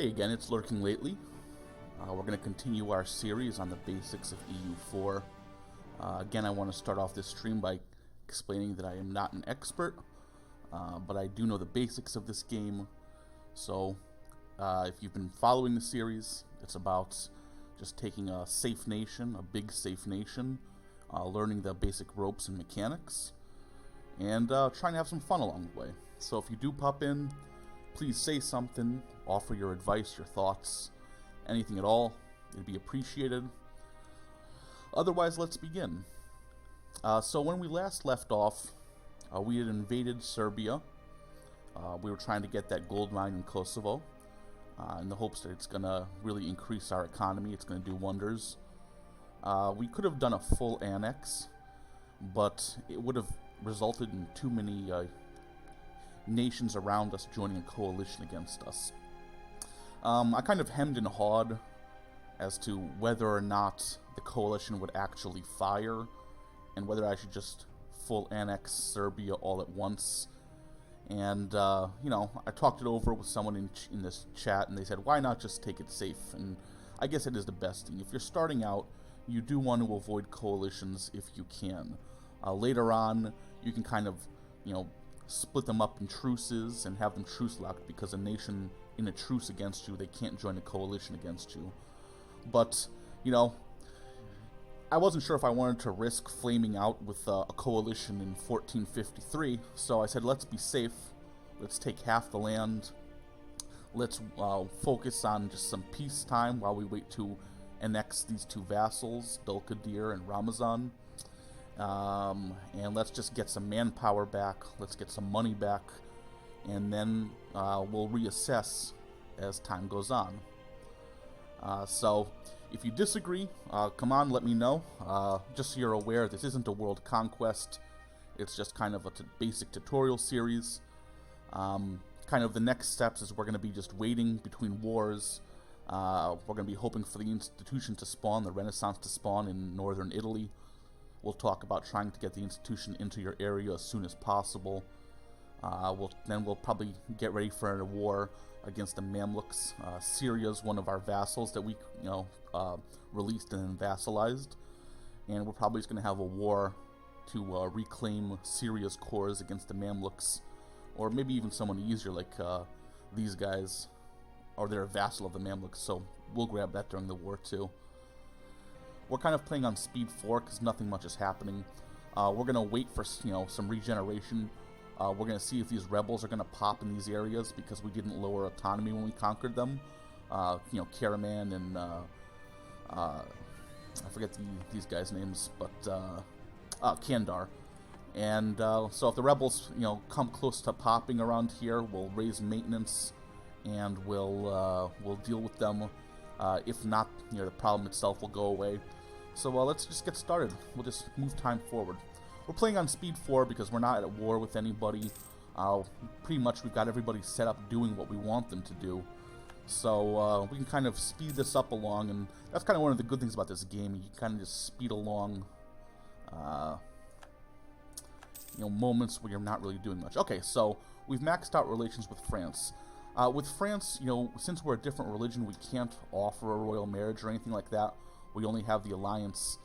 Hey again, it's Lurking Lately. We're going to continue our series on the basics of EU4. Again, I want to start off this stream by explaining that I am not an expert, but I do know the basics of this game. So, if you've been following the series, it's about just taking a safe nation, a big safe nation, learning the basic ropes and mechanics, and trying to have some fun along the way. So if you do pop in, please say something, offer your advice, your thoughts, anything at all. It'd be appreciated. Otherwise, let's begin. So when we last left off, we had invaded Serbia. We were trying to get that gold mine in Kosovo, in the hopes that it's going to really increase our economy. It's going to do wonders. We could have done a full annex, but it would have resulted in too many nations around us joining a coalition against us. I kind of hemmed and hawed as to whether or not the coalition would actually fire, and whether I should just full annex Serbia all at once. And, I talked it over with someone in this chat, and they said, why not just take it safe? And I guess it is the best thing. If you're starting out, you do want to avoid coalitions if you can. Later on, you can kind of, split them up in truces and have them truce locked, because a nation in a truce against you, they can't join a coalition against you. But, I wasn't sure if I wanted to risk flaming out with a coalition in 1453, so I said, let's be safe. Let's take half the land. Let's focus on just some peacetime while we wait to annex these two vassals, Dulkadir and Ramazan. And let's just get some manpower back, let's get some money back, and then we'll reassess as time goes on. So, if you disagree, come on, let me know. Just so you're aware, this isn't a world conquest, it's just kind of a basic tutorial series. Kind of the next steps is we're going to be just waiting between wars. We're going to be hoping for the institution to spawn, the Renaissance to spawn in northern Italy. We'll talk about trying to get the institution into your area as soon as possible. We'll probably get ready for a war against the Mamluks. Syria's one of our vassals that we, released and then vassalized, and we're probably just going to have a war to reclaim Syria's cores against the Mamluks, or maybe even someone easier like these guys, or they're a vassal of the Mamluks. So we'll grab that during the war too. We're kind of playing on speed 4 because nothing much is happening. We're going to wait for some regeneration. We're going to see if these rebels are going to pop in these areas because we didn't lower autonomy when we conquered them. Karaman and I forget these guys' names, but Kandar. And so if the rebels come close to popping around here, we'll raise maintenance and we'll deal with them. If not, the problem itself will go away. So let's just get started. We'll just move time forward. We're playing on speed 4 because we're not at war with anybody. Pretty much we've got everybody set up doing what we want them to do. So we can kind of speed this up along, and that's kind of one of the good things about this game. You can kind of just speed along moments where you're not really doing much. Okay, so we've maxed out relations with France. With France, since we're a different religion, we can't offer a royal marriage or anything like that. We only have the alliance.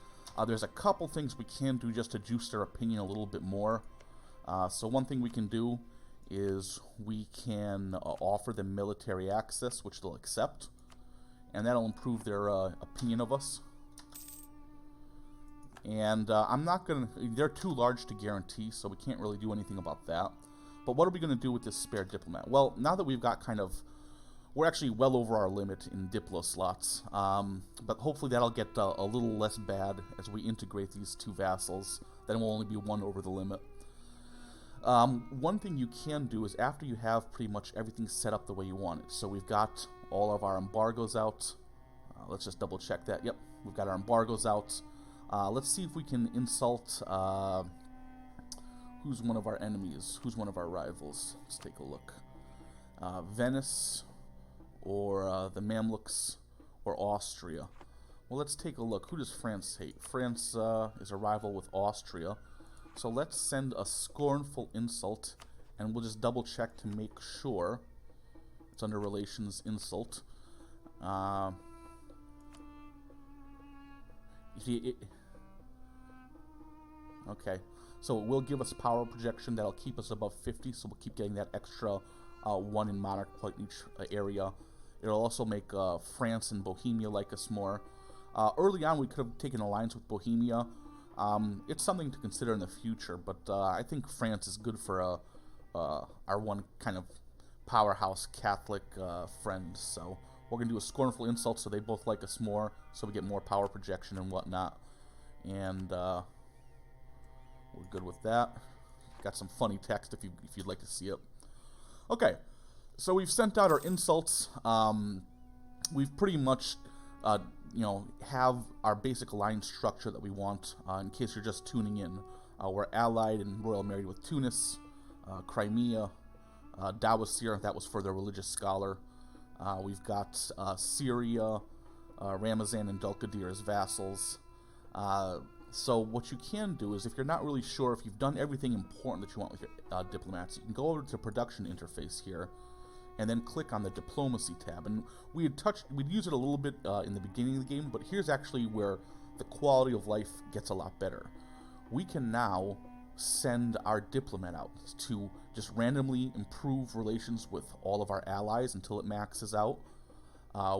There's a couple things we can do just to juice their opinion a little bit more. So one thing we can do is we can offer them military access, which they'll accept, and that'll improve their opinion of us. And I'm not going to... They're too large to guarantee, so we can't really do anything about that. But what are we going to do with this spare diplomat? Well, now that we've got we're actually well over our limit in diplo slots. But hopefully that'll get a little less bad as we integrate these two vassals. Then we'll only be one over the limit. One thing you can do is after you have pretty much everything set up the way you want it. So we've got all of our embargoes out. Let's just double check that. Yep, we've got our embargoes out. Let's see if we can insult... who's one of our enemies? Who's one of our rivals? Let's take a look. Venice, or the Mamluks, or Austria. Well, let's take a look. Who does France hate? France is a rival with Austria. So let's send a scornful insult, and we'll just double check to make sure It's under Relations Insult. Okay, so it will give us power projection that'll keep us above 50, so we'll keep getting that extra 1 in Monarch point in each area. It'll also make France and Bohemia like us more. Early on, we could have taken an alliance with Bohemia. It's something to consider in the future, but I think France is good for our one kind of powerhouse Catholic friend. So we're going to do a scornful insult so they both like us more, so we get more power projection and whatnot. And we're good with that. Got some funny text if you'd like to see it. Okay, so we've sent out our insults. We've pretty much, have our basic alliance structure that we want. In case you're just tuning in, we're allied and royal married with Tunis, Crimea, Dawasir, that was for the religious scholar. We've got Syria, Ramazan, and Dulkadir as vassals. So what you can do is, if you're not really sure if you've done everything important that you want with your diplomats, you can go over to the production interface here, and then click on the diplomacy tab. And we'd use it a little bit in the beginning of the game, but here's actually where the quality of life gets a lot better. We can now send our diplomat out to just randomly improve relations with all of our allies until it maxes out.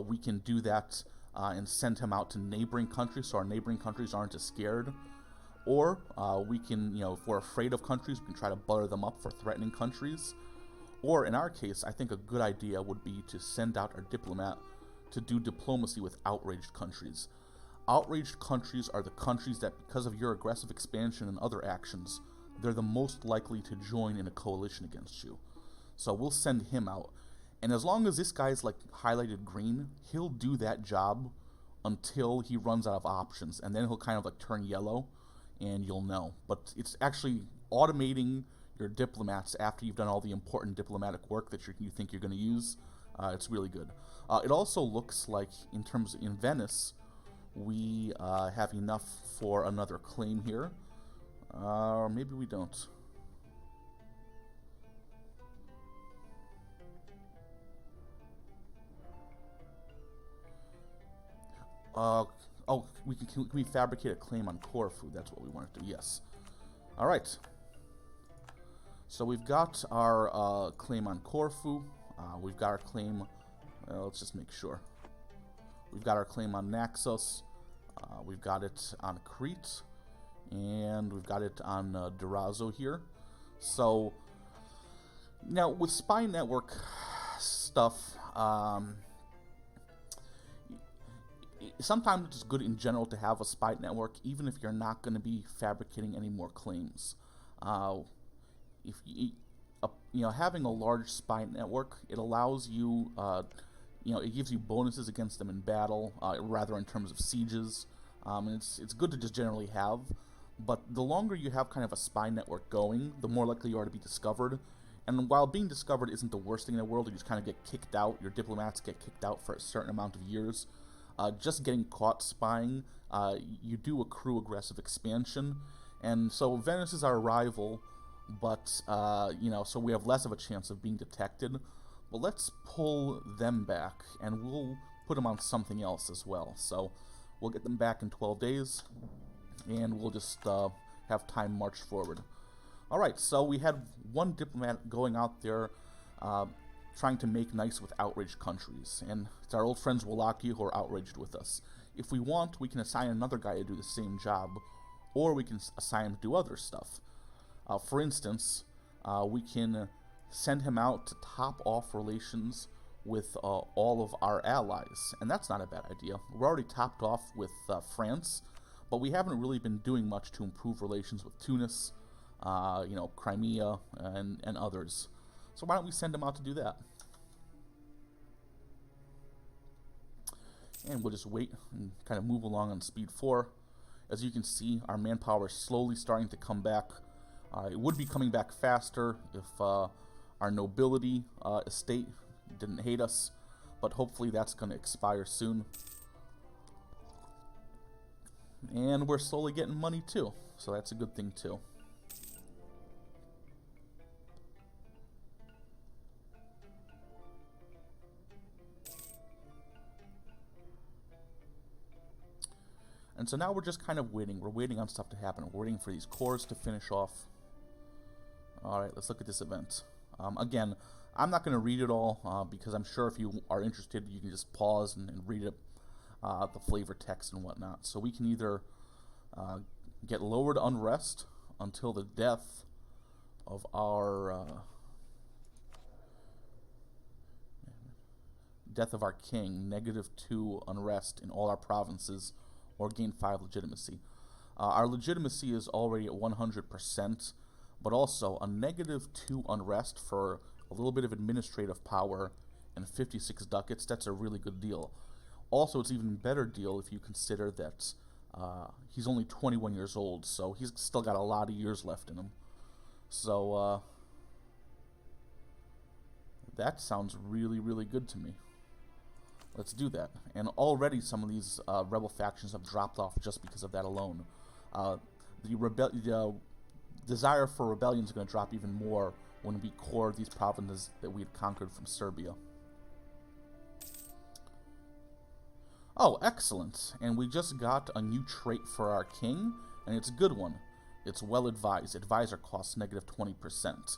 We can do that and send him out to neighboring countries, so our neighboring countries aren't as scared. Or we can, if we're afraid of countries, we can try to butter them up for threatening countries. Or in our case, I think a good idea would be to send out our diplomat to do diplomacy with outraged countries. Outraged countries are the countries that, because of your aggressive expansion and other actions, they're the most likely to join in a coalition against you. So we'll send him out. And as long as this guy's like highlighted green, he'll do that job until he runs out of options, and then he'll kind of like turn yellow, and you'll know. But it's actually automating your diplomats after you've done all the important diplomatic work that you think you're going to use. It's really good. It also looks like, in Venice, we have enough for another claim here. Or maybe we don't. Can we fabricate a claim on Corfu? That's what we want to do, yes. Alright. So we've got our claim on Corfu. We've got our claim, let's just make sure. We've got our claim on Naxos. We've got it on Crete. And we've got it on Durazo here. So, now with spy network stuff, sometimes it's good in general to have a spy network, even if you're not going to be fabricating any more claims. Having a large spy network, it allows you, it gives you bonuses against them in battle, rather in terms of sieges. And it's good to just generally have. But the longer you have kind of a spy network going, the more likely you are to be discovered. And while being discovered isn't the worst thing in the world, you just kind of get kicked out. Your diplomats get kicked out for a certain amount of years. Just getting caught spying, you do accrue aggressive expansion. And so Venice is our rival, but, so we have less of a chance of being detected. But let's pull them back, and we'll put them on something else as well. So we'll get them back in 12 days. And we'll just have time march forward. Alright, so we had one diplomat going out there trying to make nice with outraged countries. And it's our old friends Wallachia who are outraged with us. If we want, we can assign another guy to do the same job, or we can assign him to do other stuff. For instance, we can send him out to top off relations with all of our allies. And that's not a bad idea. We're already topped off with France, but we haven't really been doing much to improve relations with Tunis, Crimea, and others. So why don't we send them out to do that? And we'll just wait and kind of move along on speed 4. As you can see, our manpower is slowly starting to come back. It would be coming back faster if our nobility estate didn't hate us, but hopefully that's going to expire soon. And we're slowly getting money too, so that's a good thing too. And so now we're just kind of waiting. We're waiting on stuff to happen. We're waiting for these cores to finish off. Alright, let's look at this event. Again, I'm not going to read it all, because I'm sure if you are interested, you can just pause and read it, the flavor text and whatnot. So we can either get lowered unrest until the death of our king, -2 unrest in all our provinces, or gain 5 legitimacy. Our legitimacy is already at 100%, but also a -2 unrest for a little bit of administrative power and 56 ducats. That's a really good deal. Also, it's an even better deal if you consider that he's only 21 years old, so he's still got a lot of years left in him. So that sounds really, really good to me. Let's do that. And already some of these rebel factions have dropped off just because of that alone. The desire for rebellion is going to drop even more when we core these provinces that we had conquered from Serbia. Oh, excellent. And we just got a new trait for our king, and it's a good one. It's well advised. Advisor costs -20%.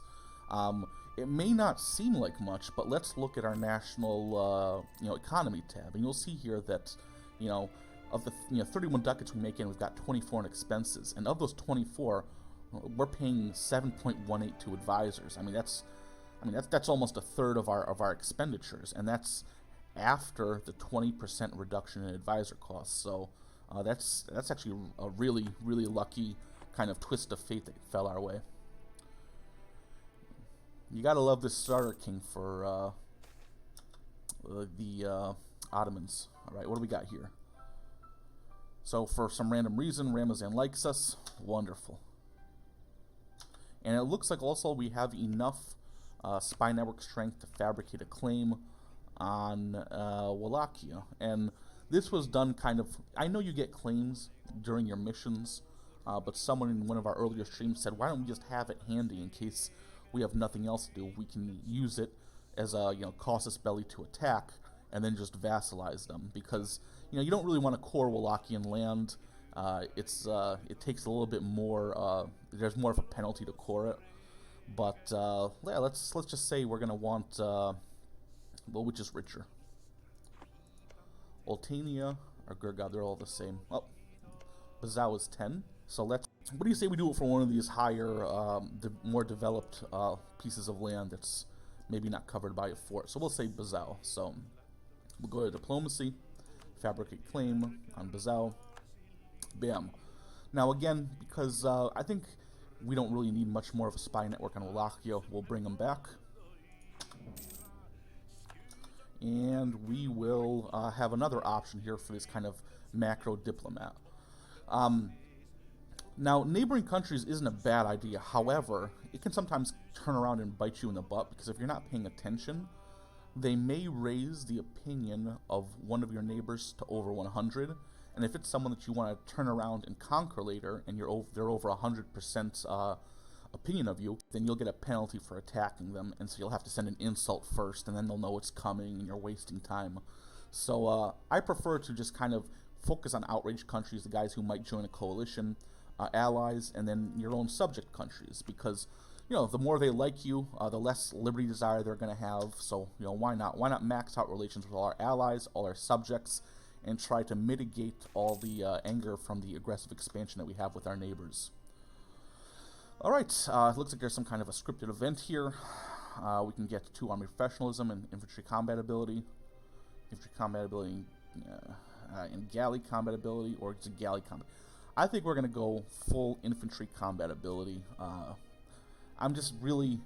It may not seem like much, but let's look at our national economy tab, and you'll see here that of the 31 ducats we make in, we've got 24 in expenses, and of those 24, we're paying 7.18 to advisors. That's almost a third of our expenditures, and that's after the 20% reduction in advisor costs. So that's actually a really, really lucky kind of twist of fate that fell our way. You gotta love this starter king for the Ottomans. Alright, what do we got here? So for some random reason, Ramazan likes us. Wonderful. And it looks like also we have enough spy network strength to fabricate a claim on Wallachia. And this was done kind of... I know you get claims during your missions, but someone in one of our earlier streams said, why don't we just have it handy in case we have nothing else to do? We can use it as a casus belli to attack, and then just vassalize them, because you don't really want to core Wallachian land. It takes a little bit more. There's more of a penalty to core it, but yeah, let's just say we're gonna want which is richer, Oltania or Gurgad? They're all the same. Oh, Bazau is 10. So what do you say we do it for one of these higher, more developed pieces of land that's maybe not covered by a fort? So we'll say Bazau. So we'll go to diplomacy, fabricate claim on Bazau. Bam. Now again, because I think we don't really need much more of a spy network on Wallachia, we'll bring them back. And we will have another option here for this kind of macro diplomat. Now, neighboring countries isn't a bad idea. However, it can sometimes turn around and bite you in the butt, because if you're not paying attention, they may raise the opinion of one of your neighbors to over 100. And if it's someone that you want to turn around and conquer later, and they're over 100% opinion of you, then you'll get a penalty for attacking them. And so you'll have to send an insult first, and then they'll know it's coming, and you're wasting time. So I prefer to just kind of focus on outraged countries, the guys who might join a coalition, allies, and then your own subject countries, because the more they like you, the less liberty desire they're going to have. So why not max out relations with all our allies, all our subjects, and try to mitigate all the anger from the aggressive expansion that we have with our neighbors. Alright, it looks like there's some kind of a scripted event here. We can get 2 army professionalism and infantry combat ability, and galley combat ability, or it's a galley combat. I think we're going to go full infantry combat ability. I'm just really...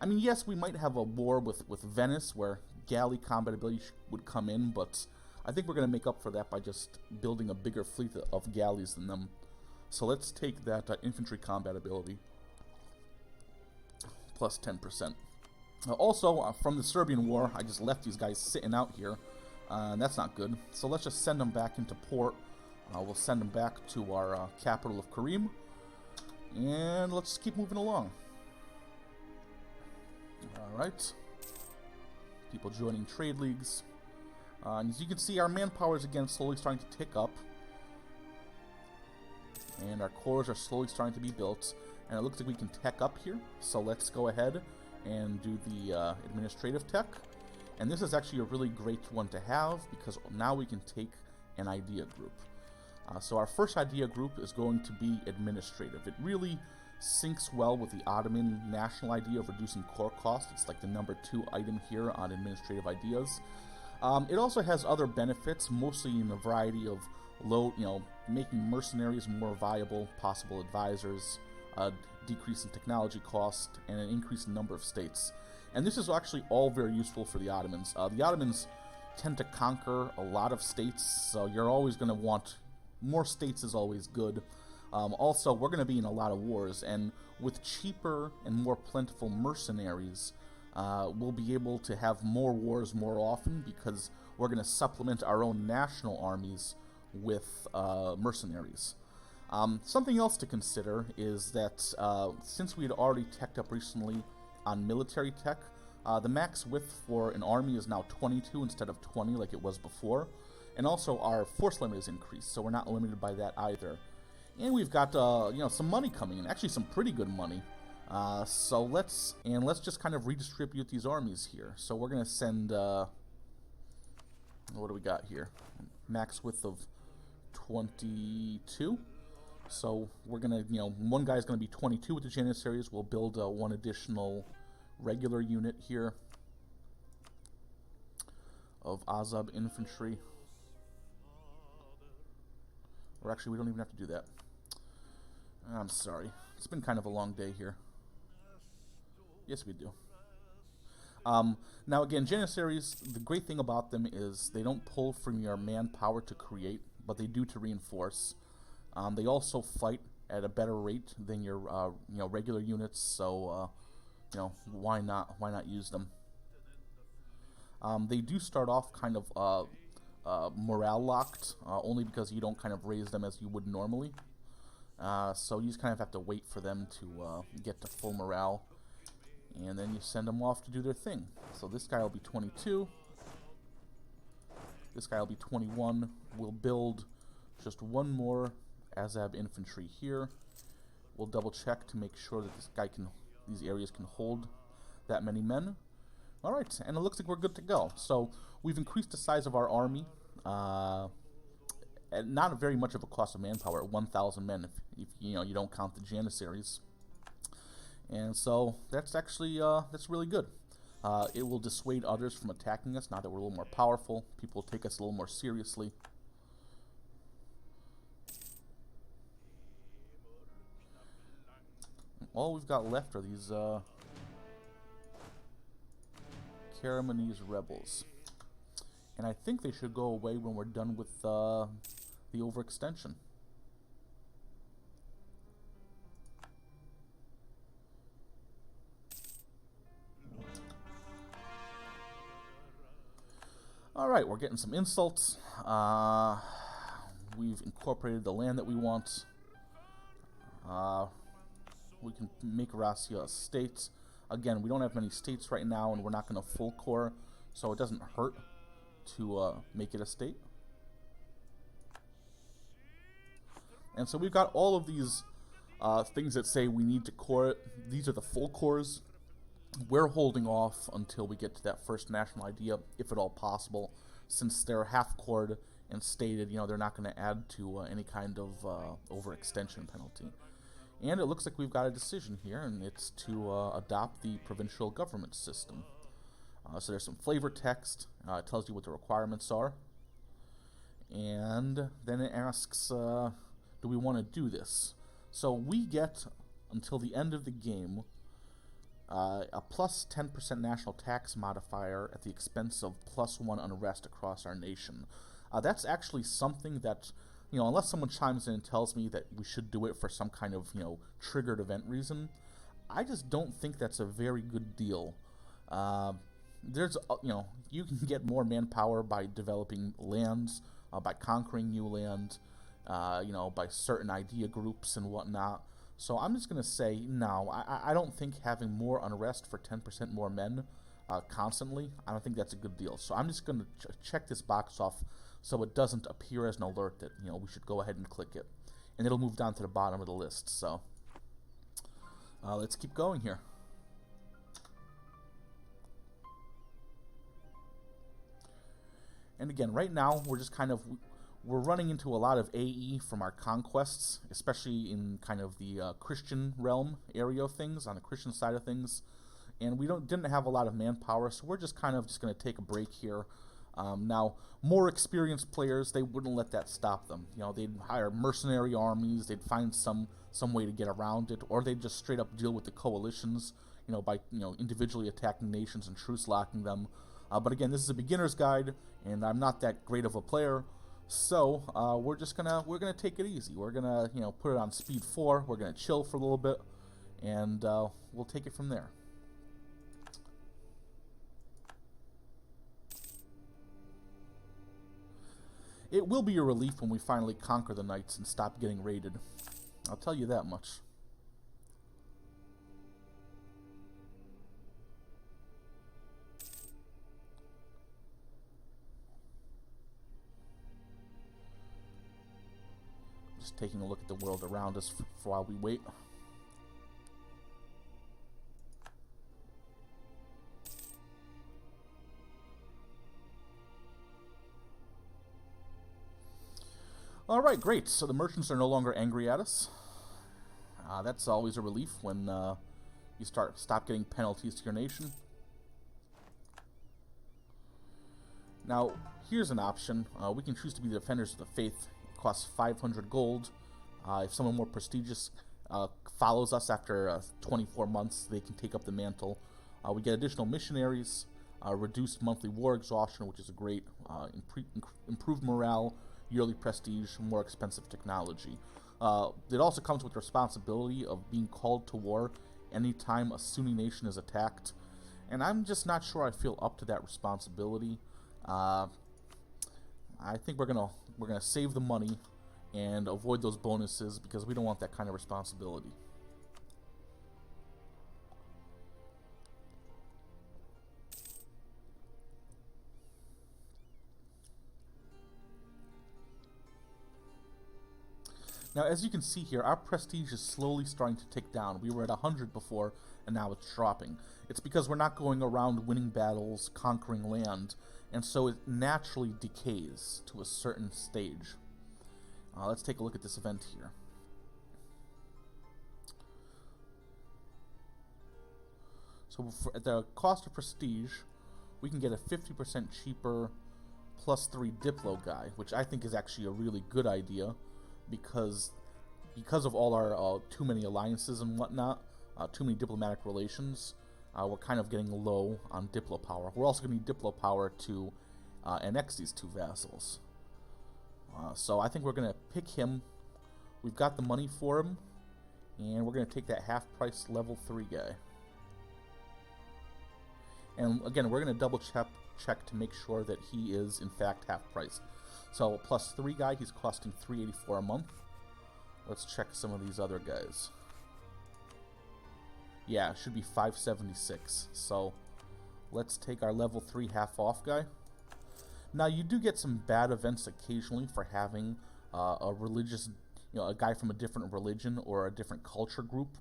yes, we might have a war with Venice where galley combat ability would come in, but I think we're going to make up for that by just building a bigger fleet of galleys than them. So let's take that infantry combat ability, plus 10%. Also, from the Serbian war, I just left these guys sitting out here, and that's not good. So let's just send them back into port. We'll send them back to our capital of Karim, and let's keep moving along. Alright. People joining trade leagues. And as you can see, our manpower is again slowly starting to tick up. And our cores are slowly starting to be built. And it looks like we can tech up here. So let's go ahead and do the administrative tech. And this is actually a really great one to have because now we can take an idea group. So our first idea group is going to be administrative. It really syncs well with the Ottoman national idea of reducing core cost. It's like the number 2 item here on administrative ideas. It also has other benefits, mostly in a variety of making mercenaries more viable, possible advisors, decrease in technology cost, and an increase in number of states. And this is actually all very useful for the Ottomans. The Ottomans tend to conquer a lot of states, so you're always going to want more states is always good. Also, we're going to be in a lot of wars, and with cheaper and more plentiful mercenaries, we'll be able to have more wars more often because we're going to supplement our own national armies with mercenaries. Something else to consider is that since we had already teched up recently on military tech, the max width for an army is now 22 instead of 20 like it was before. And also our force limit is increased, so we're not limited by that either. And we've got some money coming in, actually some pretty good money. So let's just kind of redistribute these armies here. So we're gonna send what do we got here? Max width of 22. So we're gonna, one guy's gonna be 22 with the Janissaries. We'll build one additional regular unit here of Azab infantry. Or actually, we don't even have to do that. I'm sorry. It's been kind of a long day here. Yes, we do. Now again, Janissaries, the great thing about them is they don't pull from your manpower to create, but they do to reinforce. They also fight at a better rate than your regular units, so why not use them? They do start off kind of morale locked, only because you don't kind of raise them as you would normally. So you just kind of have to wait for them to get to full morale, and then you send them off to do their thing. So this guy will be 22. This guy will be 21. We'll build just one more Azab infantry here. We'll double check to make sure that these areas can hold that many men. All right, and it looks like we're good to go. So we've increased the size of our army. At not very much of a cost of manpower at 1,000 men if you don't count the Janissaries. And so that's actually that's really good. It will dissuade others from attacking us now that we're a little more powerful. People will take us a little more seriously. All we've got left are these Karamanese rebels. And I think they should go away when we're done with the overextension. Alright, we're getting some insults. We've incorporated the land that we want. We can make Rassia a state. Again, we don't have many states right now, and we're not going to full core, so it doesn't hurt to make it a state. And so we've got all of these things that say we need to core it. These are the full cores. We're holding off until we get to that first national idea, if at all possible, since they're half-cored and stated, they're not going to add to any kind of overextension penalty. And it looks like we've got a decision here, and it's to adopt the provincial government system. So there's some flavor text. It tells you what the requirements are. And then it asks, do we want to do this? So we get, until the end of the game, a plus 10% national tax modifier at the expense of +1 unrest across our nation. That's actually something that, unless someone chimes in and tells me that we should do it for some kind of, triggered event reason, I just don't think that's a very good deal. There's, you can get more manpower by developing lands, by conquering new land, by certain idea groups and whatnot. So I'm just going to say, no, I don't think having more unrest for 10% more men constantly, I don't think that's a good deal. So I'm just going to check this box off so it doesn't appear as an alert that, we should go ahead and click it. and it'll move down to the bottom of the list. So let's keep going here. And again, right now we're just kind of we're running into a lot of AE from our conquests, especially in kind of the Christian realm area of things, on the Christian side of things. And we didn't have a lot of manpower, so we're just kind of just going to take a break here. Now, more experienced players, they wouldn't let that stop them. You know, they'd hire mercenary armies, they'd find some way to get around it, or they'd just straight up deal with the coalitions, you know, by, you know, individually attacking nations and truce locking them. But again, this is a beginner's guide, and I'm not that great of a player, so we're gonna take it easy. We're gonna, you know, put it on speed 4. We're gonna chill for a little bit, and we'll take it from there. It will be a relief when we finally conquer the Knights and stop getting raided. I'll tell you that much. Just taking a look at the world around us for while we wait. Alright, great. So the merchants are no longer angry at us. That's always a relief when you stop getting penalties to your nation. Now, here's an option. We can choose to be the defenders of the faith. It costs 500 gold. If someone more prestigious follows us after 24 months, they can take up the mantle. We get additional missionaries, reduced monthly war exhaustion, which is a great, improved morale, yearly prestige, more expensive technology. It also comes with the responsibility of being called to war anytime a Sunni nation is attacked, and I'm just not sure I feel up to that responsibility. I think we're gonna save the money and avoid those bonuses because we don't want that kind of responsibility. Now, as you can see here, our prestige is slowly starting to tick down. We were at 100 before, and now it's dropping. It's because we're not going around winning battles, conquering land, and so it naturally decays to a certain stage. Let's take a look at this event here. So at the cost of prestige, we can get a 50% cheaper +3 Diplo guy, which I think is actually a really good idea. Because of all our too many alliances and whatnot, too many diplomatic relations, we're kind of getting low on Diplo power. We're also going to need Diplo power to annex these 2 vassals. So I think we're going to pick him. We've got the money for him, and we're going to take that half-price level 3 guy. And again, we're going to double check to make sure that he is in fact half-price. So +3 guy, he's costing 384 a month. Let's check some of these other guys. Yeah, it should be 576. So let's take our level 3 half-off guy. Now, you do get some bad events occasionally for having a religious, a guy from a different religion or a different culture group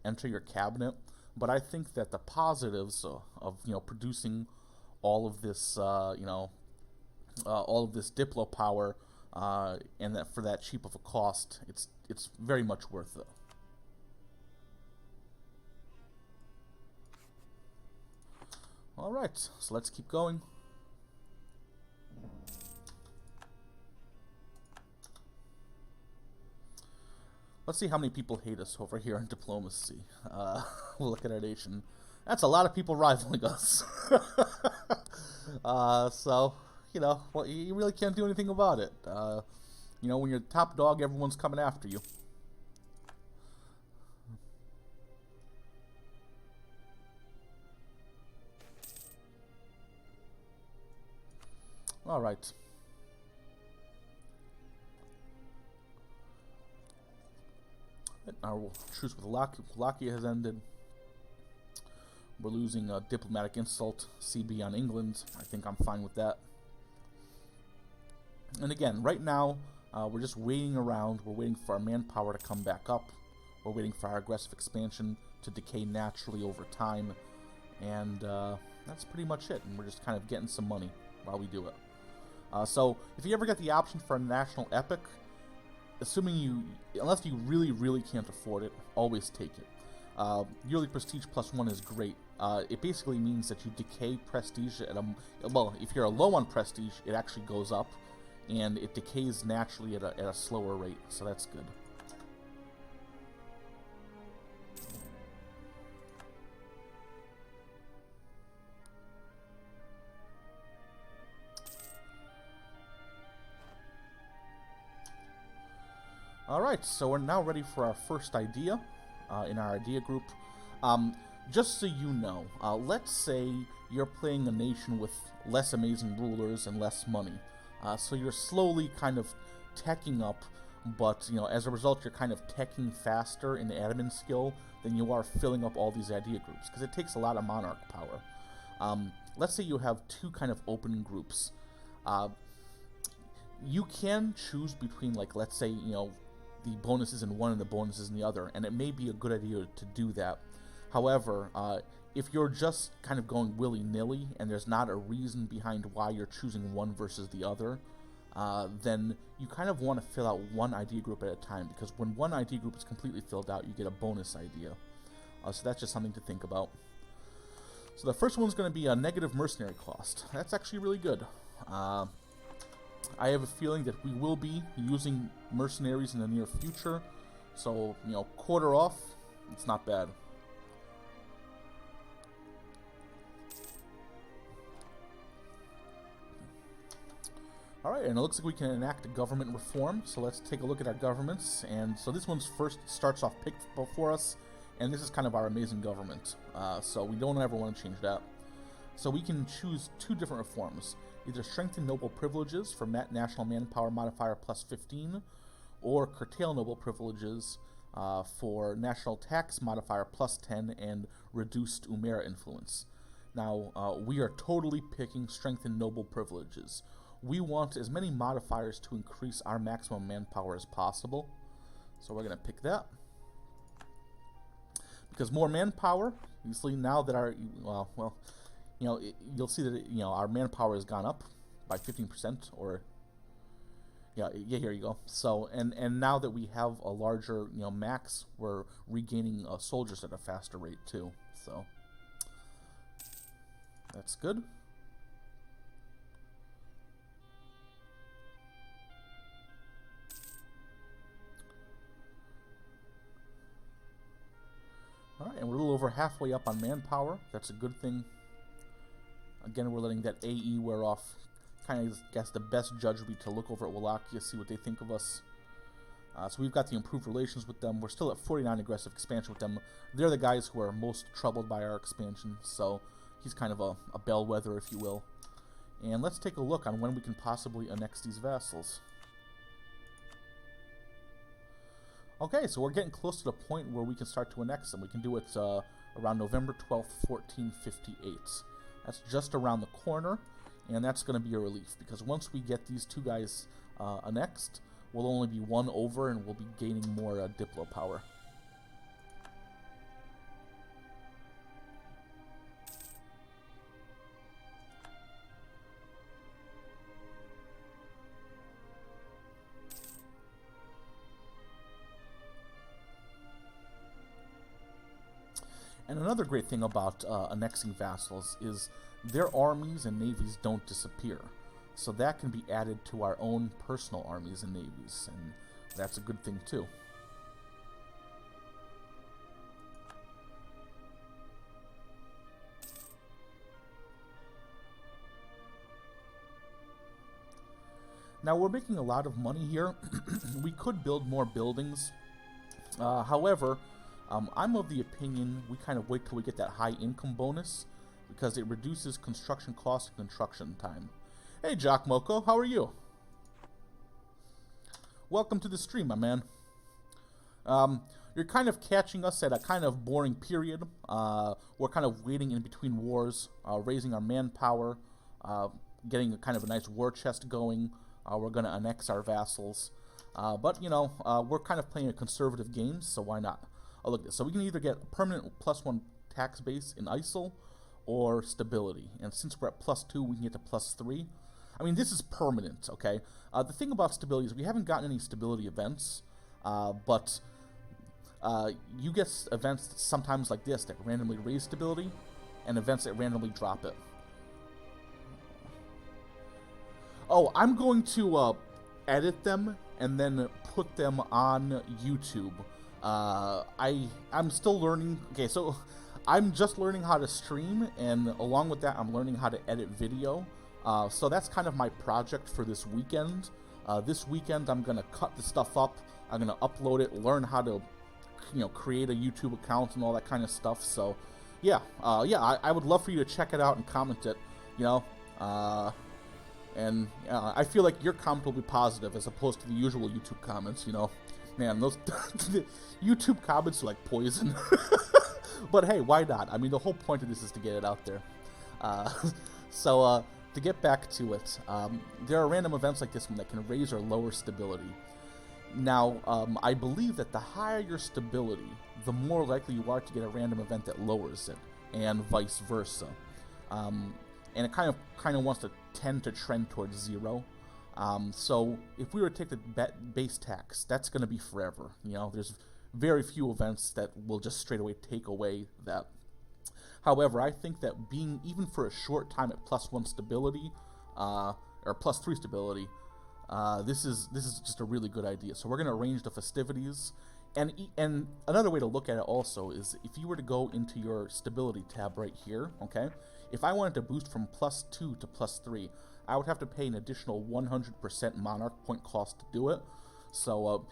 enter your cabinet. But I think that the positives of producing all of this, all of this Diplo power, and that for that cheap of a cost, it's very much worth it. All right, so let's keep going. Let's see how many people hate us over here in diplomacy. We'll look at our nation. That's a lot of people rivaling us. So, well, you really can't do anything about it. When you're the top dog, everyone's coming after you. All right. Our truce with Wallachia has ended. We're losing a diplomatic insult, CB on England. I think I'm fine with that. And again, right now, We're just waiting around. We're waiting for our manpower to come back up. We're waiting for our aggressive expansion to decay naturally over time. And that's pretty much it. And we're just kind of getting some money while we do it. So if you ever get the option for a national epic, unless you really, really can't afford it, always take it. Yearly prestige +1 is great. It basically means that you decay prestige at well, if you're low on prestige, it actually goes up, and it decays naturally at a slower rate, so that's good. Alright, so we're now ready for our first idea in our idea group. Just so you know, let's say you're playing a nation with less amazing rulers and less money. So you're slowly kind of teching up, but as a result you're kind of teching faster in admin skill than you are filling up all these idea groups, because it takes a lot of monarch power. Let's say you have two kind of open groups. You can choose between, like, let's say, the bonuses in one and the bonuses in the other, and it may be a good idea to do that. However, if you're just kind of going willy-nilly and there's not a reason behind why you're choosing one versus the other, then you kind of want to fill out one idea group at a time, because when one idea group is completely filled out, you get a bonus idea. So that's just something to think about. So the first one's going to be a negative mercenary cost. That's actually really good. I have a feeling that we will be using mercenaries in the near future, so, quarter off, it's not bad. Alright, and it looks like we can enact a government reform, so let's take a look at our governments. And so this one's first starts off picked for us, and this is kind of our amazing government, so we don't ever want to change that. So we can choose two different reforms. Either strengthen noble privileges for national manpower modifier +15, or curtail noble privileges for national tax modifier +10 and reduced Umera influence. Now, we are totally picking strengthen noble privileges. We want as many modifiers to increase our maximum manpower as possible, so we're going to pick that. Because more manpower, obviously now that our, you'll see that our manpower has gone up by 15%, or yeah, here you go. So and now that we have a larger max, we're regaining soldiers at a faster rate too. So that's good. All right, and we're a little over halfway up on manpower. That's a good thing. Again, we're letting that AE wear off. Kind of guess the best judge would be to look over at Wallachia, see what they think of us. So we've got the improved relations with them. We're still at 49 aggressive expansion with them. They're the guys who are most troubled by our expansion, so he's kind of a bellwether, if you will. And let's take a look on when we can possibly annex these vassals. Okay, so we're getting close to the point where we can start to annex them. We can do it around November 12th, 1458. That's just around the corner, and that's going to be a relief, because once we get these two guys annexed, we'll only be one over, and we'll be gaining more Diplo power. And another great thing about annexing vassals is their armies and navies don't disappear. So that can be added to our own personal armies and navies, and that's a good thing too. Now, we're making a lot of money here. We could build more buildings. However, I'm of the opinion we kind of wait till we get that high income bonus, because it reduces construction costs and construction time. Hey, Jock Moko, how are you? Welcome to the stream, my man. You're kind of catching us at a kind of boring period. We're kind of waiting in between wars, raising our manpower, getting a kind of a nice war chest going. We're going to annex our vassals. But, you know, we're kind of playing a conservative game, so why not? Oh, look at this. So we can either get a permanent +1 tax base in ISIL or stability. And since we're at +2, we can get to +3. I mean, this is permanent, okay? The thing about stability is we haven't gotten any stability events, but you get events sometimes like this that randomly raise stability, and events that randomly drop it. Oh, I'm going to edit them and then put them on YouTube. I'm still learning. Okay, so I'm just learning how to stream, and along with that, I'm learning how to edit video. So that's kind of my project for this weekend. This weekend, I'm gonna cut the stuff up. I'm gonna upload it, learn how to, you know, create a YouTube account and all that kind of stuff. So, yeah, I would love for you to check it out and comment it. You know, and I feel like your comment will be positive as opposed to the usual YouTube comments. You know, man, those YouTube comments are like poison. But hey, why not? I mean, the whole point of this is to get it out there. So to get back to it, there are random events like this one that can raise or lower stability. Now, I believe that the higher your stability, the more likely you are to get a random event that lowers it, and vice versa. And it kind of wants to tend to trend towards 0. So if we were to take the base tax, that's going to be forever. You know, there's very few events that will just straight away take away that. However, I think that being even for a short time at +1 stability, or +3 stability, this is just a really good idea. So we're going to arrange the festivities, and another way to look at it also is if you were to go into your stability tab right here, okay, if I wanted to boost from +2 to +3, I would have to pay an additional 100% monarch point cost to do it. So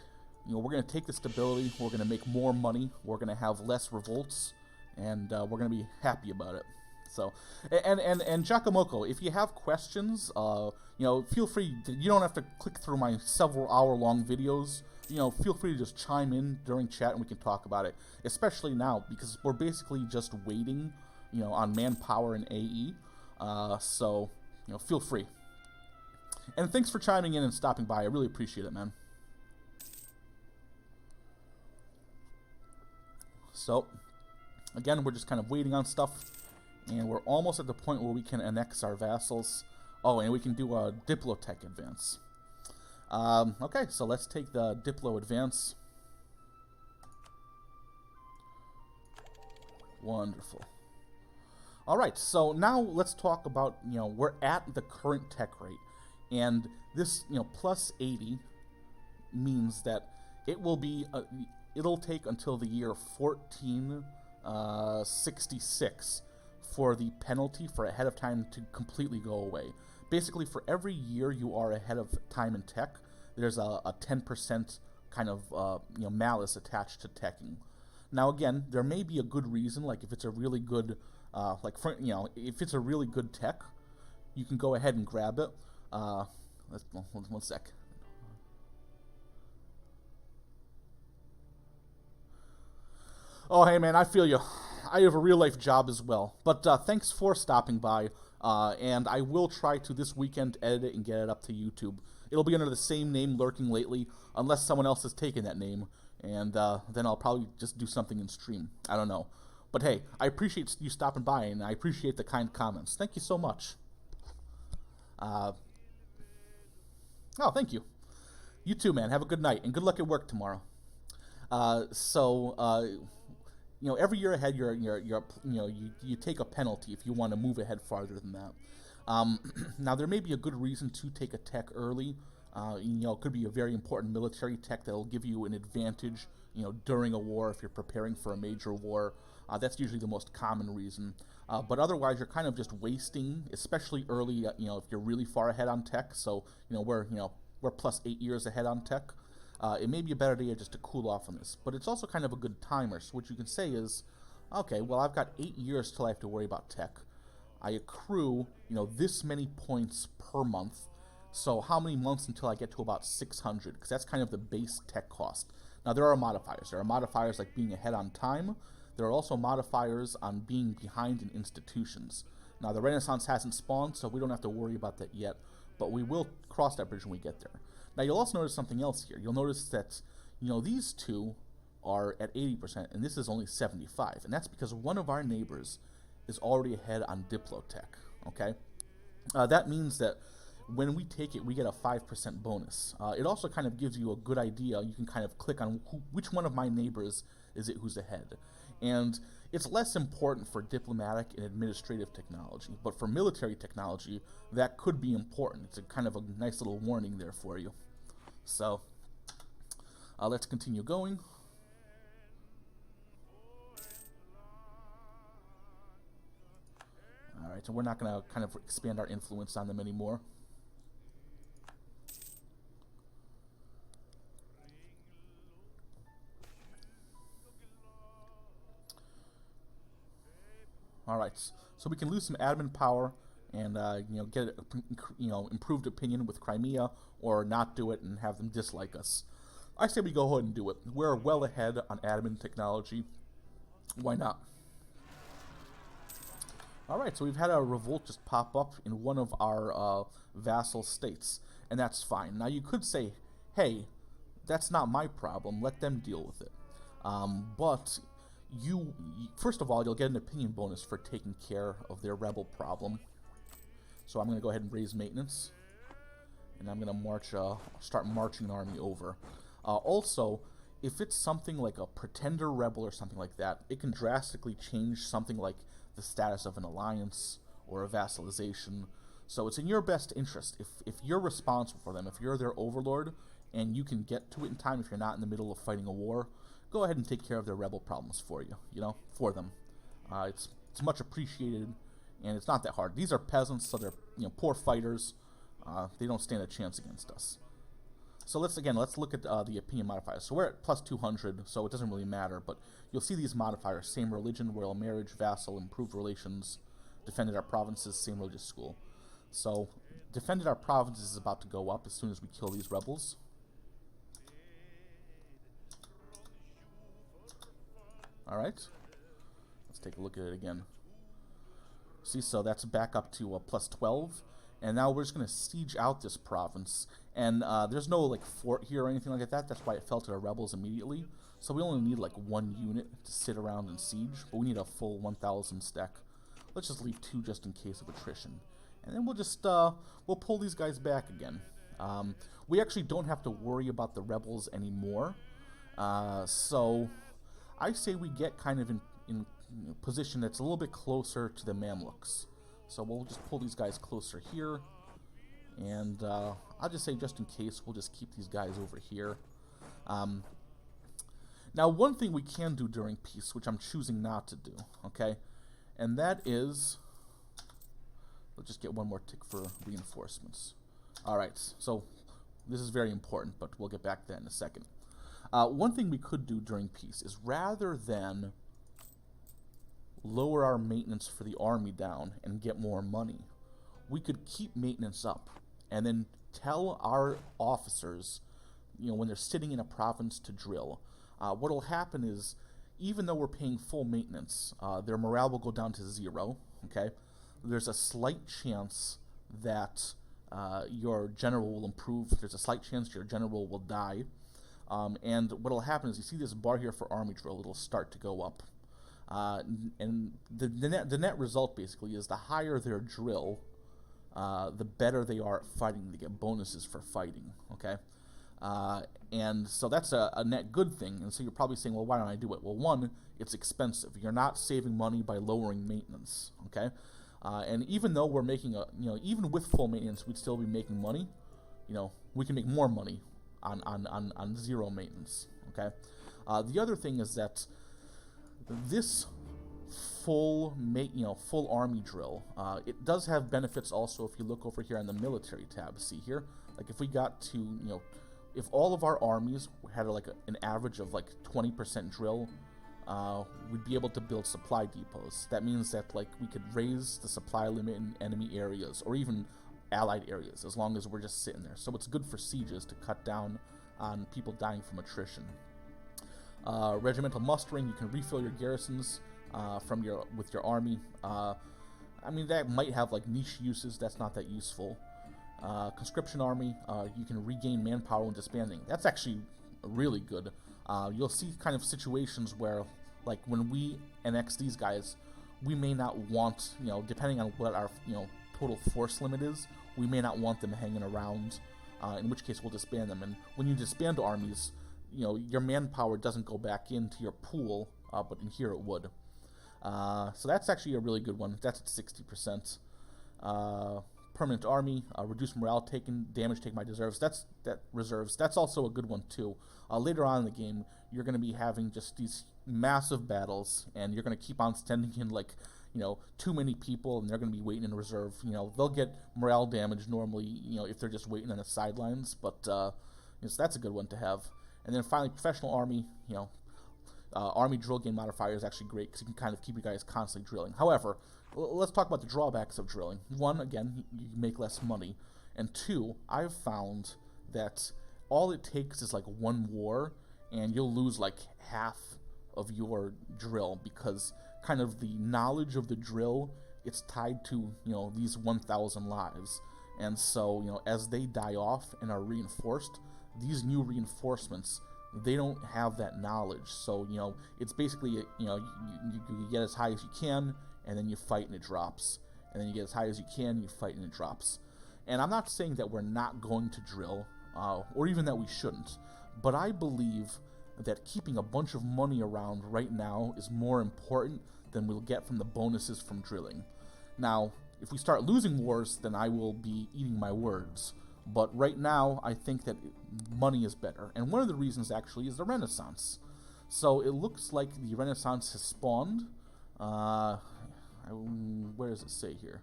you know, we're going to take the stability, we're going to make more money, we're going to have less revolts, and we're going to be happy about it. So, and Giacomoco, if you have questions, you know, feel free. You don't have to click through my several hour-long videos. You know, feel free to just chime in during chat, and we can talk about it. Especially now, because we're basically just waiting, you know, on manpower and AE. So, you know, feel free. And thanks for chiming in and stopping by. I really appreciate it, man. So, again, we're just kind of waiting on stuff. And we're almost at the point where we can annex our vassals. Oh, and we can do a Diplotech advance. Okay, so let's take the Diplo advance. Wonderful. Alright, so now let's talk about, you know, we're at the current tech rate. And this, you know, +80 means that it will be, it'll take until the year 1466 for the penalty for ahead of time to completely go away. Basically, for every year you are ahead of time in tech, there's a 10% kind of you know, malice attached to teching. Now again, there may be a good reason, like if it's a really good, like for, you know, if it's a really good tech, you can go ahead and grab it. One sec. Oh, hey man, I feel you. I have a real-life job as well. But thanks for stopping by, and I will try to this weekend edit it and get it up to YouTube. It'll be under the same name, Lurking Lately, unless someone else has taken that name, and then I'll probably just do something in stream. I don't know. But hey, I appreciate you stopping by, and I appreciate the kind comments. Thank you so much. Oh, thank you. You too, man. Have a good night, and good luck at work tomorrow. You know, every year ahead, you take a penalty if you want to move ahead farther than that. Now, there may be a good reason to take a tech early. You know, it could be a very important military tech that will give you an advantage, you know, during a war if you're preparing for a major war. That's usually the most common reason. But otherwise, you're kind of just wasting, especially early. You know, if you're really far ahead on tech. So, you know, we're +8 years ahead on tech. It may be a better idea just to cool off on this, but it's also kind of a good timer. So what you can say is, okay, well, I've got 8 years till I have to worry about tech. I accrue, you know, this many points per month. So how many months until I get to about 600? Because that's kind of the base tech cost. Now, there are modifiers. There are modifiers like being ahead on time. There are also modifiers on being behind in institutions. Now, the Renaissance hasn't spawned, so we don't have to worry about that yet, but we will cross that bridge when we get there. Now you'll also notice something else here. You'll notice that, these two are at 80%, and this is only 75%, and that's because one of our neighbors is already ahead on Diplotech, okay? That means that when we take it, we get a 5% bonus. It also kind of gives you a good idea. You can kind of click on which one of my neighbors is it who's ahead. And it's less important for diplomatic and administrative technology, but for military technology, that could be important. It's a kind of a nice little warning there for you. So, let's continue going. Alright, so we're not going to kind of expand our influence on them anymore. Alright, so we can lose some admin power and get improved opinion with Crimea, or not do it and have them dislike us. I say we go ahead and do it. We're well ahead on admin technology. Why not? Alright, so we've had a revolt just pop up in one of our vassal states, and that's fine. Now you could say, hey, that's not my problem, let them deal with it. But first of all, you'll get an opinion bonus for taking care of their rebel problem. So I'm going to go ahead and raise maintenance, and I'm going to start marching an army over. Also, if it's something like a pretender rebel or something like that, it can drastically change something like the status of an alliance or a vassalization. So it's in your best interest, if you're responsible for them, if you're their overlord, and you can get to it in time, if you're not in the middle of fighting a war, go ahead and take care of their rebel problems for you, for them. It's much appreciated, and it's not that hard. These are peasants, so they're poor fighters. They don't stand a chance against us. So let's look at the opinion modifiers. So we're at plus 200, so it doesn't really matter, but you'll see these modifiers: same religion, royal marriage, vassal, improved relations, defended our provinces, same religious school. So defended our provinces is about to go up as soon as we kill these rebels. Alright, let's take a look at it again. See, so that's back up to plus 12, and now we're just going to siege out this province. And there's no like fort here or anything like that. That's why it fell to our rebels immediately. So we only need like 1 unit to sit around and siege, but we need a full 1,000 stack. Let's just leave 2 just in case of attrition, and then we'll just we'll pull these guys back again. We actually don't have to worry about the rebels anymore. So I say we get kind of in a position that's a little bit closer to the Mamluks. So we'll just pull these guys closer here. And I'll just say, just in case, we'll just keep these guys over here. Now, one thing we can do during peace, which I'm choosing not to do, okay? And that is, let's just get one more tick for reinforcements. Alright, so this is very important, but we'll get back to that in a second. One thing we could do during peace is, rather than lower our maintenance for the army down and get more money, we could keep maintenance up and then tell our officers, when they're sitting in a province to drill, what will happen is, even though we're paying full maintenance, their morale will go down to 0, okay? There's a slight chance that your general will improve. There's a slight chance your general will die. And what will happen is, you see this bar here for army drill, it'll start to go up. And the net result basically is, the higher their drill, the better they are at fighting. They get bonuses for fighting, okay? And so that's a net good thing. And so you're probably saying, well, why don't I do it? Well, one, it's expensive. You're not saving money by lowering maintenance, okay? And even though we're making even with full maintenance, we'd still be making money. We can make more money on 0 maintenance, okay? The other thing is that this full army drill, it does have benefits also. If you look over here on the military tab, see here, like if we got to, if all of our armies had an average of 20% drill, we'd be able to build supply depots. That means that we could raise the supply limit in enemy areas, or even allied areas, as long as we're just sitting there. So it's good for sieges to cut down on people dying from attrition. Regimental mustering, you can refill your garrisons with your army. I mean, that might have niche uses. That's not that useful. Conscription army, you can regain manpower when disbanding. That's actually really good. You'll see kind of situations where, like when we annex these guys, we may not want, depending on what our, total force limit is, we may not want them hanging around, in which case we'll disband them. And when you disband armies, your manpower doesn't go back into your pool, but in here it would. So that's actually a really good one. That's at 60%. Permanent army, reduce morale taken, damage taken by reserves. That's also a good one too. Later on in the game, you're going to be having just these massive battles, and you're going to keep on sending in too many people, and they're going to be waiting in reserve. They'll get morale damage normally, if they're just waiting on the sidelines. But so that's a good one to have. And then finally, professional army. Army drill game modifier is actually great because you can kind of keep you guys constantly drilling. However, let's talk about the drawbacks of drilling. One, again, you make less money. And two, I've found that all it takes is like one war, and you'll lose like half of your drill because kind of the knowledge of the drill, it's tied to, these 1,000 lives. And so, as they die off and are reinforced, these new reinforcements, they don't have that knowledge. So, it's basically, you get as high as you can, and then you fight and it drops. And then you get as high as you can, you fight and it drops. And I'm not saying that we're not going to drill, or even that we shouldn't, but I believe that keeping a bunch of money around right now is more important than we'll get from the bonuses from drilling. Now, if we start losing wars, then I will be eating my words. But right now, I think that money is better. And one of the reasons, actually, is the Renaissance. So it looks like the Renaissance has spawned. Where does it say here?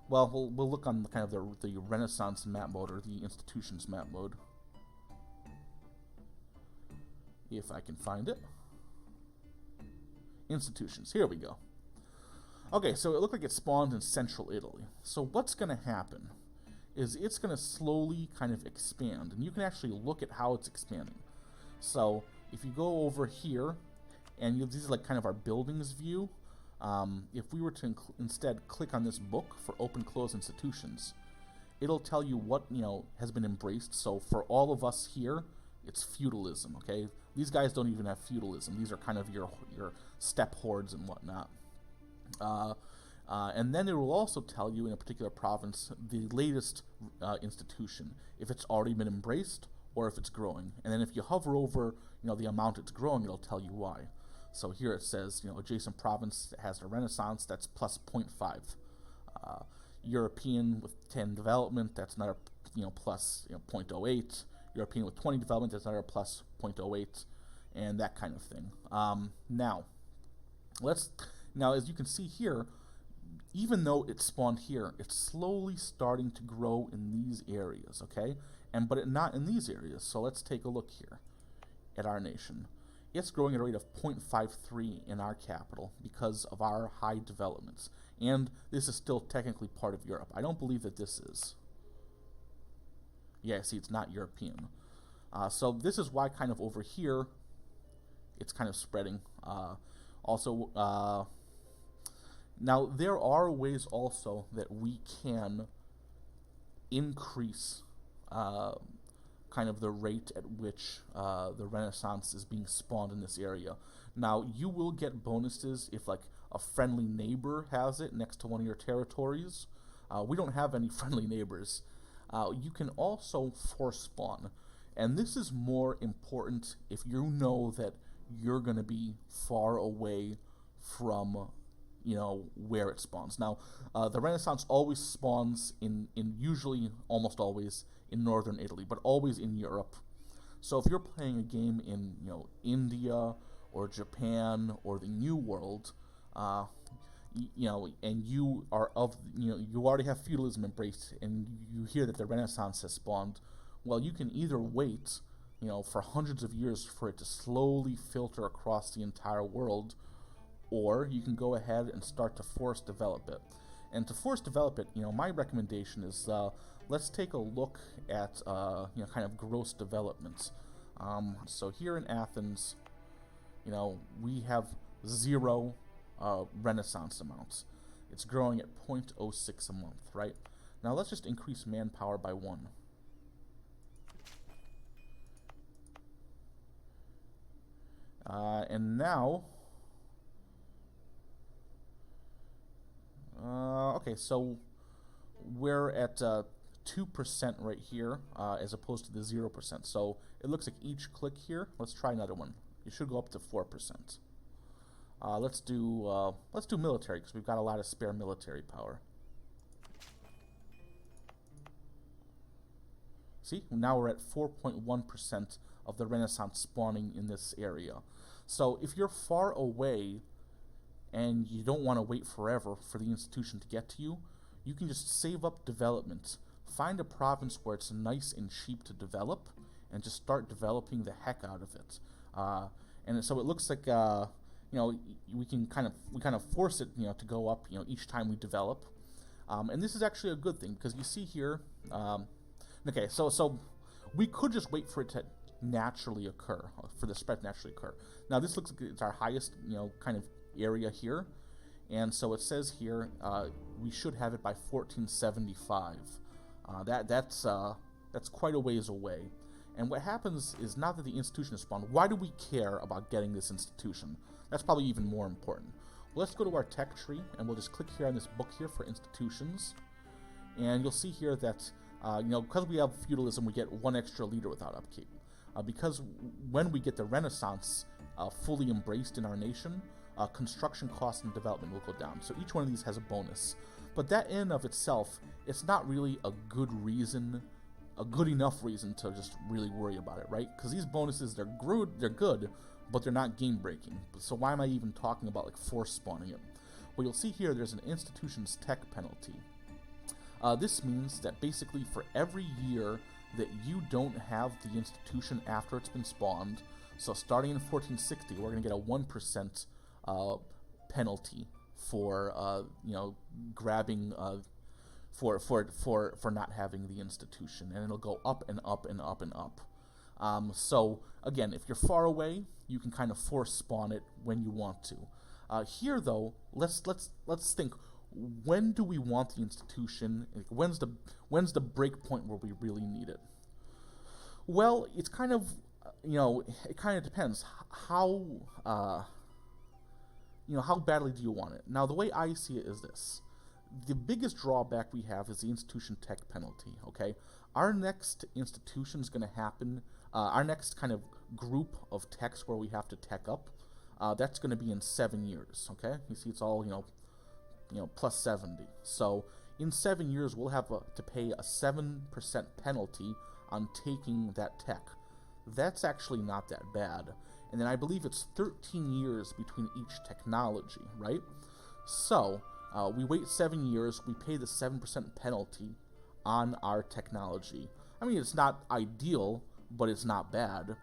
Well, we'll look on kind of the Renaissance map mode, or the Institutions map mode. If I can find it. Institutions. Here we go. Okay, so it looked like it spawned in central Italy. So what's going to happen is it's going to slowly kind of expand, and you can actually look at how it's expanding. So if you go over here, and this is like kind of our buildings view, if we were to instead click on this book for open close institutions, it'll tell you what has been embraced. So for all of us here, it's feudalism. Okay, these guys don't even have feudalism. These are kind of your steppe hordes and whatnot. And then it will also tell you in a particular province the latest institution, if it's already been embraced or if it's growing. And then if you hover over the amount it's growing, it'll tell you why. So here it says adjacent province has a Renaissance, that's plus 0.5. European with 10 development, that's another plus 0.08. European with 20 development, that's another plus 0.08, and that kind of thing. Now, as you can see here, even though it spawned here, it's slowly starting to grow in these areas, okay? But not in these areas. So let's take a look here at our nation. It's growing at a rate of 0.53 in our capital because of our high developments. And this is still technically part of Europe. I don't believe that this is. Yeah, see, it's not European. So this is why kind of over here, it's kind of spreading. Now, there are ways also that we can increase kind of the rate at which the Renaissance is being spawned in this area. Now, you will get bonuses if, like, a friendly neighbor has it next to one of your territories. We don't have any friendly neighbors. You can also force spawn. And this is more important if you know that you're going to be far away from where it spawns. Now, the Renaissance always spawns in usually, almost always, in northern Italy, but always in Europe. So if you're playing a game in, India or Japan or the New World, and you are you already have feudalism embraced, and you hear that the Renaissance has spawned, well, you can either wait, for hundreds of years for it to slowly filter across the entire world, or you can go ahead and start to force develop it. And to force develop it, my recommendation is let's take a look at kind of gross developments. So here in Athens, we have 0 Renaissance amounts. It's growing at 0.06 a month, right? Now let's just increase manpower by 1. And now, okay, so we're at 2% right here, as opposed to the 0%. So it looks like each click here. Let's try another one. It should go up to 4%. Let's do military, because we've got a lot of spare military power. See, now we're at 4.1% of the Renaissance spawning in this area. So if you're far away and you don't want to wait forever for the institution to get to you, you can just save up development. Find a province where it's nice and cheap to develop, and just start developing the heck out of it. And so it looks like you know, we kind of force it, you know, to go up, you know, each time we develop. And this is actually a good thing, because you see here. Okay, so we could just wait for it to naturally occur, for the spread to naturally occur. Now this looks like it's our highest, you know, kind of area here, and so it says here we should have it by 1475. That's quite a ways away. And what happens is, now that the institution is spawned, why do we care about getting this institution? That's probably even more important. Well, let's go to our tech tree, and we'll just click here on this book here for institutions, and you'll see here that you know, because we have feudalism, we get 1 extra leader without upkeep. Because when we get the Renaissance fully embraced in our nation, construction costs and development will go down. So each one of these has a bonus. But that in and of itself, it's not really a good reason, a good enough reason to just really worry about it, right? Because these bonuses, they're good, but they're not game-breaking. So why am I even talking about like force spawning it? Well, you'll see here there's an institution's tech penalty. This means that basically for every year that you don't have the institution after it's been spawned, so starting in 1460, we're going to get a 1% penalty for you know, grabbing for not having the institution, and it'll go up and up and up and up. So again, if you're far away, you can kind of force spawn it when you want to. Here though, let's think. When do we want the institution? When's the break point where we really need it? Well, it's kind of, you know, it kind of depends. How you know, how badly do you want it? Now, the way I see it is this: the biggest drawback we have is the institution tech penalty. Okay, our next institution is going to happen. Our next kind of group of techs where we have to tech up, that's going to be in 7 years. Okay, you see, it's all, you know, plus 70. So in 7 years, we'll have to pay a 7% penalty on taking that tech. That's actually not that bad. And then I believe it's 13 years between each technology, right? So we wait 7 years, we pay the 7% penalty on our technology. I mean, it's not ideal, but it's not bad.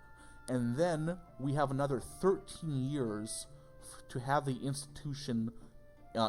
And then we have another 13 years to have the institution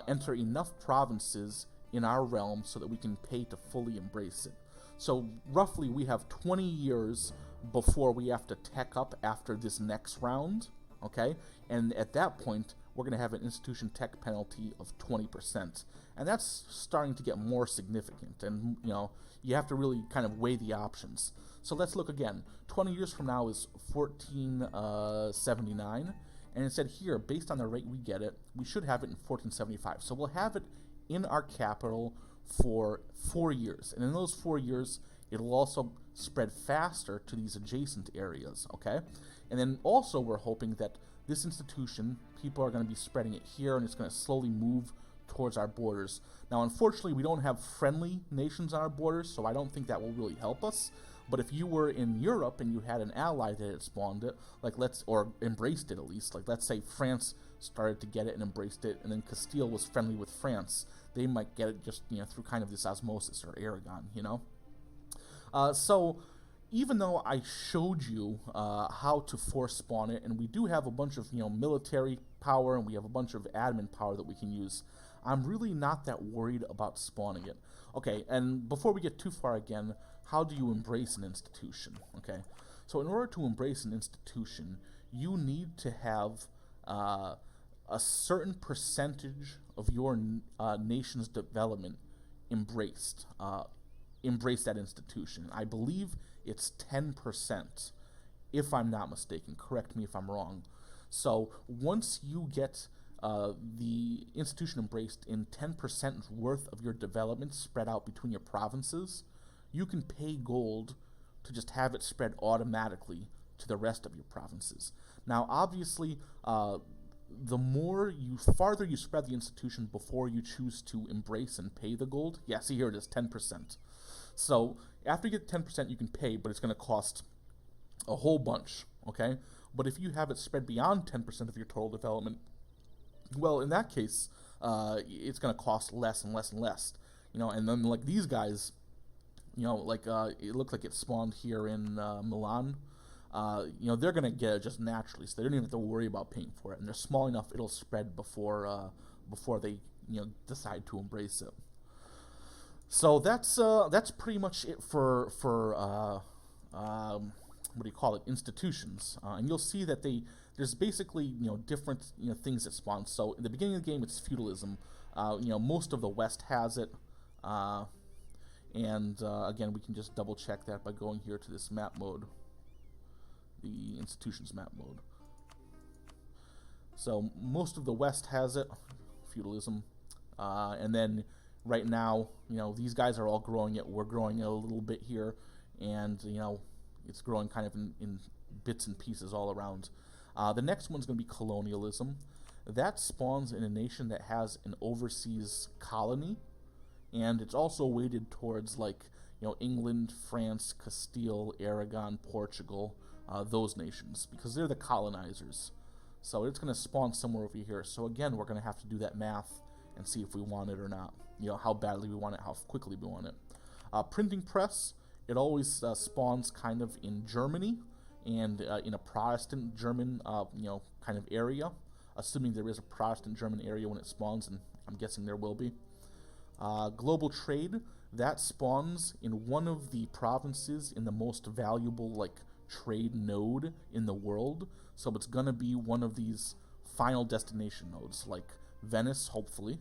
enter enough provinces in our realm so that we can pay to fully embrace it. So roughly we have 20 years before we have to tech up after this next round, okay? And at that point, we're going to have an institution tech penalty of 20%. And that's starting to get more significant, and you know, you have to really kind of weigh the options. So let's look again. 20 years from now is 1479. And it said here, based on the rate we get it, we should have it in 1475. So we'll have it in our capital for 4 years. And in those 4 years, it'll also spread faster to these adjacent areas, okay? And then also we're hoping that this institution, people are going to be spreading it here, and it's going to slowly move towards our borders. Now, unfortunately, we don't have friendly nations on our borders, so I don't think that will really help us. But if you were in Europe and you had an ally that had spawned it, like or embraced it at least, like let's say France started to get it and embraced it, and then Castile was friendly with France, they might get it just, you know, through kind of this osmosis, or Aragon, you know? So even though I showed you how to force spawn it, and we do have a bunch of, you know, military power, and we have a bunch of admin power that we can use, I'm really not that worried about spawning it. Okay, and before we get too far again, how do you embrace an institution? Okay, so in order to embrace an institution, you need to have a certain percentage of your nation's development embraced that institution. I believe it's 10%, if I'm not mistaken. Correct me if I'm wrong. So once you get the institution embraced in 10% worth of your development spread out between your provinces, you can pay gold to just have it spread automatically to the rest of your provinces. Now, obviously, the farther you spread the institution before you choose to embrace and pay the gold. Yeah, see here it is, 10%. So after you get 10%, you can pay, but it's going to cost a whole bunch, okay? But if you have it spread beyond 10% of your total development, well, in that case, it's going to cost less and less and less, and then like these guys, like it looked like it spawned here in Milan. They're going to get it just naturally, so they don't even have to worry about paying for it. And they're small enough, it'll spread before they, decide to embrace it. So that's pretty much it for what do you call it, institutions. And you'll see that there's basically, different, things that spawn. So in the beginning of the game, it's feudalism. Most of the West has it. And again, we can just double check that by going here to this map mode, the institutions map mode. So most of the West has it, feudalism, and then right now, these guys are all growing it. We're growing it a little bit here, and it's growing kind of in bits and pieces all around. The next one's going to be colonialism. That spawns in a nation that has an overseas colony, and it's also weighted towards like England, France, Castile, Aragon, Portugal, those nations, because they're the colonizers. So it's going to spawn somewhere over here. So again, we're going to have to do that math and see if we want it or not. How badly we want it, how quickly we want it. Printing press, it always spawns kind of in Germany and in a Protestant German, kind of area, assuming there is a Protestant German area when it spawns, and I'm guessing there will be. Global trade, that spawns in one of the provinces in the most valuable trade node in the world. So it's going to be one of these final destination nodes, like Venice, hopefully,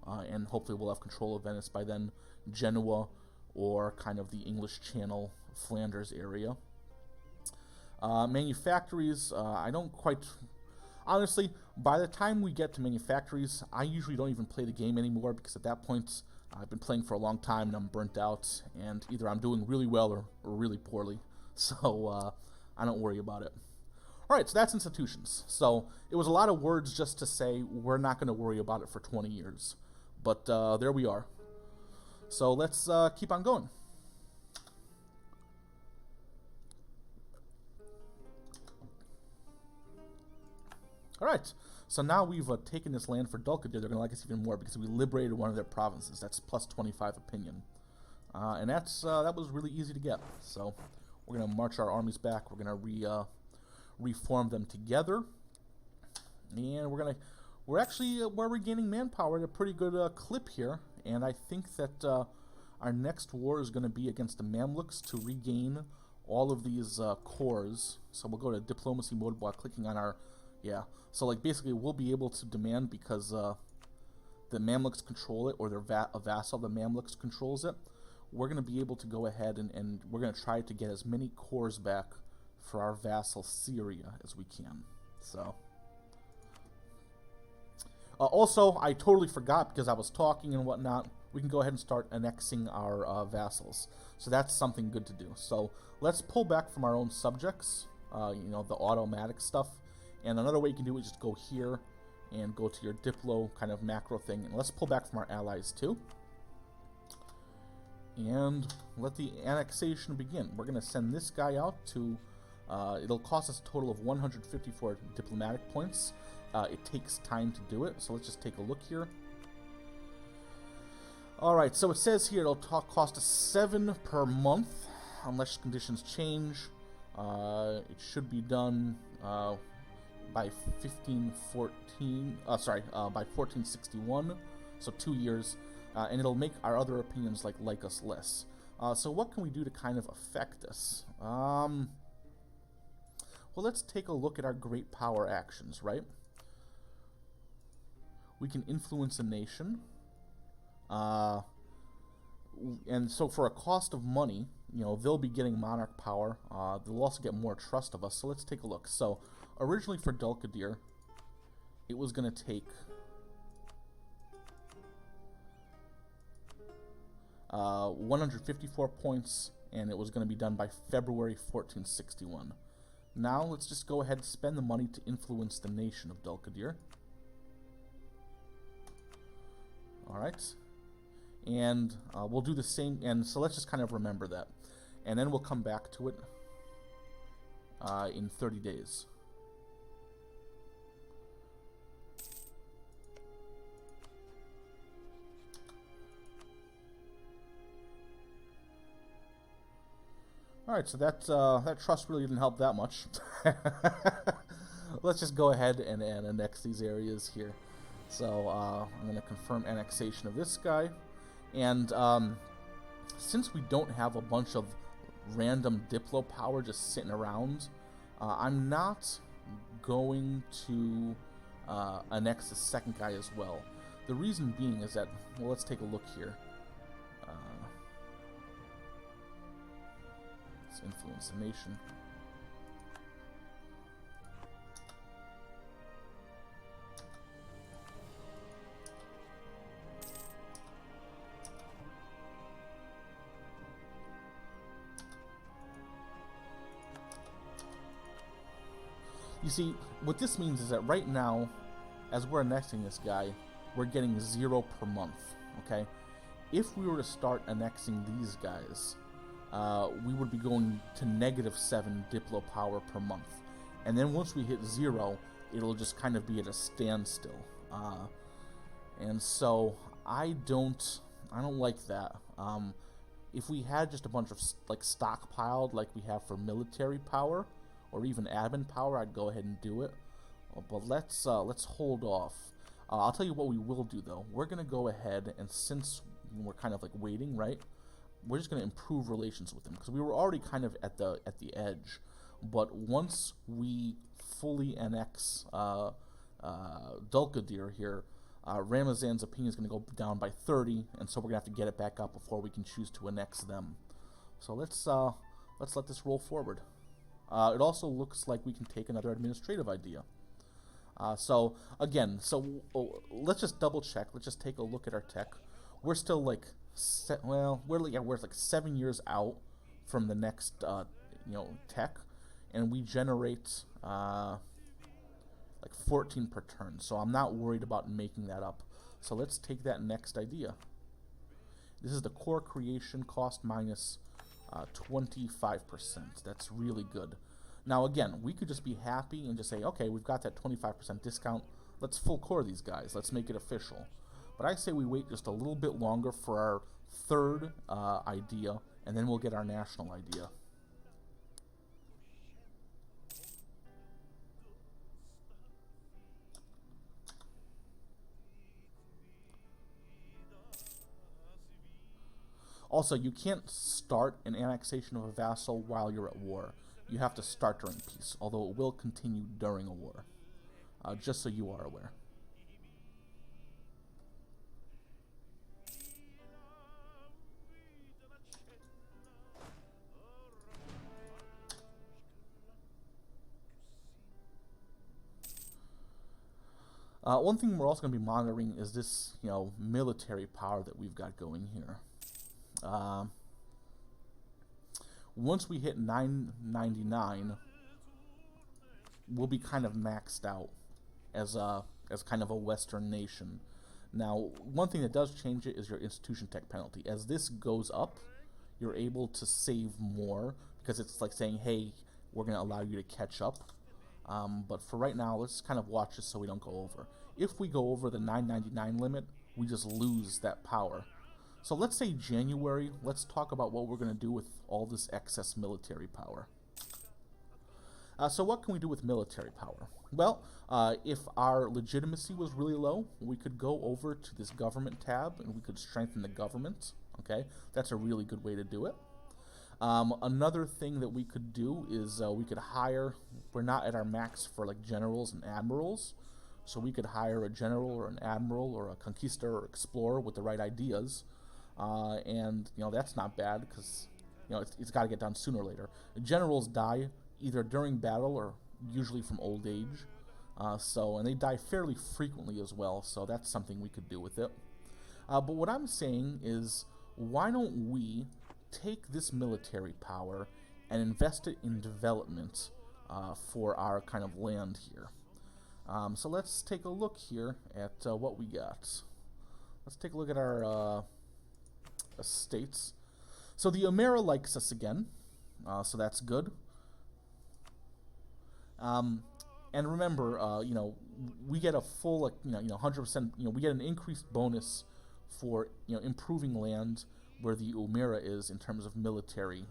and hopefully we'll have control of Venice by then, Genoa, or kind of the English Channel, Flanders area. Manufactories, I don't quite... Honestly, by the time we get to manufactories, I usually don't even play the game anymore, because at that point, I've been playing for a long time and I'm burnt out, and either I'm doing really well or really poorly, so I don't worry about it. Alright, so that's institutions. So it was a lot of words just to say we're not going to worry about it for 20 years. But there we are. So let's keep on going. Alright, so now we've taken this land for Dulcadir. They're going to like us even more because we liberated one of their provinces. That's plus 25 opinion. And that was really easy to get. So we're going to march our armies back. We're going to reform them together. And we're regaining manpower at a pretty good clip here. And I think that our next war is going to be against the Mamluks to regain all of these cores. So we'll go to diplomacy mode while clicking on our... Yeah, so basically we'll be able to demand, because the Mamluks control it, or a vassal of the Mamluks controls it. We're going to be able to go ahead and we're going to try to get as many cores back for our vassal Syria as we can. So also, I totally forgot, because I was talking and whatnot, we can go ahead and start annexing our vassals. So that's something good to do. So let's pull back from our own subjects, the automatic stuff. And another way you can do it is just go here and go to your Diplo kind of macro thing. And let's pull back from our allies too. And let the annexation begin. We're going to send this guy out to... it'll cost us a total of 154 diplomatic points. It takes time to do it, so let's just take a look here. Alright, so it says here it'll cost us 7 per month, unless conditions change. It should be done by 1461, so 2 years, and it'll make our other opinions like us less. So what can we do to kind of affect this? Well, let's take a look at our great power actions, right? We can influence a nation. And so for a cost of money, they'll be getting monarch power. They'll also get more trust of us. So let's take a look. So originally for Dulcadir, it was going to take 154 points, and it was going to be done by February 1461. Now let's just go ahead and spend the money to influence the nation of Dulcadir. Alright. And we'll do the same, and so let's just kind of remember that. And then we'll come back to it in 30 days. Alright, so that trust really didn't help that much. Let's just go ahead and annex these areas here. So I'm going to confirm annexation of this guy. And since we don't have a bunch of random Diplo power just sitting around, I'm not going to annex the second guy as well. The reason being is that, well, let's take a look here. Let's influence the nation. You see, what this means is that right now, as we're annexing this guy, we're getting 0 per month, okay? If we were to start annexing these guys, we would be going to -7 Diplo power per month. And then once we hit 0, it'll just kind of be at a standstill. And so I don't like that. If we had just a bunch of like stockpiled like we have for military power, or even admin power, I'd go ahead and do it. But let's hold off. I'll tell you what we will do though. We're gonna go ahead, and since we're kind of like waiting, right? We're just gonna improve relations with them because we were already kind of at the edge. But once we fully annex Dulcadir here, Ramazan's opinion is gonna go down by 30, and so we're gonna have to get it back up before we can choose to annex them. So let's let this roll forward. It also looks like we can take another administrative idea. So again, let's just double check. Let's just take a look at our tech. We're still like, we're like 7 years out from the next tech, and we generate like 14 per turn. So I'm not worried about making that up. So let's take that next idea. This is the core creation cost minus 25%. That's really good. Now again, we could just be happy and just say, okay, we've got that 25% discount. Let's full core these guys. Let's make it official. But I say we wait just a little bit longer for our third idea, and then we'll get our national idea. Also, you can't start an annexation of a vassal while you're at war. You have to start during peace, although it will continue during a war. Just so you are aware. One thing we're also going to be monitoring is this, military power that we've got going here. Once we hit 999, we'll be kind of maxed out as kind of a Western nation. Now, one thing that does change it is your institution tech penalty. As this goes up, you're able to save more because it's like saying, hey, we're going to allow you to catch up. But for right now, let's kind of watch this so we don't go over. If we go over the 999 limit, we just lose that power. So let's say January, let's talk about what we're going to do with all this excess military power. So what can we do with military power? Well, if our legitimacy was really low, we could go over to this government tab and we could strengthen the government. Okay, that's a really good way to do it. Another thing that we could do is we could hire, we're not at our max for like generals and admirals, so we could hire a general or an admiral or a conquistador or explorer with the right ideas. and that's not bad because it's got to get done sooner or later. Generals die either during battle or usually from old age, and they die fairly frequently as well. So that's something we could do with it. But what I'm saying is, why don't we take this military power and invest it in development for our kind of land here. So let's take a look here at what we got. Let's take a look at our estates. So the Umera likes us again, so that's good. And remember, we get a full, 100%. We get an increased bonus for improving land where the Umera is in terms of military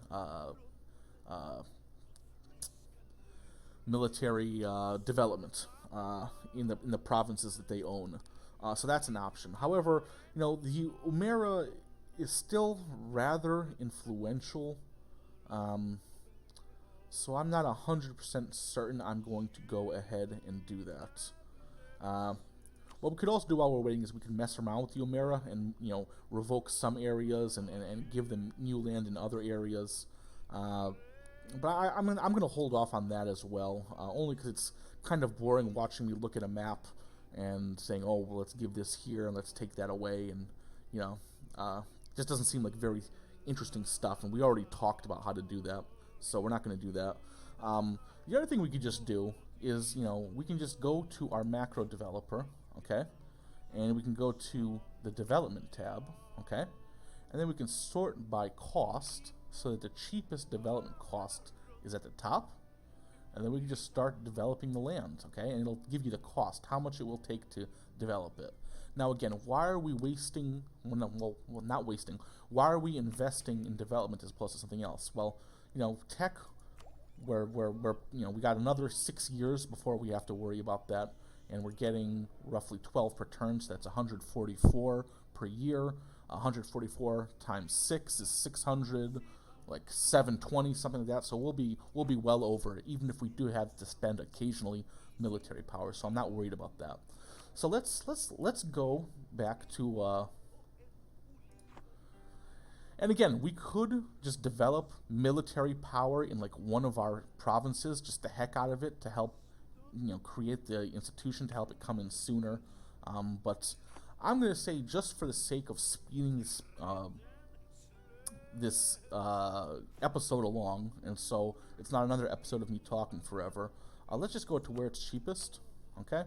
development in the provinces that they own. So that's an option. However, the Umera is still rather influential. So I'm not 100% certain I'm going to go ahead and do that. What we could also do while we're waiting is we can mess around with the Umera and revoke some areas and give them new land in other areas. But I'm gonna hold off on that as well, only because it's kind of boring watching me look at a map and saying, oh, well, let's give this here and let's take that away, and just doesn't seem like very interesting stuff. And we already talked about how to do that, so we're not going to do that. The other thing we could just do is we can just go to our macro developer, okay, and we can go to the development tab, okay, and then we can sort by cost so that the cheapest development cost is at the top, and then we can just start developing the land, okay, and it'll give you the cost, how much it will take to develop it. Now again, why are we wasting, well, not wasting, why are we investing in development as opposed to something else? Well, tech, we're we got another 6 years before we have to worry about that, and we're getting roughly 12 per turn, so that's 144 per year. 144 times 6 is 600, like 720, something like that. So we'll be well over it, even if we do have to spend occasionally military power. So I'm not worried about that. So let's go back to and again, we could just develop military power in like one of our provinces, just the heck out of it, to help create the institution, to help it come in sooner. But I'm going to say, just for the sake of speeding this episode along, and so it's not another episode of me talking forever, let's just go to where it's cheapest, okay?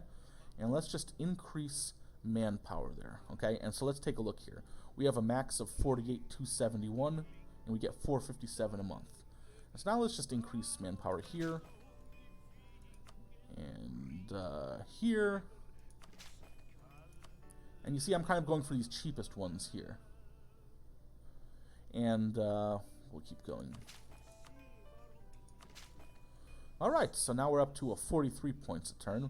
And let's just increase manpower there, okay? And so let's take a look here. We have a max of 48,271, and we get 457 a month. And so now let's just increase manpower here, and here. And you see I'm kind of going for these cheapest ones here. And we'll keep going. Alright, so now we're up to a 43 points a turn.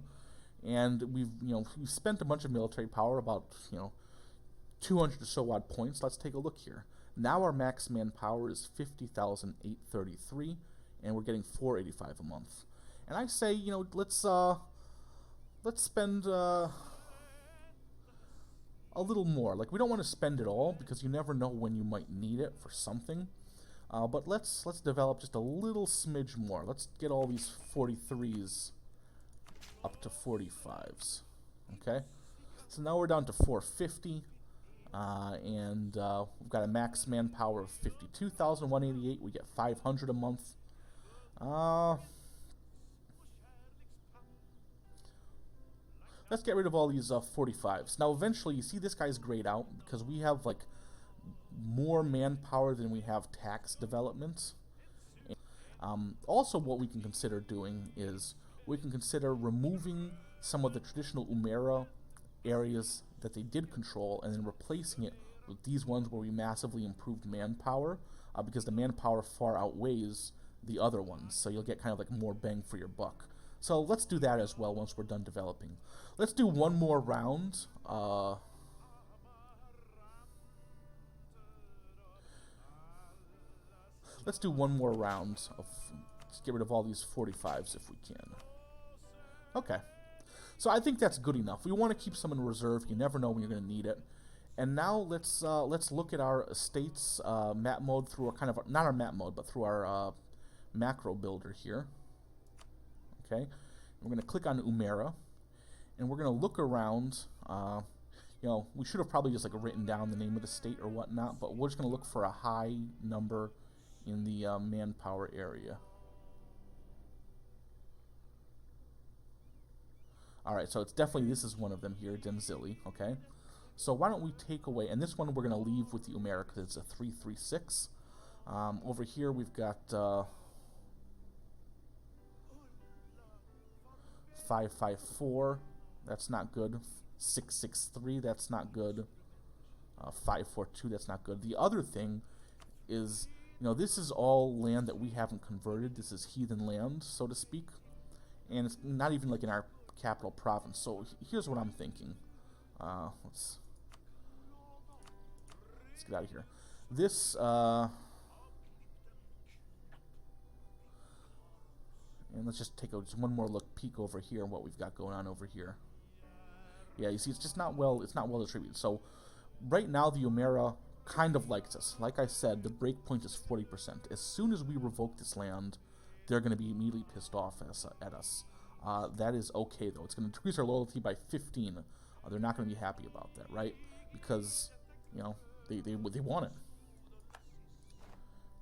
And we've spent a bunch of military power, about 200 or so odd points. Let's take a look here. Now our max manpower is 50,833, and we're getting 485 a month. And I say, let's spend a little more. Like, we don't want to spend it all because you never know when you might need it for something. But let's develop just a little smidge more. Let's get all these 43s up to 45s. Okay, so now we're down to 450, and we've got a max manpower of 52,188. We get 500 a month. Let's get rid of all these 45s. Now eventually, you see this guy's grayed out because we have like more manpower than we have tax development. Also, what we can consider doing is we can consider removing some of the traditional Umera areas that they did control and then replacing it with these ones where we massively improved manpower, because the manpower far outweighs the other ones, so you'll get kind of like more bang for your buck. So let's do that as well once we're done developing. Let's do one more round. Let's do one more round of, let's get rid of all these 45s if we can. Okay. So I think that's good enough. We want to keep some in reserve. You never know when you're going to need it. And now let's look at our estates map mode through our kind of, not our map mode, but through our macro builder here. Okay, we're going to click on Umera, and we're going to look around. You know, we should have probably just like written down the name of the state or whatnot, but we're just going to look for a high number in the manpower area. Alright, so it's definitely, this is one of them here, Denzili, okay? So why don't we take away, and this one we're going to leave with the Umera because it's a 336. Over here we've got 554, that's not good. 663, that's not good. 542, that's not good. The other thing is, you know, this is all land that we haven't converted. This is heathen land, so to speak. And it's not even like in our capital province. So here's what I'm thinking. Let's get out of here. This, and let's just take just one more peek over here and what we've got going on over here. Yeah, you see, it's just not well distributed. So right now the Umera kind of likes us. Like I said, the break point is 40%. As soon as we revoke this land, they're going to be immediately pissed off at us. That is okay, though. It's going to decrease our loyalty by 15. They're not going to be happy about that, right? Because, you know, they want it.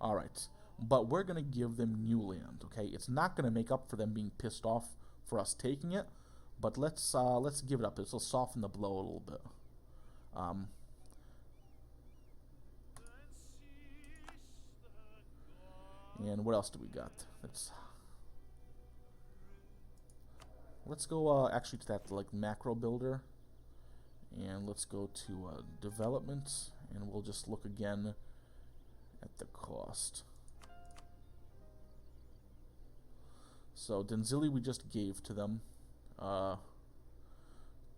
All right. But we're going to give them new land, okay? It's not going to make up for them being pissed off for us taking it, but let's give it up. This will soften the blow a little bit. And what else do we got? Let's go actually to that like macro builder, and let's go to development, and we'll just look again at the cost. So Denzili we just gave to them.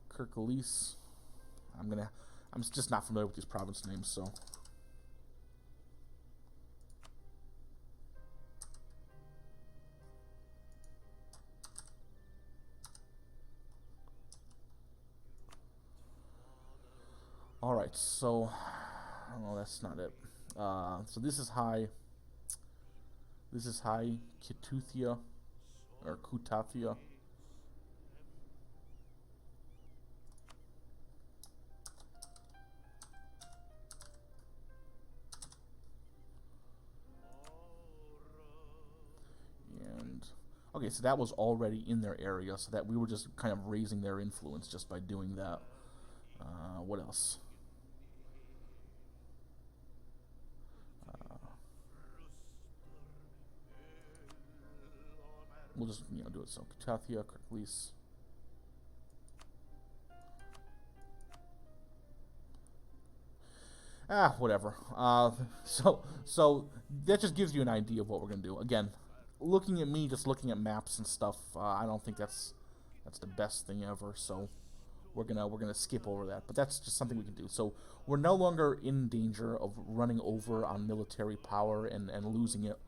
Kirkalis, I'm just not familiar with these province names, so. Alright, so, oh, that's not it. So this is high. This is high Kituthia, or Kutathia. And, okay, so that was already in their area, so that we were just kind of raising their influence just by doing that. What else? We'll just, you know, do it. So Kutathia, Kirklis. Whatever. So that just gives you an idea of what we're gonna do. Again, looking at me, just looking at maps and stuff, I don't think that's the best thing ever. So we're gonna skip over that. But that's just something we can do. So we're no longer in danger of running over on military power and losing it.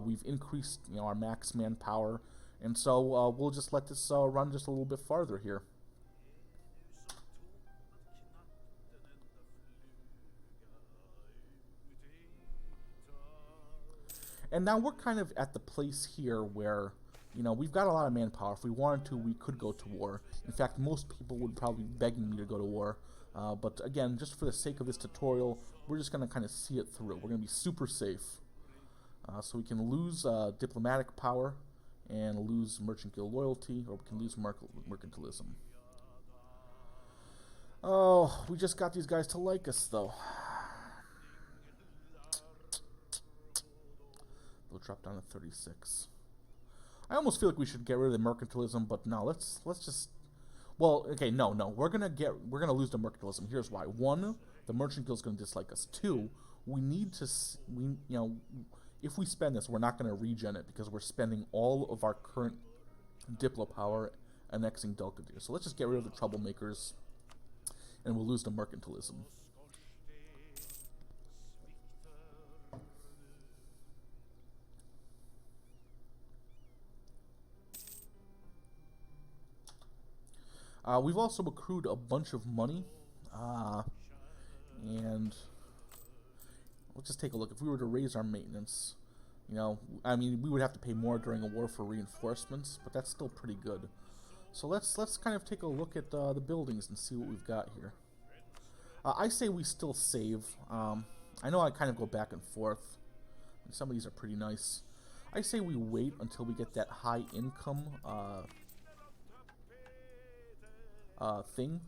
We've increased, you know, our max manpower, and so we'll just let this run just a little bit farther here. And now we're kind of at the place here where, you know, we've got a lot of manpower. If we wanted to, we could go to war. In fact, most people would probably be begging me to go to war. But again, just for the sake of this tutorial, we're just going to kind of see it through. We're going to be super safe. So we can lose diplomatic power and lose merchant guild loyalty, or we can lose mercantilism. Oh, we just got these guys to like us, though. They'll drop down to 36. I almost feel like we should get rid of the mercantilism, but no, let's just. Well, okay, no, we're gonna lose the mercantilism. Here's why: one, the merchant guild's gonna dislike us. Two, we need to, you know. If we spend this, we're not going to regen it because we're spending all of our current Diplo power annexing Delkadir. So let's just get rid of the troublemakers, and we'll lose the mercantilism. We've also accrued a bunch of money. And let's just take a look. If we were to raise our maintenance, you know, I mean, we would have to pay more during a war for reinforcements, but that's still pretty good. So let's kind of take a look at the buildings and see what we've got here. I say we still save. I know I kind of go back and forth. Some of these are pretty nice. I say we wait until we get that high income thing.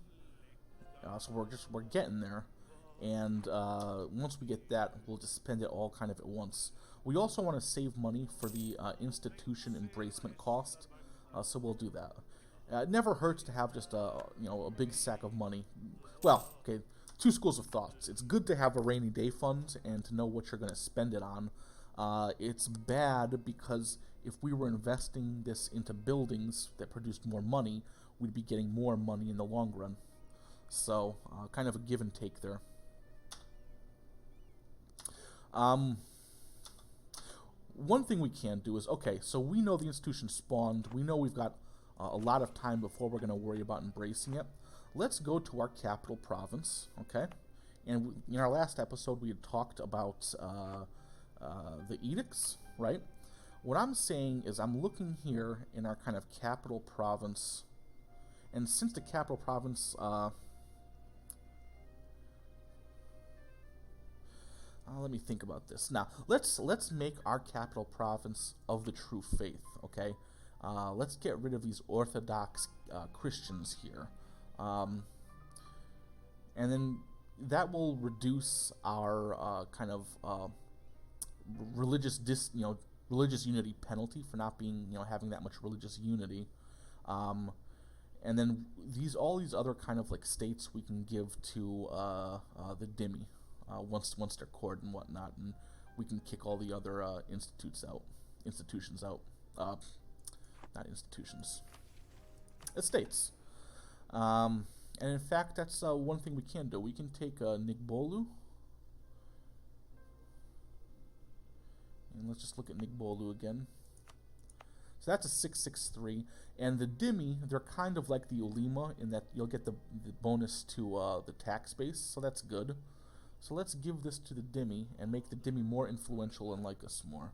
So we're getting there, and once we get that, we'll just spend it all kind of at once. We also want to save money for the institution embracement cost, so we'll do that. It never hurts to have just a big sack of money. Well, okay, two schools of thoughts. It's good to have a rainy day fund and to know what you're going to spend it on. It's bad because if we were investing this into buildings that produced more money, we'd be getting more money in the long run. So, kind of a give and take there. One thing we can do is, okay, so we know the institution spawned. We know we've got a lot of time before we're going to worry about embracing it. Let's go to our capital province, okay? And in our last episode, we had talked about the edicts, right? What I'm saying is I'm looking here in our kind of capital province, and since the capital province, let me think about this. Now, let's make our capital province of the true faith, okay? Let's get rid of these Orthodox Christians here. And then that will reduce our kind of religious unity penalty for not being, having that much religious unity. And then all these other kind of like states we can give to the dhimmi once they're cored and whatnot, and we can kick all the other institutions out. Not institutions, estates. And in fact, that's one thing we can do. We can take Nigbolu. And let's just look at Nigbolu again. So that's a 663. And the dhimmi, they're kind of like the Ulema in that you'll get the bonus to the tax base, so that's good. So let's give this to the dhimmi and make the dhimmi more influential and like us more.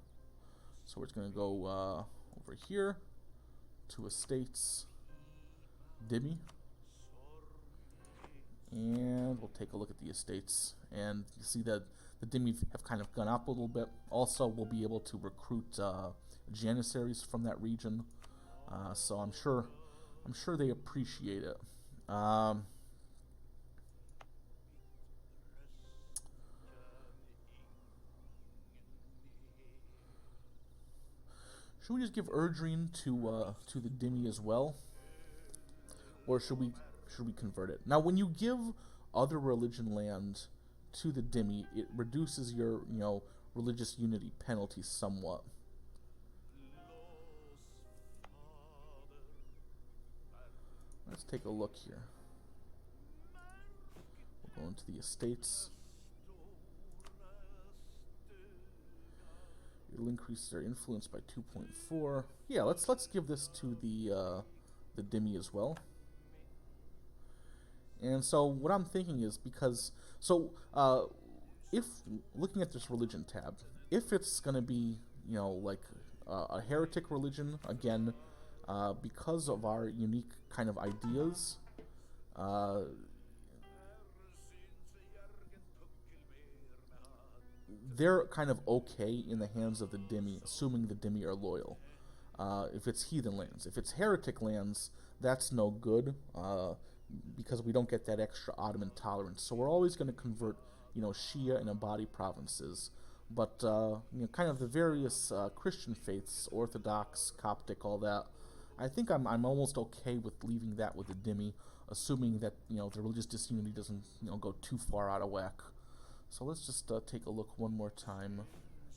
So we're just going to go over here to estates, dhimmi. And we'll take a look at the estates, and you see that the dhimmi have kind of gone up a little bit. Also, we'll be able to recruit Janissaries from that region, so I'm sure they appreciate it. Should we just give Erdreen to the dhimmi as well, or should we convert it? Now, when you give other religion land to the dhimmi, it reduces your religious unity penalty somewhat. Let's take a look here. We'll go into the estates. It'll increase their influence by 2.4. Yeah, let's give this to the dhimmi as well. And so what I'm thinking is, because if looking at this religion tab, if it's going to be like a heretic religion, again, because of our unique kind of ideas, they're kind of okay in the hands of the dhimmi, assuming the dhimmi are loyal. If it's heathen lands, if it's heretic lands, that's no good, because we don't get that extra Ottoman tolerance. So we're always going to convert, Shia and Abadi provinces. But kind of the various Christian faiths, Orthodox, Coptic, all that, I think I'm almost okay with leaving that with the dhimmi, assuming that the religious disunity doesn't go too far out of whack. So let's just take a look one more time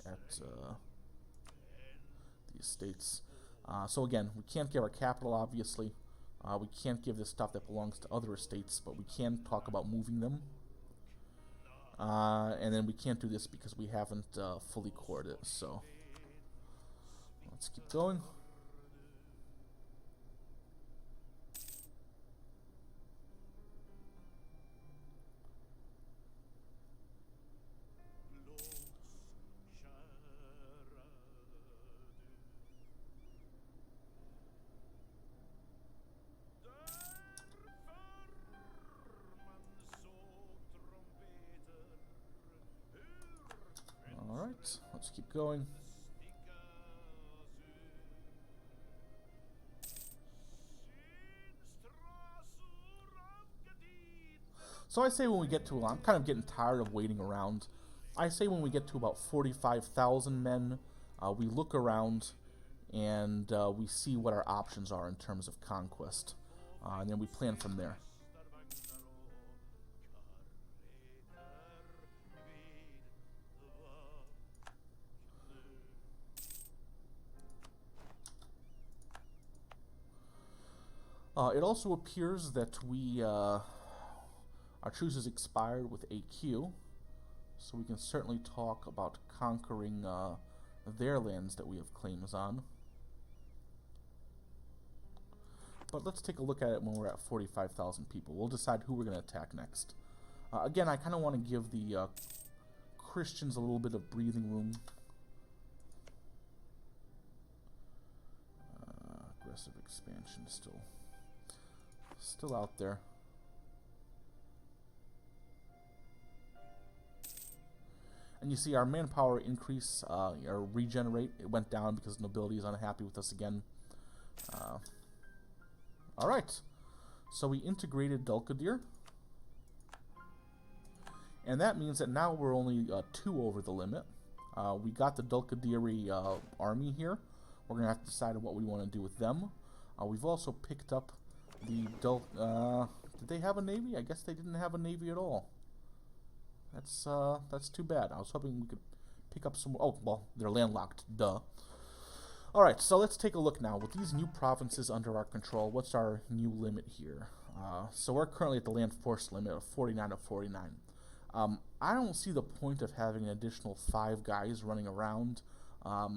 at the estates. So again, we can't give our capital, obviously. We can't give this stuff that belongs to other estates, but we can talk about moving them. And then we can't do this because we haven't fully cored it. So let's keep going. let's keep going. So I say when we get to, I'm kind of getting tired of waiting around. I say when we get to about 45,000 men, we look around and we see what our options are in terms of conquest. And then we plan from there. It also appears that we, our truce has expired with AQ, so we can certainly talk about conquering their lands that we have claims on. But let's take a look at it when we're at 45,000 people. We'll decide who we're going to attack next. Again, I kind of want to give the Christians a little bit of breathing room. Aggressive expansion still out there. And you see our manpower increase, or regenerate, it went down because nobility is unhappy with us again. Alright, so we integrated Dulkadir. And that means that now we're only 2 over the limit. We got the Dulkadiri army here. We're going to have to decide what we want to do with them. We've also picked up the did they have a navy? I guess they didn't have a navy at all. That's too bad. I was hoping we could pick up some. Oh, well, they're landlocked. Duh. All right, so let's take a look now. With these new provinces under our control, what's our new limit here? So we're currently at the land force limit of 49 of 49. I don't see the point of having an additional 5 guys running around. I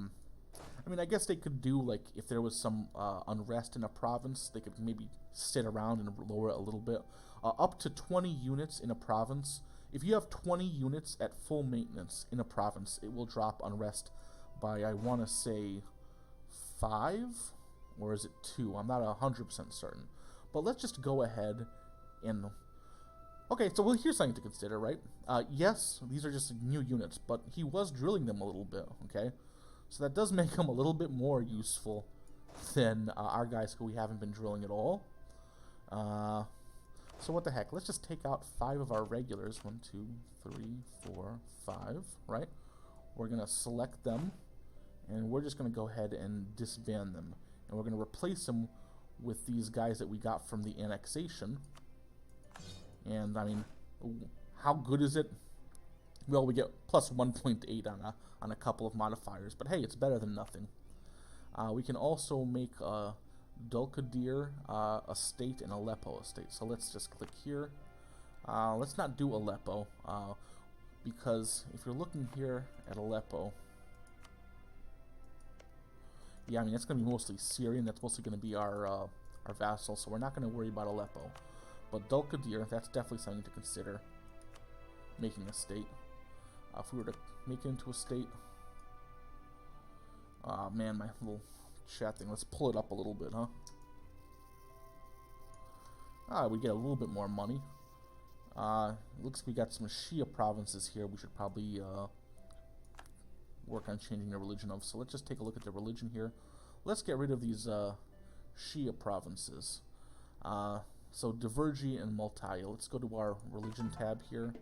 mean, I guess they could do, like, if there was some unrest in a province, they could maybe sit around and lower it a little bit. Up to 20 units in a province. If you have 20 units at full maintenance in a province, it will drop unrest by, I want to say, 5? Or is it 2? I'm not 100% certain. But let's just go ahead and... Okay, so well, here's something to consider, right? Yes, these are just new units, but he was drilling them a little bit, okay? So that does make him a little bit more useful than our guys who we haven't been drilling at all. So what the heck? Let's just take out 5 of our regulars. 1, 2, 3, 4, 5, right? We're going to select them, and we're just going to go ahead and disband them. And we're going to replace them with these guys that we got from the annexation. And, I mean, how good is it? Well, we get plus 1.8 on a couple of modifiers, but hey, it's better than nothing. We can also make Dulkadir a state and Aleppo a state. So let's just click here. Let's not do Aleppo, because if you're looking here at Aleppo, yeah, I mean, that's going to be mostly Syrian. That's mostly going to be our vassal, so we're not going to worry about Aleppo. But Dulkadir, that's definitely something to consider, making a state. If we were to make it into a state... man, my little chat thing. Let's pull it up a little bit, huh? We get a little bit more money. Looks like we got some Shia provinces here we should probably work on changing the religion of. So let's just take a look at the religion here. Let's get rid of these Shia provinces. So Divergi and Multaya. Let's go to our religion tab here,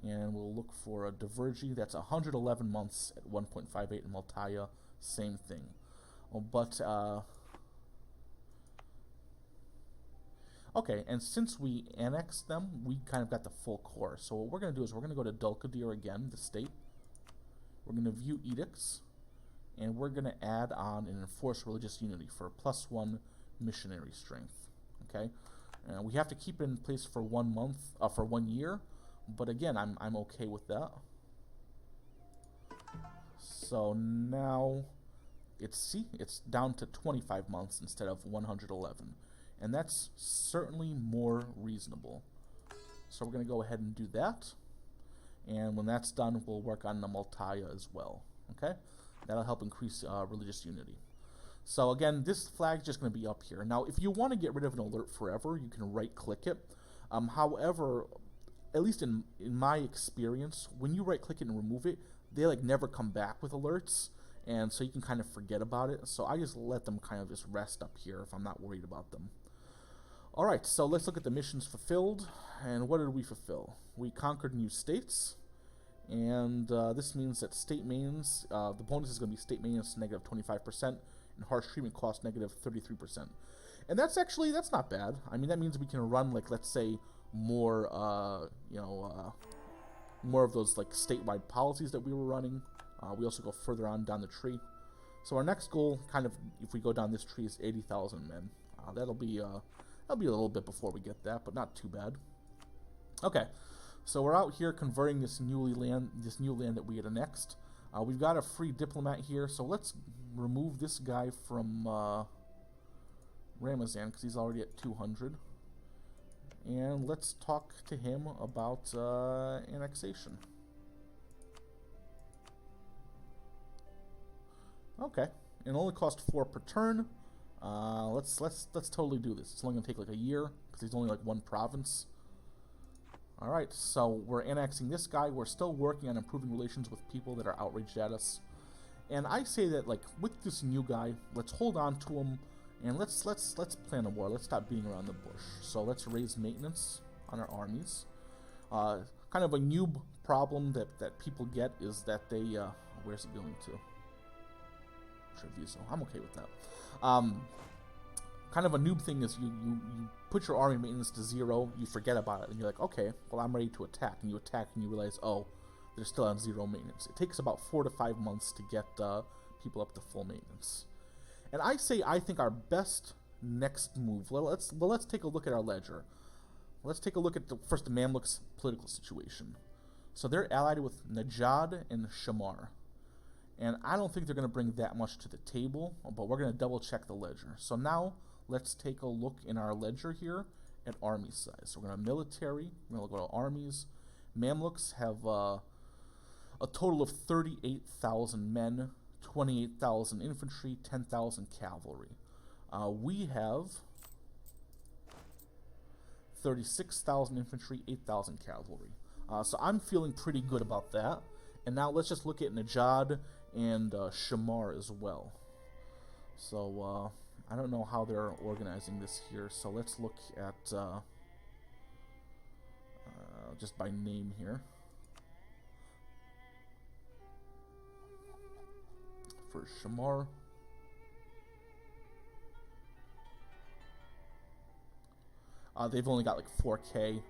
and we'll look for a Divergi. That's 111 months at 1.58, and Multaya, same thing. But okay, and since we annexed them, we kind of got the full core. So what we're going to do is we're going to go to Dulkadir again, the state. We're going to view edicts, and we're going to add on and enforce religious unity for +1 missionary strength. Okay, we have to keep it in place for 1 month, for 1 year. But again, I'm okay with that. So now it's down to 25 months instead of 111, and that's certainly more reasonable. So we're going to go ahead and do that, and when that's done, we'll work on the Multaya as well. Okay, that'll help increase religious unity. So again, this flag's just going to be up here. Now, if you want to get rid of an alert forever, you can right-click it. However, at least in my experience, when you right-click it and remove it, they like never come back with alerts, and so you can kind of forget about it. So I just let them kind of just rest up here if I'm not worried about them. Alright, so let's look at the missions fulfilled, and what did we fulfill? We conquered new states, and this means that state maintenance, the bonus is going to be state maintenance negative 25%, and harsh treatment cost negative 33%. And that's not bad. I mean, that means we can run, like, let's say, more, more of those, like, statewide policies that we were running. We also go further on down the tree. So our next goal, kind of, if we go down this tree, is 80,000 men. That'll be a little bit before we get that, but not too bad. Okay, so we're out here converting this new land that we had annexed. We've got a free diplomat here, so let's remove this guy from Ramazan because he's already at 200, and let's talk to him about annexation. Okay, it only costs 4 per turn. Let's totally do this. It's only gonna take like a year because he's only like one province. All right, so we're annexing this guy. We're still working on improving relations with people that are outraged at us. And I say that, like, with this new guy, let's hold on to him and let's plan a war. Let's stop beating around the bush. So let's raise maintenance on our armies. Kind of a new problem that people get is that they where's it going to? Treviso. I'm okay with that. Kind of a noob thing is you put your army maintenance to 0, you forget about it, and you're like, okay, well, I'm ready to attack. And you attack and you realize, oh, they're still on 0 maintenance. It takes about 4 to 5 months to get people up to full maintenance. And I think our best next move, let's take a look at our ledger. Let's take a look at first the Mamluks' political situation. So they're allied with Najad and Shamar. And I don't think they're going to bring that much to the table, but we're going to double check the ledger. So now let's take a look in our ledger here at army size. So we're going to military, we're going to go to armies. Mamluks have a total of 38,000 men, 28,000 infantry, 10,000 cavalry. We have 36,000 infantry, 8,000 cavalry. So I'm feeling pretty good about that. And now let's just look at Najad and Shamar as well. So I don't know how they're organizing this here, so let's look at just by name here. For Shamar, they've only got like 4K.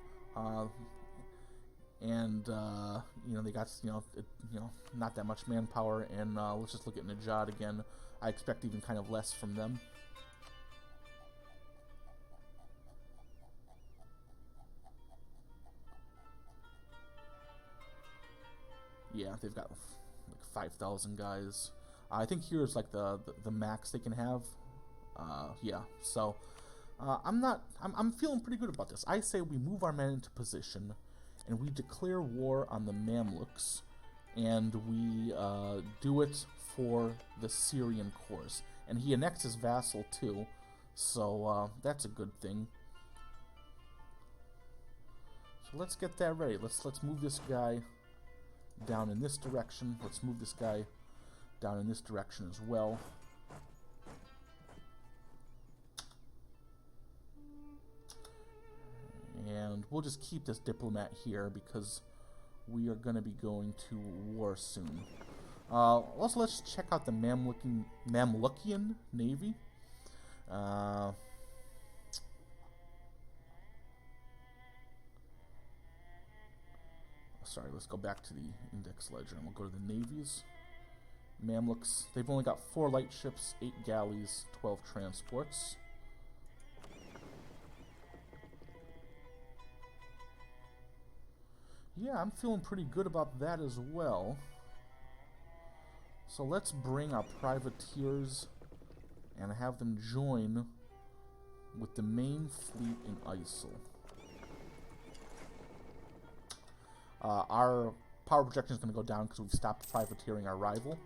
And they got not that much manpower. And let's just look at Najad again. I expect even kind of less from them. Yeah, they've got like 5,000 guys. I think here's like the max they can have. Yeah, so I'm feeling pretty good about this. I say we move our men into position, and we declare war on the Mamluks, and we do it for the Syrian course. And he annexed his vassal too, so that's a good thing. So let's get that ready. Let's move this guy down in this direction. Let's move this guy down in this direction as well. And we'll just keep this diplomat here because we are going to be going to war soon. Also, let's check out the Mamlukian Navy. Sorry, let's go back to the index ledger and we'll go to the navies. Mamluks, they've only got 4 light ships, 8 galleys, 12 transports. Yeah, I'm feeling pretty good about that as well. So let's bring our privateers and have them join with the main fleet in ISIL. Our power projection is going to go down because we've stopped privateering our rival.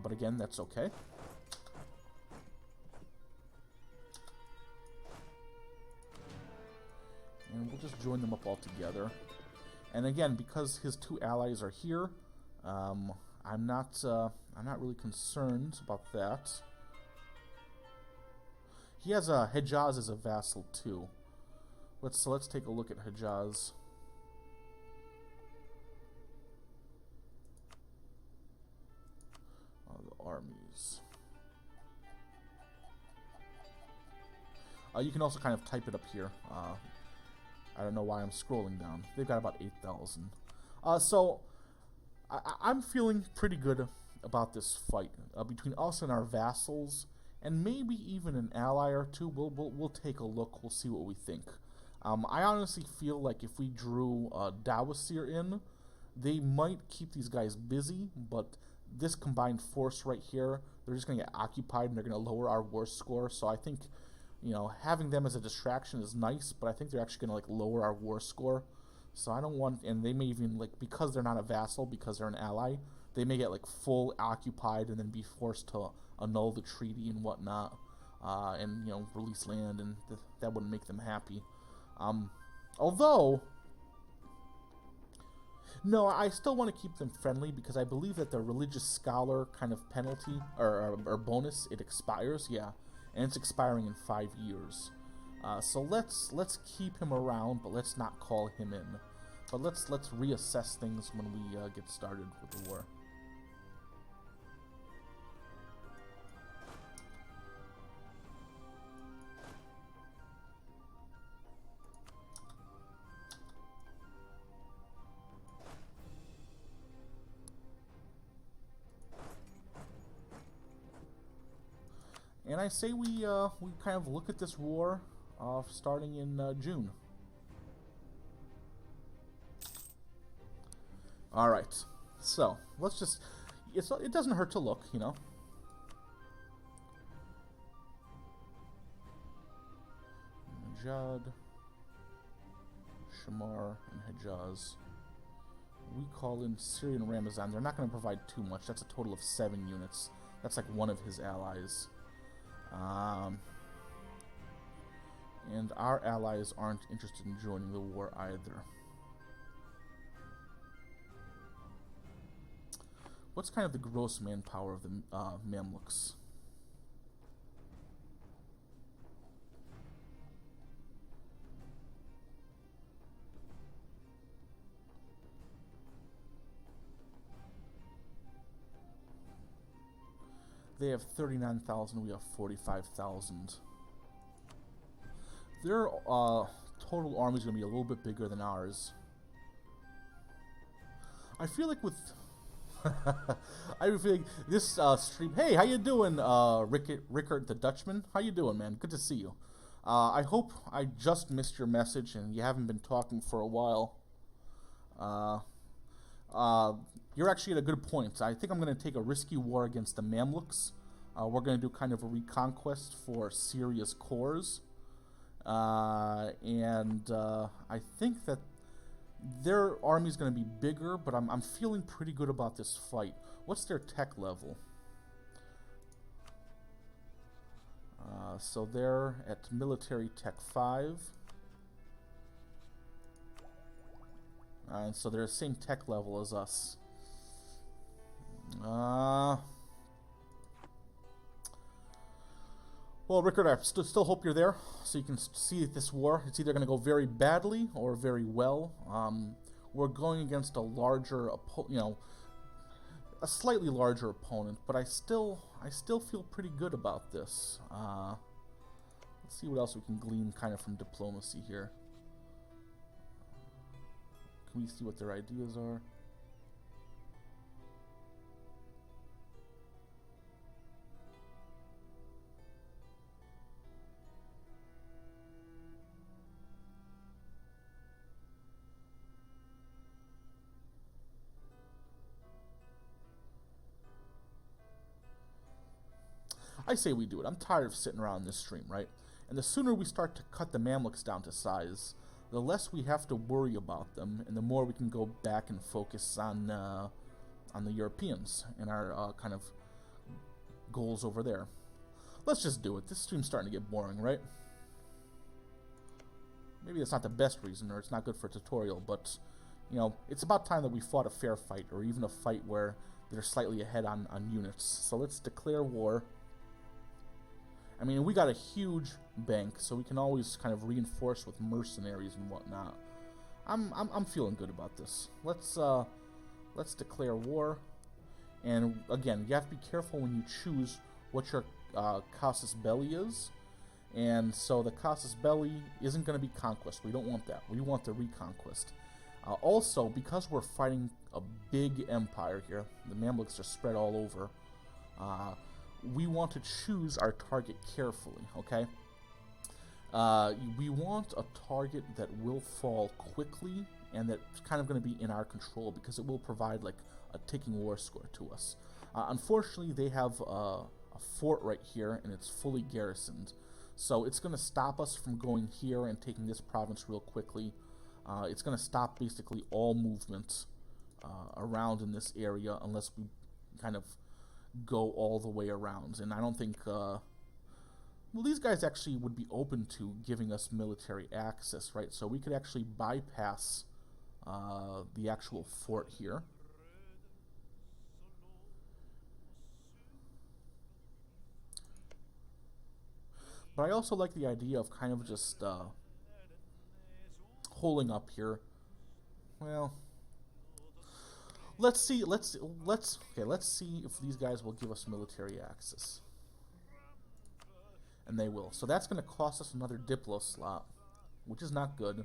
But again, that's okay. And we'll just join them up all together. And again, because his 2 allies are here, I'm not really concerned about that. He has Hejaz as a vassal too. Let's take a look at Hejaz. The armies. You can also kind of type it up here. I don't know why I'm scrolling down. They've got about 8,000. So I'm feeling pretty good about this fight between us and our vassals, and maybe even an ally or two. We'll take a look. We'll see what we think. I honestly feel like if we drew Dawasir in, they might keep these guys busy, but this combined force right here, they're just going to get occupied and they're going to lower our war score. So I think, you know, having them as a distraction is nice, but I think they're actually going to like lower our war score. So I don't want, and they may even like, because they're not a vassal, because they're an ally, they may get like full occupied and then be forced to annul the treaty and whatnot, and you know, release land, and that wouldn't make them happy. Although, no, I still want to keep them friendly because I believe that the religious scholar kind of penalty or bonus, it expires, yeah, and it's expiring in 5 years. So let's keep him around, but let's not call him in. But let's reassess things when we get started with the war. And I say we kind of look at this war starting in June. All right, so let's just, it doesn't hurt to look, you know. Najad, Shamar, and Hejaz. We call in Syrian Ramazan. They're not going to provide too much. That's a total of 7 units. That's like one of his allies. And our allies aren't interested in joining the war either. What's kind of the gross manpower of the Mamluks? They have 39,000, we have 45,000. Their total army is going to be a little bit bigger than ours. I feel like with... I feel like this stream... Hey, how you doing, Rickert the Dutchman? How you doing, man? Good to see you. I hope I just missed your message and you haven't been talking for a while. You're actually at a good point. I think I'm going to take a risky war against the Mamluks. We're going to do kind of a reconquest for Syria's cores. And I think that their army is going to be bigger, but I'm feeling pretty good about this fight. What's their tech level? So they're at military tech 5. And so they're the same tech level as us. Well, Rickard, I still hope you're there, so you can see this war. It's either going to go very badly or very well. We're going against a larger, a slightly larger opponent, but I still feel pretty good about this. Let's see what else we can glean kind of from diplomacy here. Can we see what their ideas are? I say we do it. I'm tired of sitting around this stream, right? And the sooner we start to cut the Mamluks down to size, the less we have to worry about them, and the more we can go back and focus on the Europeans and our kind of goals over there. Let's just do it. This stream's starting to get boring, right? Maybe that's not the best reason, or it's not good for a tutorial, but, You know, it's about time that we fought a fair fight, or even a fight where they're slightly ahead on units. So let's declare war. I mean, we got a huge bank, so we can always kind of reinforce with mercenaries and whatnot. I'm feeling good about this. Let's declare war. And again, you have to be careful when you choose what your casus belli is. And so the casus belli isn't going to be conquest. We don't want that. We want the reconquest. Also, because we're fighting a big empire here, the Mamluks are spread all over, we want to choose our target carefully, okay? We want a target that will fall quickly and that's kind of going to be in our control because it will provide like a ticking war score to us. Unfortunately, they have a fort right here and it's fully garrisoned. So it's going to stop us from going here and taking this province real quickly. It's going to stop basically all movement around in this area unless we kind of go all the way around. And I don't think... well, these guys actually would be open to giving us military access, right? So we could actually bypass the actual fort here. But I also like the idea of kind of just holding up here. Well, let's see if these guys will give us military access. And they will. So that's going to cost us another Diplo slot, which is not good.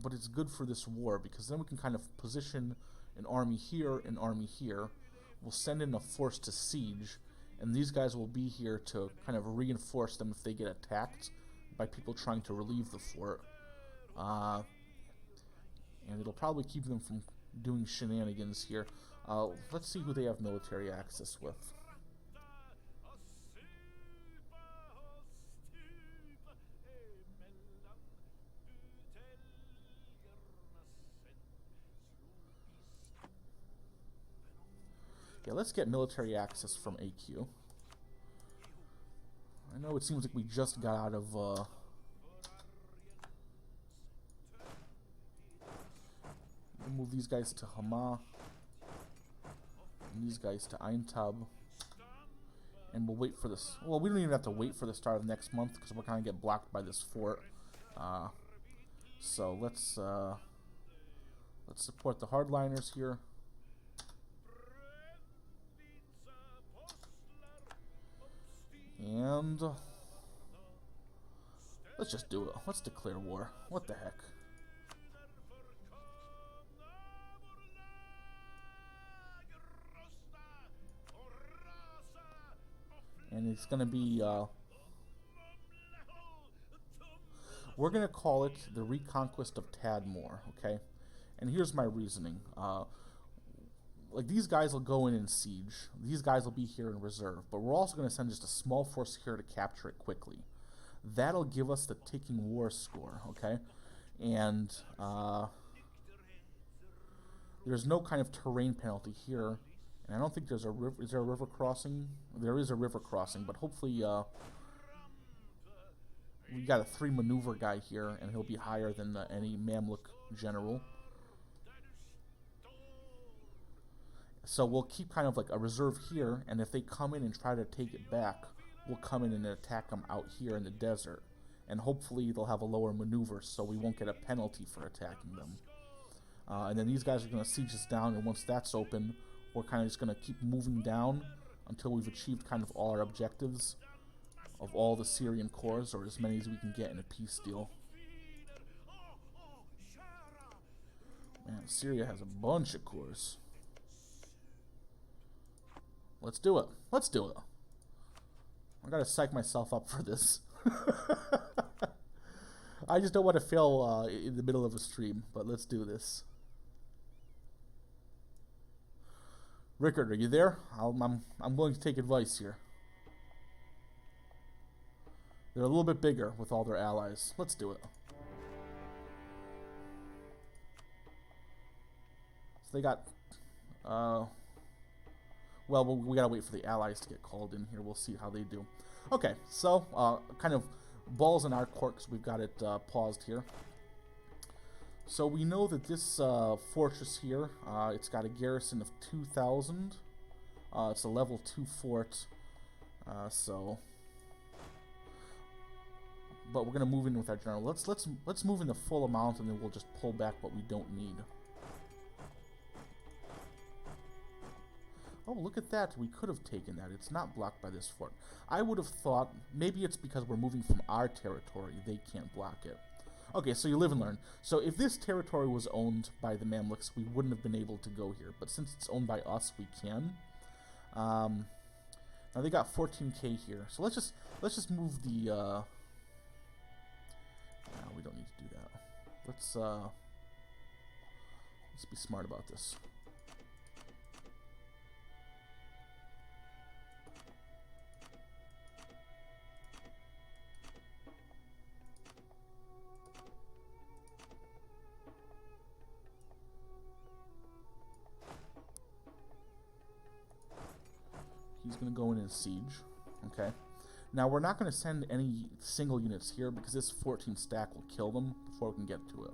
But it's good for this war, because then we can kind of position an army here, an army here. We'll send in a force to siege, and these guys will be here to kind of reinforce them if they get attacked by people trying to relieve the fort. And it'll probably keep them from doing shenanigans here. Let's see who they have military access with. Yeah, let's get military access from AQ. I know it seems like we just got out of we'll move these guys to Hama, and these guys to Aintab, and we'll wait for this. Well, we don't even have to wait for the start of next month because we're kind of get blocked by this fort. So let's support the hardliners here. And let's just do it. Let's declare war. What the heck? And it's going to be, we're going to call it the Reconquest of Tadmor, okay? And here's my reasoning. Like, these guys will go in and siege. These guys will be here in reserve. But we're also going to send just a small force here to capture it quickly. That'll give us the ticking war score, okay? And there's no kind of terrain penalty here. And I don't think there's a river. Is there a river crossing? There is a river crossing, but hopefully we got a 3 maneuver guy here, and he'll be higher than any Mamluk general. So we'll keep kind of like a reserve here, and if they come in and try to take it back, we'll come in and attack them out here in the desert. And hopefully they'll have a lower maneuver, so we won't get a penalty for attacking them. And then these guys are going to siege us down, and once that's open, we're kind of just going to keep moving down until we've achieved kind of all our objectives of all the Syrian cores, or as many as we can get in a peace deal. Man, Syria has a bunch of cores. Let's do it. Let's do it. I gotta psych myself up for this. I just don't want to fail in the middle of a stream, but let's do this. Rickard, are you there? I'm willing to take advice here. They're a little bit bigger with all their allies. Let's do it. So they got... well, we gotta wait for the allies to get called in here. We'll see how they do. Okay, so kind of balls in our court because we've got it paused here. So we know that this fortress here, it's got a garrison of 2,000. It's a level 2 fort, but we're gonna move in with our general. Let's move in the full amount, and then we'll just pull back what we don't need. Oh, look at that. We could have taken that. It's not blocked by this fort. I would have thought maybe it's because we're moving from our territory. They can't block it. Okay, so you live and learn. So if this territory was owned by the Mamluks, we wouldn't have been able to go here. But since it's owned by us, we can. Now they got 14k here. So let's just move the... No, we don't need to do that. Let's be smart about this. He's going to go in and siege. Okay. Now, we're not going to send any single units here because this 14 stack will kill them before we can get to it.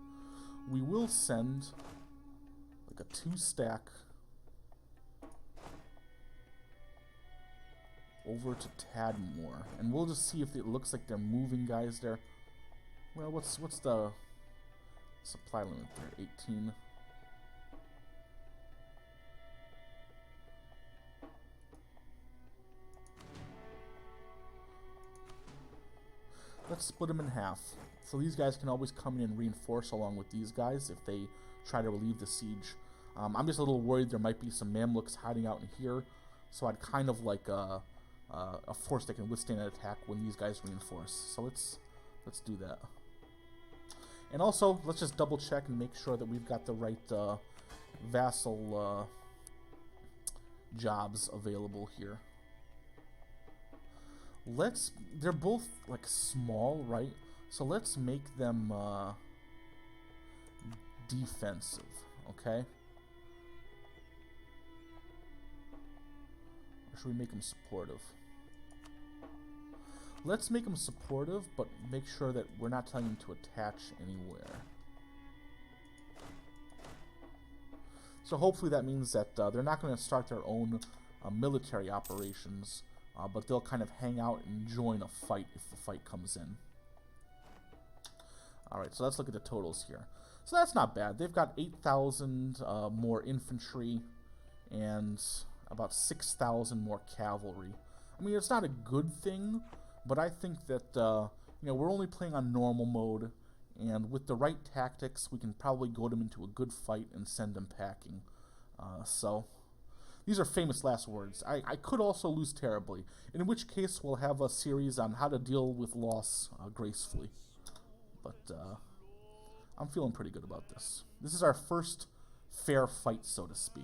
We will send like a 2 stack over to Tadmor, and we'll just see if it looks like they're moving guys there. Well, what's the supply limit there? 18. Let's split them in half. So these guys can always come in and reinforce along with these guys if they try to relieve the siege. I'm just a little worried there might be some Mamluks hiding out in here, so I'd kind of like a force that can withstand an attack when these guys reinforce. So let's do that. And also, let's just double check and make sure that we've got the right vassal jobs available here. They're both like small, right? So let's make them defensive, okay? Or should we make them supportive? Let's make them supportive, but make sure that we're not telling them to attach anywhere. So hopefully that means that they're not going to start their own military operations. But they'll kind of hang out and join a fight if the fight comes in. Alright, so let's look at the totals here. So that's not bad. They've got 8,000 more infantry and about 6,000 more cavalry. I mean, it's not a good thing, but I think that, you know, we're only playing on normal mode, and with the right tactics, we can probably goad them into a good fight and send them packing. These are famous last words. I could also lose terribly, in which case we'll have a series on how to deal with loss gracefully. But I'm feeling pretty good about this. This is our first fair fight, so to speak.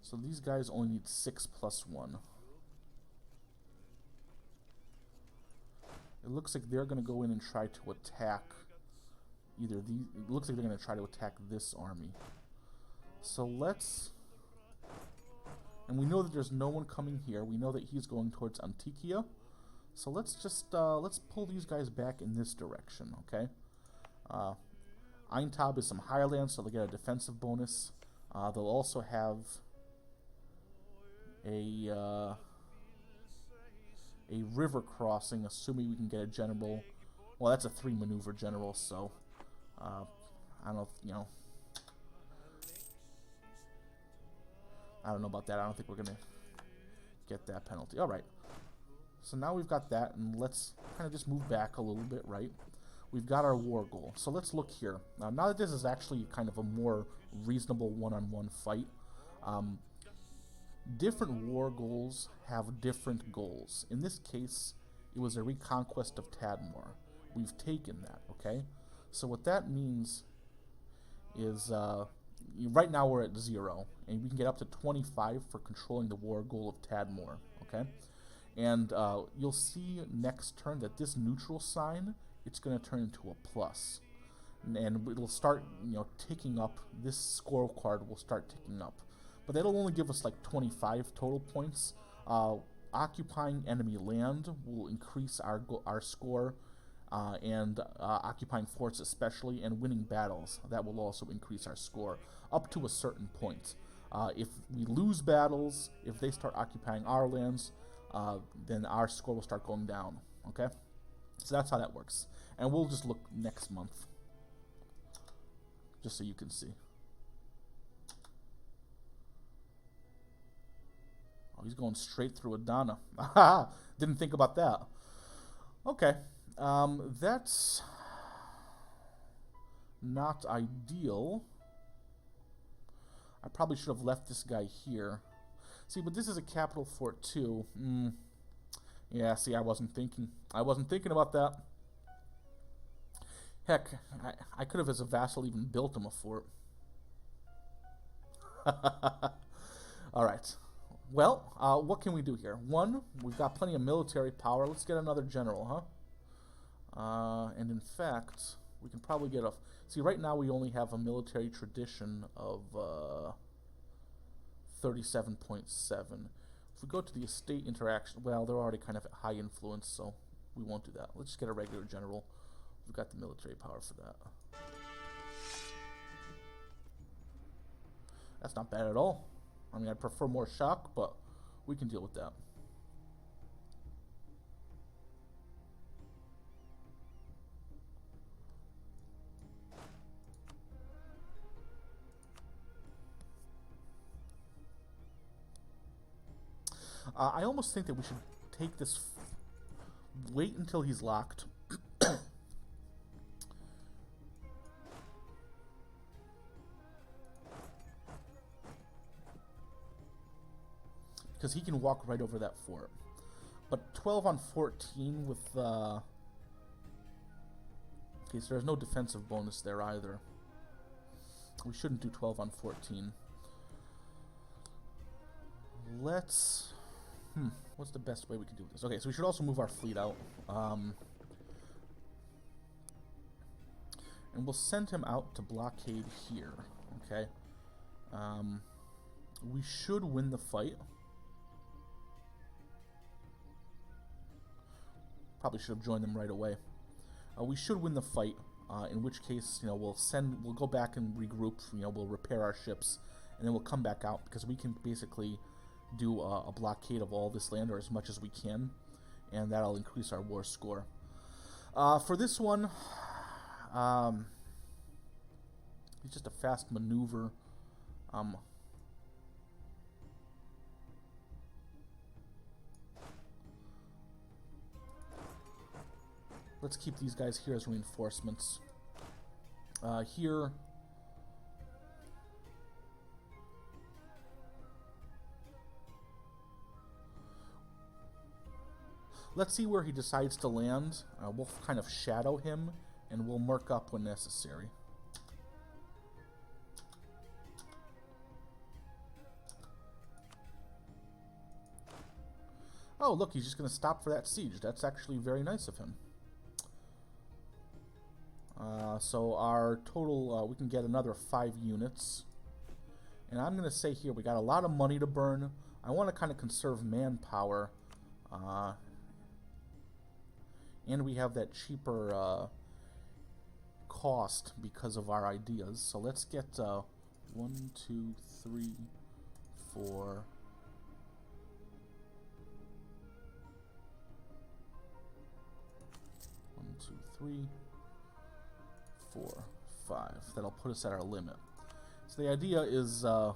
So these guys only need 6 + 1. It looks like they're going to go in and try to attack either these. It looks like they're going to try to attack this army. So let's... And we know that there's no one coming here. We know that he's going towards Antikia. So let's just, let's pull these guys back in this direction, okay? Eintab is some highland, so they'll get a defensive bonus. They'll also have a river crossing, assuming we can get a general. Well, that's a 3 maneuver general, so I don't know if, you know, I don't know about that. I don't think we're gonna get that penalty. Alright, so now we've got that, and let's kind of just move back a little bit, right? We've got our war goal, so let's look here. Now that this is actually kind of a more reasonable one-on-one fight, different war goals have different goals. In this case, it was a Reconquest of Tadmor. We've taken that, okay? So what that means is, right now we're at 0, and we can get up to 25 for controlling the war goal of Tadmor, okay? And you'll see next turn that this neutral sign, it's going to turn into a plus. And it'll start, you know, ticking up. This scorecard will start ticking up. But that'll only give us like 25 total points. occupying enemy land will increase our score, and occupying forts especially, and winning battles, that will also increase our score up to a certain point. If we lose battles, if they start occupying our lands, then our score will start going down, okay? So that's how that works. And we'll just look next month, just so you can see. Oh, he's going straight through Adana. Didn't think about that. Okay, that's not ideal. I probably should have left this guy here. See, but this is a capital fort too. Yeah, see, I wasn't thinking about that. Heck, I could have, as a vassal, even built him a fort. Alright. Well, what can we do here? One, we've got plenty of military power. Let's get another general, huh? And in fact, we can probably get a... See, right now we only have a military tradition of 37.7. If we go to the estate interaction, well, they're already kind of at high influence, so we won't do that. Let's just get a regular general. We've got the military power for that. That's not bad at all. I mean, I prefer more shock, but we can deal with that. I almost think that we should take this... Wait until he's locked. Because he can walk right over that fort. But 12 on 14 with... Okay, so there's no defensive bonus there either. We shouldn't do 12 on 14. Let's... what's the best way we can do this? Okay, so we should also move our fleet out. And we'll send him out to blockade here. Okay. We should win the fight. Probably should have joined them right away. We should win the fight, in which case, you know, we'll go back and regroup, you know, we'll repair our ships, and then we'll come back out, because we can basically do a blockade of all this land, or as much as we can, and that'll increase our war score. For this one, it's just a fast maneuver. Let's keep these guys here as reinforcements. Here... Let's see where he decides to land. We'll kind of shadow him, and we'll mark up when necessary. Oh, look, he's just going to stop for that siege. That's actually very nice of him. So our total, we can get another 5 units. And I'm going to say here, we got a lot of money to burn. I want to kind of conserve manpower. And we have that cheaper cost because of our ideas. So let's get 1, 2, 3, 4... 1, 2, 3, 4, 5. That'll put us at our limit. So the idea is... Alright,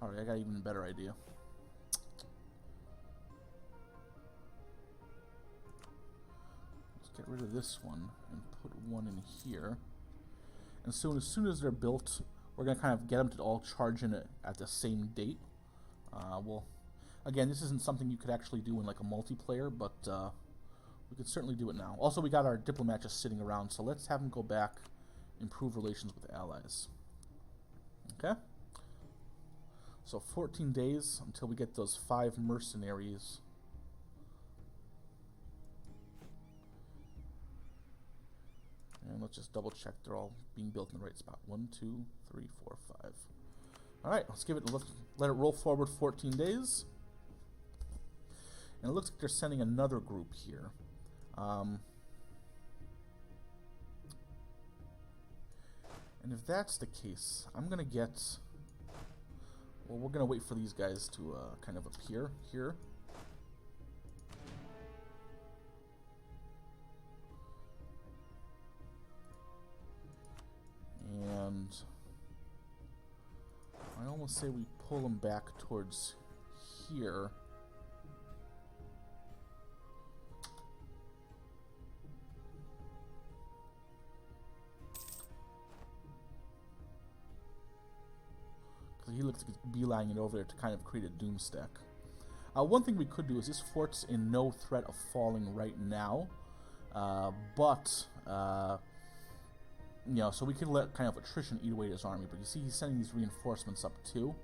I got an even better idea. Let's get rid of this one and put one in here. And as soon as they're built, we're going to kind of get them to all charge in it at the same date. Again, this isn't something you could actually do in like a multiplayer, but we could certainly do it now. Also, we got our diplomat just sitting around, so let's have him go back, improve relations with allies. Okay? So 14 days until we get those 5 mercenaries. And let's just double check they're all being built in the right spot. 1, 2, 3, 4, 5. Alright, let's give it, let it roll forward 14 days. And it looks like they're sending another group here. And if that's the case, I'm going to get... Well, we're going to wait for these guys to kind of appear here. And I almost say we pull them back towards here. He looks like he's beelining it over there to kind of create a doom stack. One thing we could do is this fort's in no threat of falling right now, but you know, so we can let kind of attrition eat away at his army. But you see, he's sending these reinforcements up too.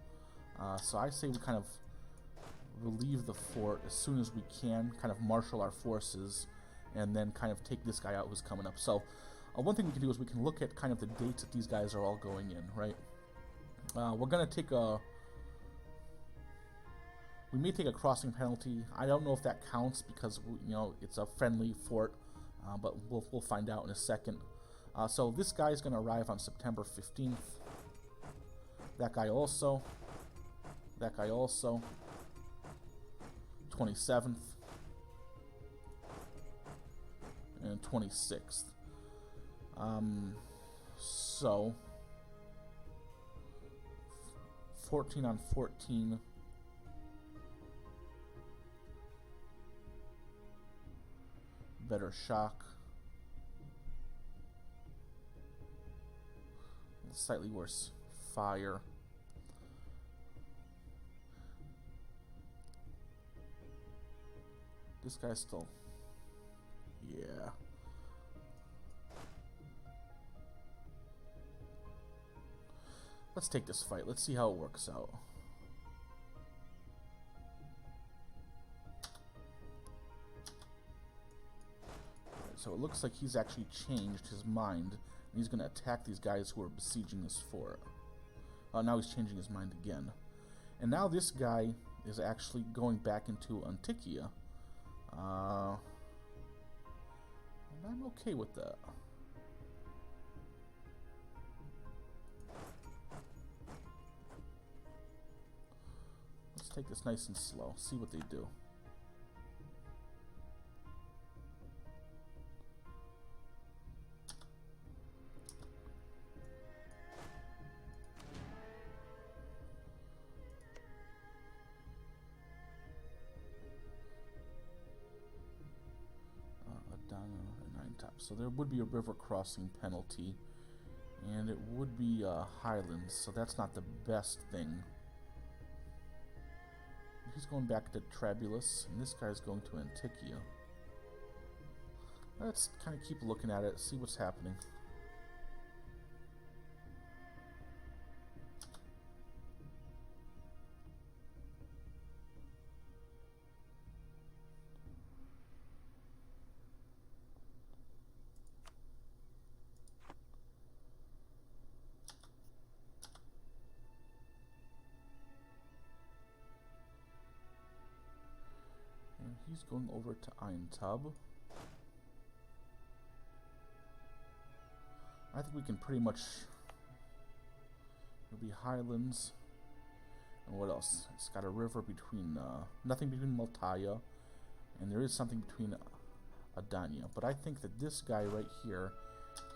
So I say we kind of relieve the fort as soon as we can, kind of marshal our forces, and then kind of take this guy out who's coming up. So one thing we can do is we can look at kind of the dates that these guys are all going in, right? We're going to take a... We may take a crossing penalty. I don't know if that counts because, you know, it's a friendly fort, but we'll find out in a second. So this guy's going to arrive on September 15th. That guy also. That guy also. 27th. And 26th. So... 14 on 14. Better shock. Slightly worse fire. This guy's still... Yeah. Let's take this fight. Let's see how it works out. Right, so it looks like he's actually changed his mind. And he's going to attack these guys who are besieging this fort. Now he's changing his mind again. And now this guy is actually going back into Antiquia. And I'm okay with that. Take this nice and slow. See what they do. Down a 9 top. So there would be a river crossing penalty, and it would be highlands. So that's not the best thing. He's going back to Trabulus, and this guy's going to Antiquia. Let's kind of keep looking at it, see what's happening. He's going over to Eintub. I think we can pretty much... It'll be Highlands. And what else? It's got a river between... nothing between Maltaya. And there is something between Adania. But I think that this guy right here,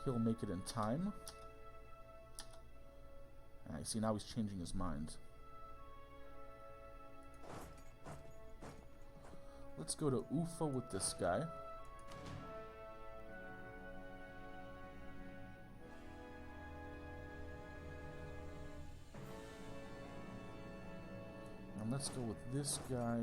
he'll make it in time. I see, now he's changing his mind. Let's go to Ufa with this guy. And let's go with this guy.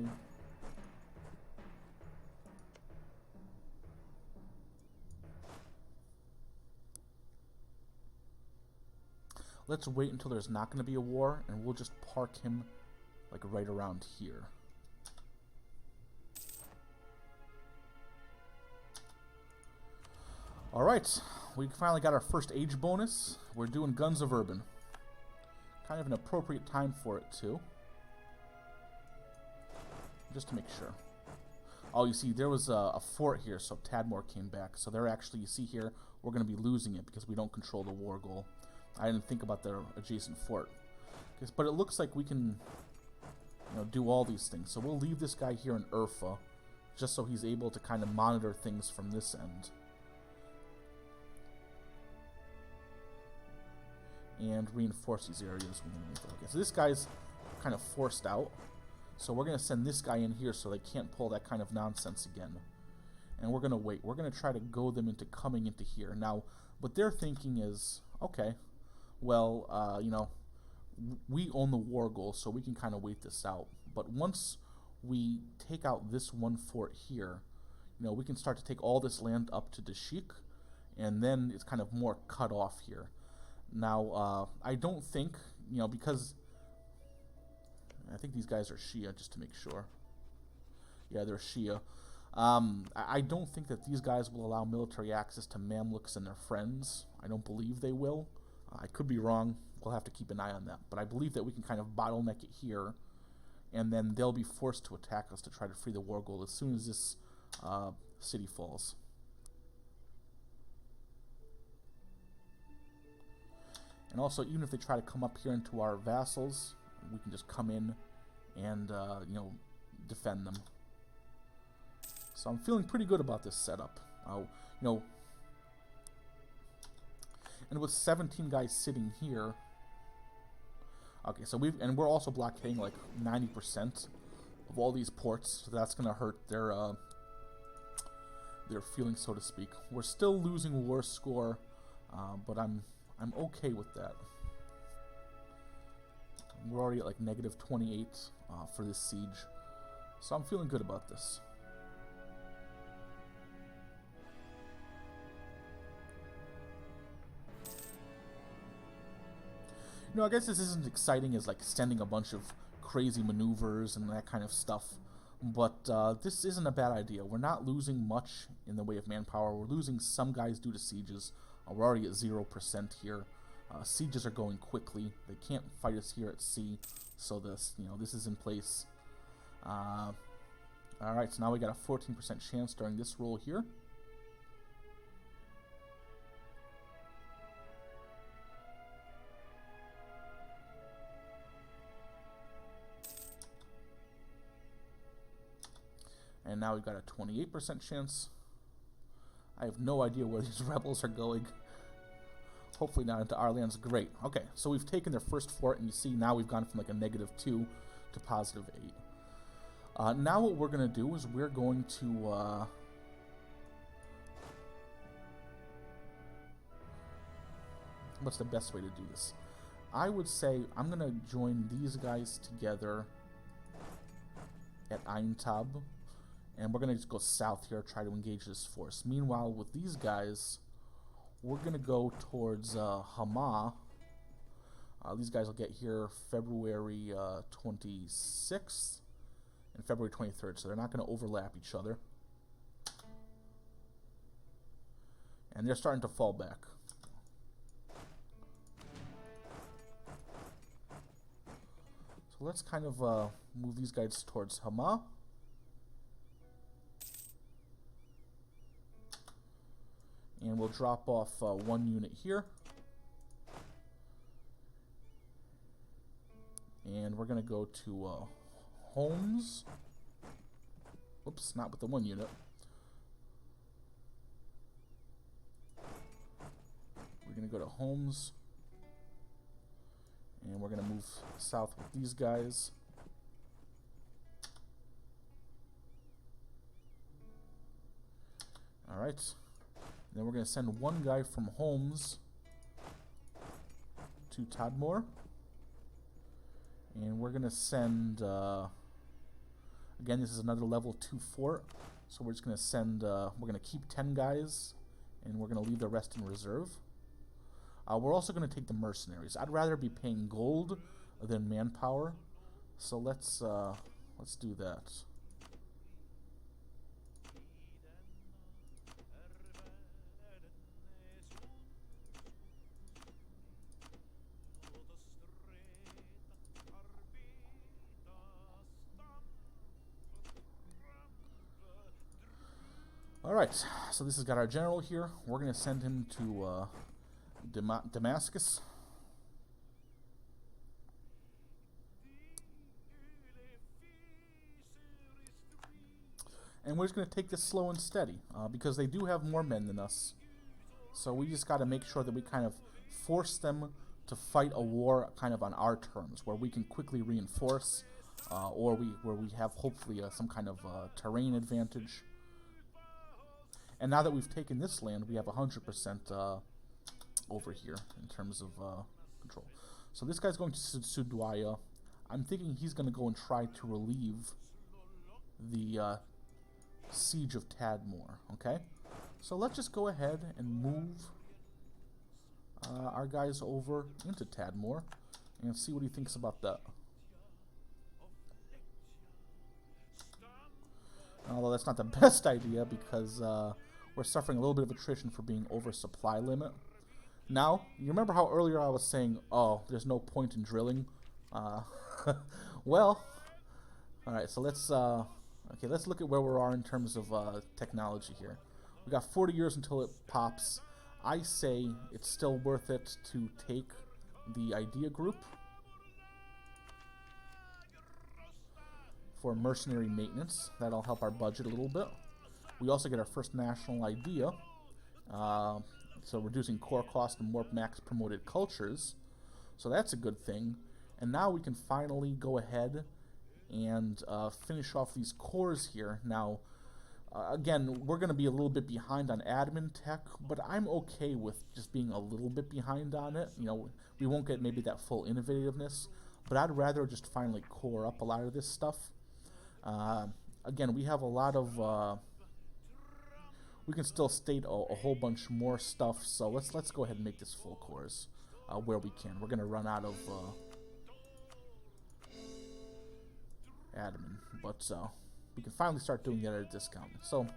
Let's wait until there's not going to be a war, and we'll just park him like right around here. Alright, we finally got our first age bonus. We're doing Guns of Urban. kind of an appropriate time for it too. Just to make sure. Oh, you see, there was a fort here, so Tadmor came back. So they're actually, you see here, we're going to be losing it because we don't control the war goal. I didn't think about the adjacent fort. But it looks like we can, you know, do all these things. So we'll leave this guy here in Urfa, just so he's able to kind of monitor things from this end. And reinforce these areas. Okay, so this guy's kind of forced out. So we're going to send this guy in here so they can't pull that kind of nonsense again. And we're going to wait. We're going to try to goad them into coming into here. Now, what they're thinking is, okay, well, you know, we own the war goal, so we can kind of wait this out. But once we take out this one fort here, you know, we can start to take all this land up to Dashik, and then it's kind of more cut off here. Now, I don't think, you know, because I think these guys are Shia, just to make sure. Yeah, they're Shia. I don't think that these guys will allow military access to Mamluks and their friends. I don't believe they will. I could be wrong. We'll have to keep an eye on that. But I believe that we can kind of bottleneck it here, and then they'll be forced to attack us to try to free the war goal as soon as this city falls. And also, even if they try to come up here into our vassals, we can just come in and, you know, defend them. So I'm feeling pretty good about this setup. You know, and with 17 guys sitting here, okay, so we're also blockading like 90% of all these ports, so that's gonna hurt their feelings, so to speak. We're still losing war score, but I'm okay with that. We're already at like negative 28 for this siege, so I'm feeling good about this. You know, I guess this isn't exciting as like sending a bunch of crazy maneuvers and that kind of stuff, but this isn't a bad idea. We're not losing much in the way of manpower. We're losing some guys due to sieges. We're already at 0% here. Sieges are going quickly. They can't fight us here at sea, so this, you know, this is in place. All right, so now we got a 14% chance during this roll here. And now we've got a 28% chance. I have no idea where these rebels are going. Hopefully not into our lands. Great. Okay, so we've taken their first fort, and you see now we've gone from like a -2 to +8. Now what we're going to do is we're going to... what's the best way to do this? I would say I'm going to join these guys together at Aintab, and we're going to just go south here, try to engage this force. Meanwhile, with these guys, we're going to go towards Hama. These guys will get here February 26th and February 23rd, so they're not going to overlap each other. And they're starting to fall back. So let's kind of move these guys towards Hama. And we'll drop off one unit here. And we're going to go to Homes. Oops, not with the one unit. We're going to go to Homes. And we're going to move south with these guys. Alright. Then we're going to send one guy from Homes to Tadmor. And we're going to send, again, this is another level 2 fort. So we're just going to send, we're going to keep 10 guys, and we're going to leave the rest in reserve. We're also going to take the Mercenaries. I'd rather be paying gold than manpower. So let's do that. Alright, so this has got our general here. We're going to send him to Damascus. And we're just going to take this slow and steady, because they do have more men than us. So we just got to make sure that we kind of force them to fight a war kind of on our terms, where we can quickly reinforce, or where we have hopefully some kind of terrain advantage. And now that we've taken this land, we have 100% over here in terms of control. So this guy's going to Sudwaya. I'm thinking he's going to go and try to relieve the siege of Tadmor. Okay, so let's just go ahead and move our guys over into Tadmor and see what he thinks about that. Although that's not the best idea, because we're suffering a little bit of attrition for being over supply limit. Now, you remember how earlier I was saying, oh, there's no point in drilling? Well, alright, so let's look at where we are in terms of technology here. We got 40 years until it pops. I say it's still worth it to take the idea group for mercenary maintenance. That'll help our budget a little bit. We also get our first national idea, so reducing core cost and more max promoted cultures. So that's a good thing. And now we can finally go ahead and finish off these cores here. Now, again, we're going to be a little bit behind on admin tech, but I'm okay with just being a little bit behind on it. You know, we won't get maybe that full innovativeness, but I'd rather just finally core up a lot of this stuff. Again, we have a lot of we can still state a whole bunch more stuff, so let's go ahead and make this full cores where we can. We're going to run out of admin, but we can finally start doing that at a discount. So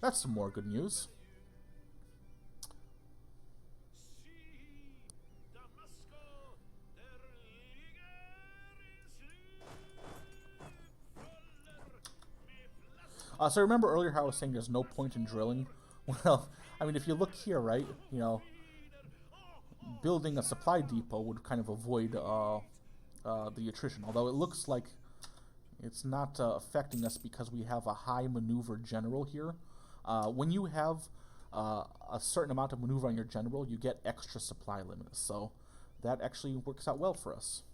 that's some more good news. So remember earlier how I was saying there's no point in drilling? Well, I mean, if you look here, right, you know, building a supply depot would kind of avoid the attrition, although it looks like it's not affecting us because we have a high maneuver general here. When you have a certain amount of maneuver on your general, you get extra supply limits, so that actually works out well for us.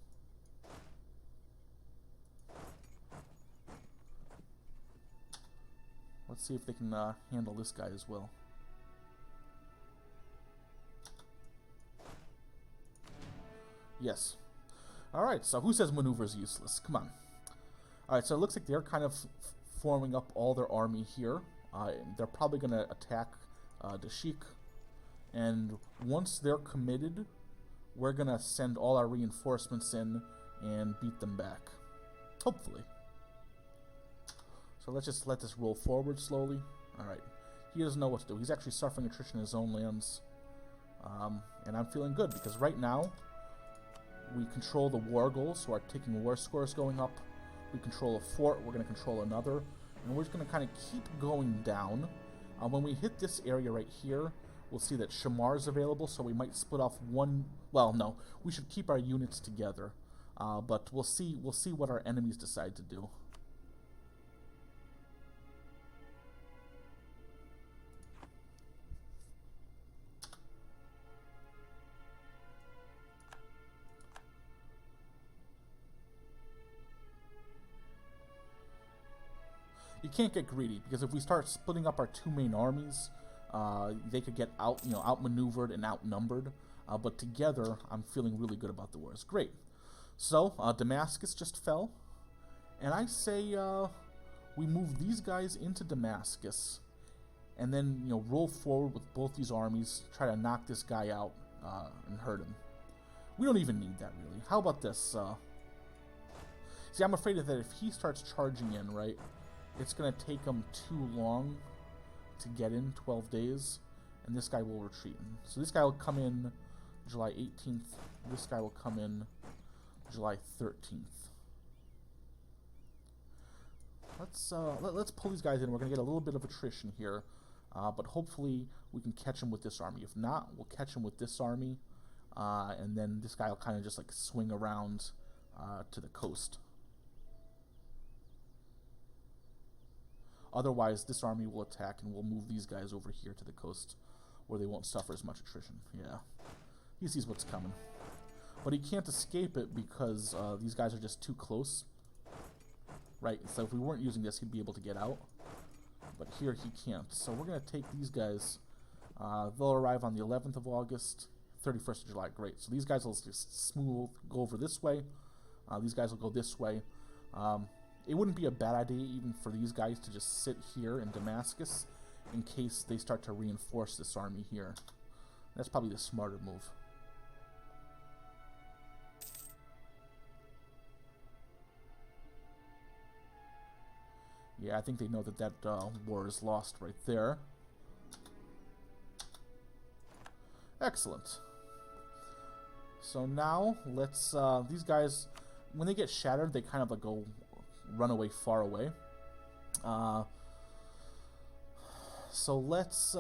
Let's see if they can handle this guy as well. Yes. Alright, so who says maneuver is useless? Come on. Alright, so it looks like they're kind of forming up all their army here. They're probably going to attack Dashik. And once they're committed, we're going to send all our reinforcements in and beat them back. Hopefully. So let's just let this roll forward slowly. Alright. He doesn't know what to do. He's actually suffering attrition in his own lands. And I'm feeling good, because right now we control the war goals, so our taking war score is going up. We control a fort, we're going to control another. And we're just going to kind of keep going down. When we hit this area right here, we'll see that Shamar is available, so we might split off one... Well, no. We should keep our units together. But we'll see what our enemies decide to do. You can't get greedy, because if we start splitting up our two main armies, they could get outmaneuvered and outnumbered. But together, I'm feeling really good about the wars. Great. So Damascus just fell, and I say we move these guys into Damascus, and then roll forward with both these armies, try to knock this guy out and hurt him. We don't even need that really. How about this? See, I'm afraid that if he starts charging in, right? It's going to take him too long to get in, 12 days, and this guy will retreat. So this guy will come in July 18th. This guy will come in July 13th. Let's pull these guys in. We're going to get a little bit of attrition here. But hopefully we can catch him with this army. If not, we'll catch him with this army, and then this guy will kind of just like swing around to the coast. Otherwise, this army will attack, and we'll move these guys over here to the coast, where they won't suffer as much attrition. Yeah, he sees what's coming. But he can't escape it because these guys are just too close. Right, so if we weren't using this, he'd be able to get out. But here he can't. So we're going to take these guys. They'll arrive on the 11th of August, 31st of July. Great. So these guys will just smooth go over this way. These guys will go this way. It wouldn't be a bad idea even for these guys to just sit here in Damascus in case they start to reinforce this army here. That's probably the smarter move. Yeah, I think they know that that war is lost right there. Excellent. So now, let's... these guys, when they get shattered, they kind of like go run away far away. So let's...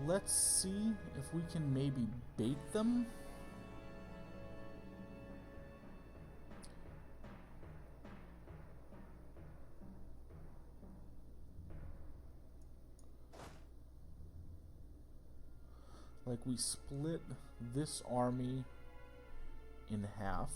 let's see if we can maybe bait them. Like, we split this army in half.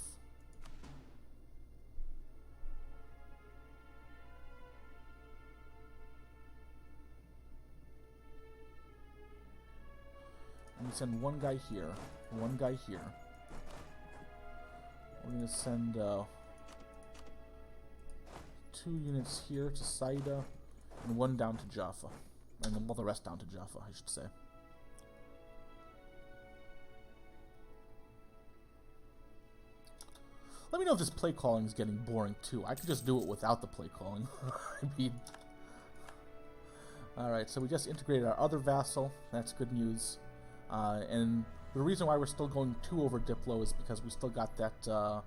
And we send one guy here, one guy here. We're going to send 2 units here to Saida, and 1 down to Jaffa. And then, well, the rest down to Jaffa, I should say. Let me know if this play calling is getting boring too. I could just do it without the play calling. I mean, alright, so we just integrated our other vassal. That's good news. And the reason why we're still going 2 over Diplo is because we still got that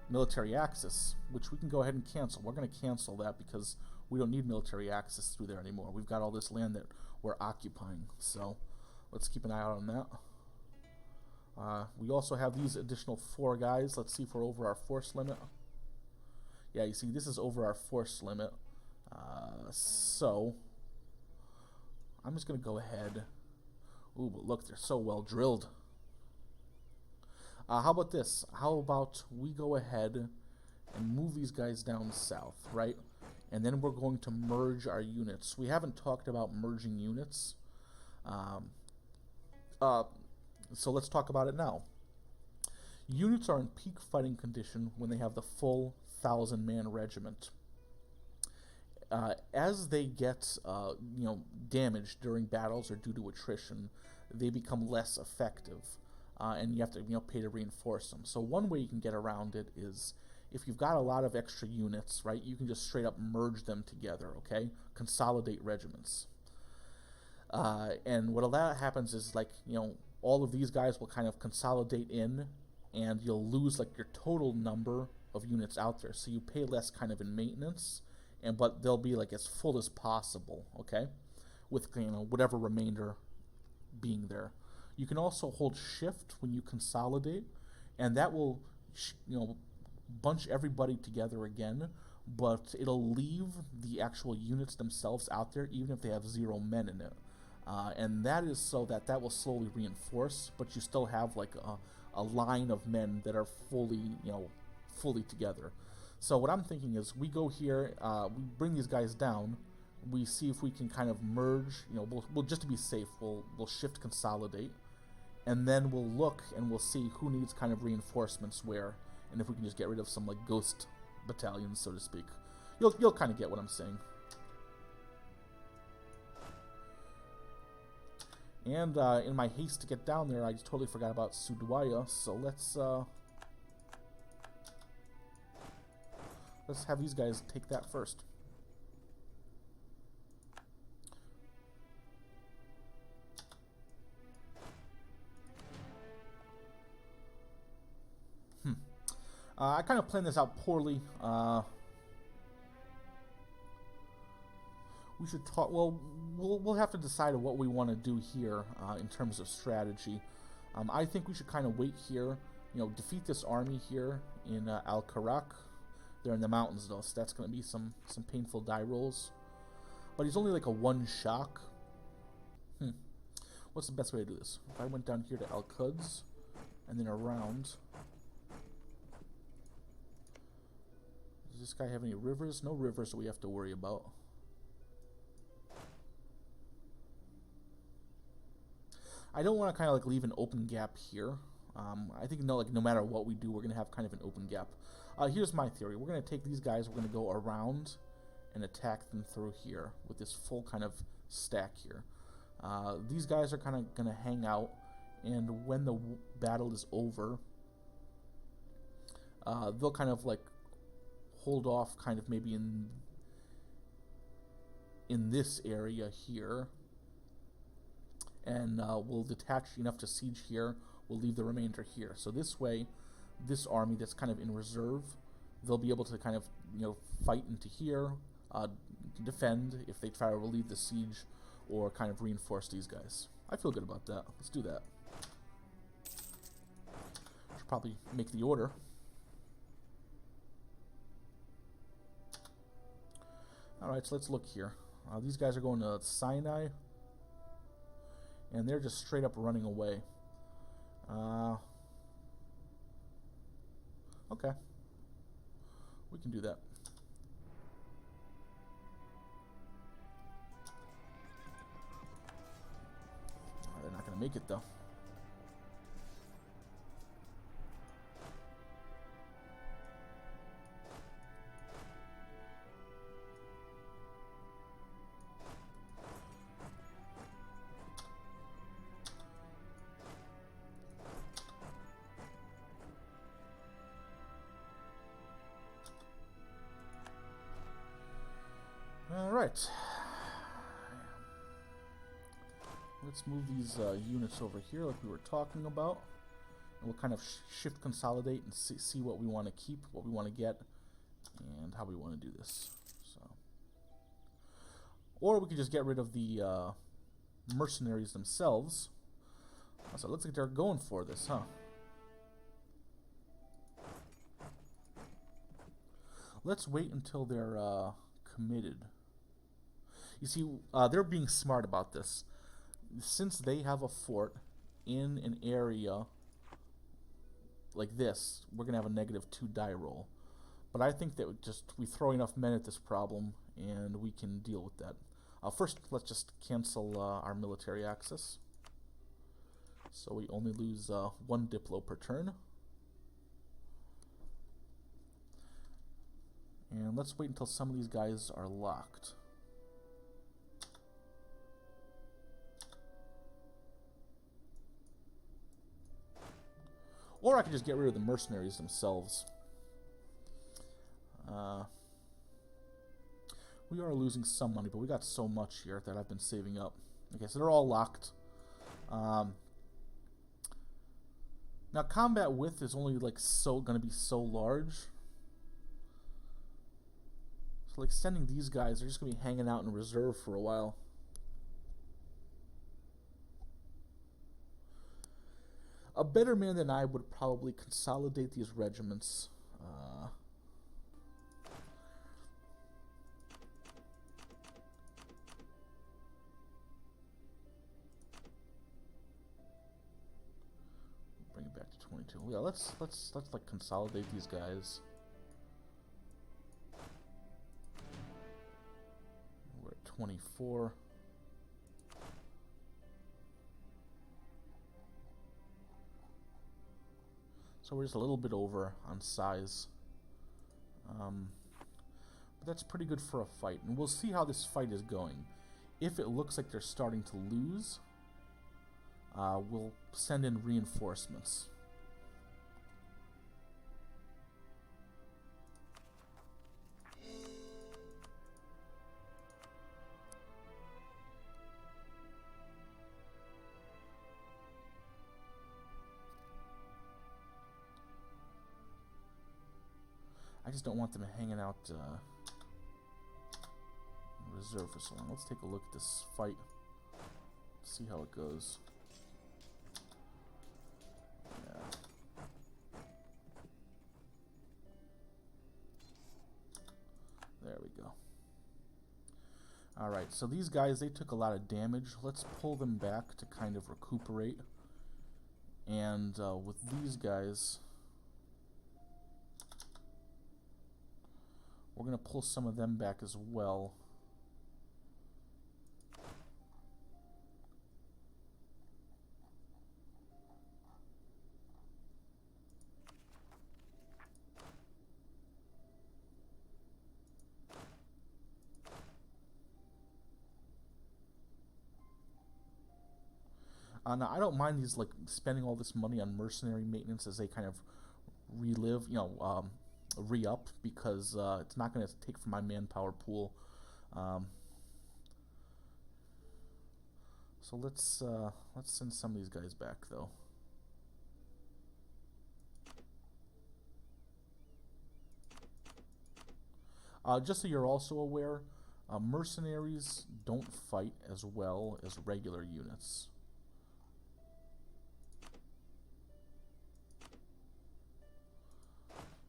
military access, which we can go ahead and cancel. We're going to cancel that because we don't need military access through there anymore. We've got all this land that we're occupying. So let's keep an eye out on that. We also have these additional 4 guys. Let's see if we're over our force limit. Yeah, you see, this is over our force limit. So, I'm just going to go ahead. Ooh, but look, they're so well drilled. How about this? How about we go ahead and move these guys down south, right? And then we're going to merge our units. We haven't talked about merging units. So let's talk about it now. Units are in peak fighting condition when they have the full 1,000-man regiment. As they get damaged during battles or due to attrition, they become less effective, and you have to pay to reinforce them. So one way you can get around it is if you've got a lot of extra units, right, you can just straight up merge them together. Okay, consolidate regiments. And what that happens is, like, all of these guys will kind of consolidate in, and you'll lose like your total number of units out there. So you pay less kind of in maintenance, but they'll be like as full as possible, okay? With whatever remainder being there. You can also hold shift when you consolidate, and that will bunch everybody together again, but it'll leave the actual units themselves out there even if they have 0 men in it. And that is so that will slowly reinforce, but you still have like a line of men that are fully together. So what I'm thinking is we go here, we bring these guys down, we see if we can kind of merge. We'll just to be safe, we'll shift consolidate, and then we'll look and we'll see who needs kind of reinforcements where, and if we can just get rid of some like ghost battalions, so to speak. You'll kind of get what I'm saying. And in my haste to get down there, I totally forgot about Sudwaya, so let's have these guys take that first. I kind of planned this out poorly. We should talk. Well, we'll have to decide what we want to do here in terms of strategy. I think we should kind of wait here. You know, defeat this army here in Al-Karak. They're in the mountains though, so that's going to be some painful die rolls. But he's only like a one shock. What's the best way to do this? If I went down here to Al-Quds and then around. Does this guy have any rivers? No rivers that we have to worry about. I don't want to kind of like leave an open gap here. I think no matter what we do, we're going to have kind of an open gap. Here's my theory. We're going to take these guys, we're going to go around and attack them through here with this full kind of stack here. These guys are kind of going to hang out, and when the battle is over, they'll kind of like hold off kind of maybe in this area here, and we'll detach enough to siege here. We'll leave the remainder here. So this way, this army that's kind of in reserve, they'll be able to kind of, you know, fight into here, defend if they try to relieve the siege, or kind of reinforce these guys. I feel good about that. Let's do that. Should probably make the order. Alright, so let's look here. These guys are going to Sinai, and they're just straight up running away. Okay. We can do that. They're not going to make it, though. Alright. Let's move these units over here like we were talking about. And we'll kind of shift consolidate and see what we want to keep, what we want to get, and how we want to do this. So, or we could just get rid of the mercenaries themselves. So it looks like they're going for this, huh? Let's wait until they're committed. You see, they're being smart about this. Since they have a fort in an area like this, we're going to have a -2 die roll. But I think that we throw enough men at this problem, and we can deal with that. First, let's just cancel our military axis. So we only lose 1 Diplo per turn. And let's wait until some of these guys are locked. Or I could just get rid of the mercenaries themselves. We are losing some money, but we got so much here that I've been saving up. Okay, so they're all locked. Now combat width is only like going to be so large. So like sending these guys, they're just going to be hanging out in reserve for a while. A better man than I would probably consolidate these regiments. Bring it back to 22. Yeah, let's like consolidate these guys. We're at 24. So we're just a little bit over on size. But that's pretty good for a fight. And we'll see how this fight is going. If it looks like they're starting to lose, we'll send in reinforcements. just don't want them hanging out in reserve for so long. Let's take a look at this fight. See how it goes. Yeah. There we go. Alright, so these guys, they took a lot of damage. Let's pull them back to kind of recuperate. And with these guys, we're going to pull some of them back as well. Now, I don't mind these, like, spending all this money on mercenary maintenance as they kind of relive, you know, re-up, because it's not going to take from my manpower pool. So let's send some of these guys back, though. Just so you're also aware, mercenaries don't fight as well as regular units.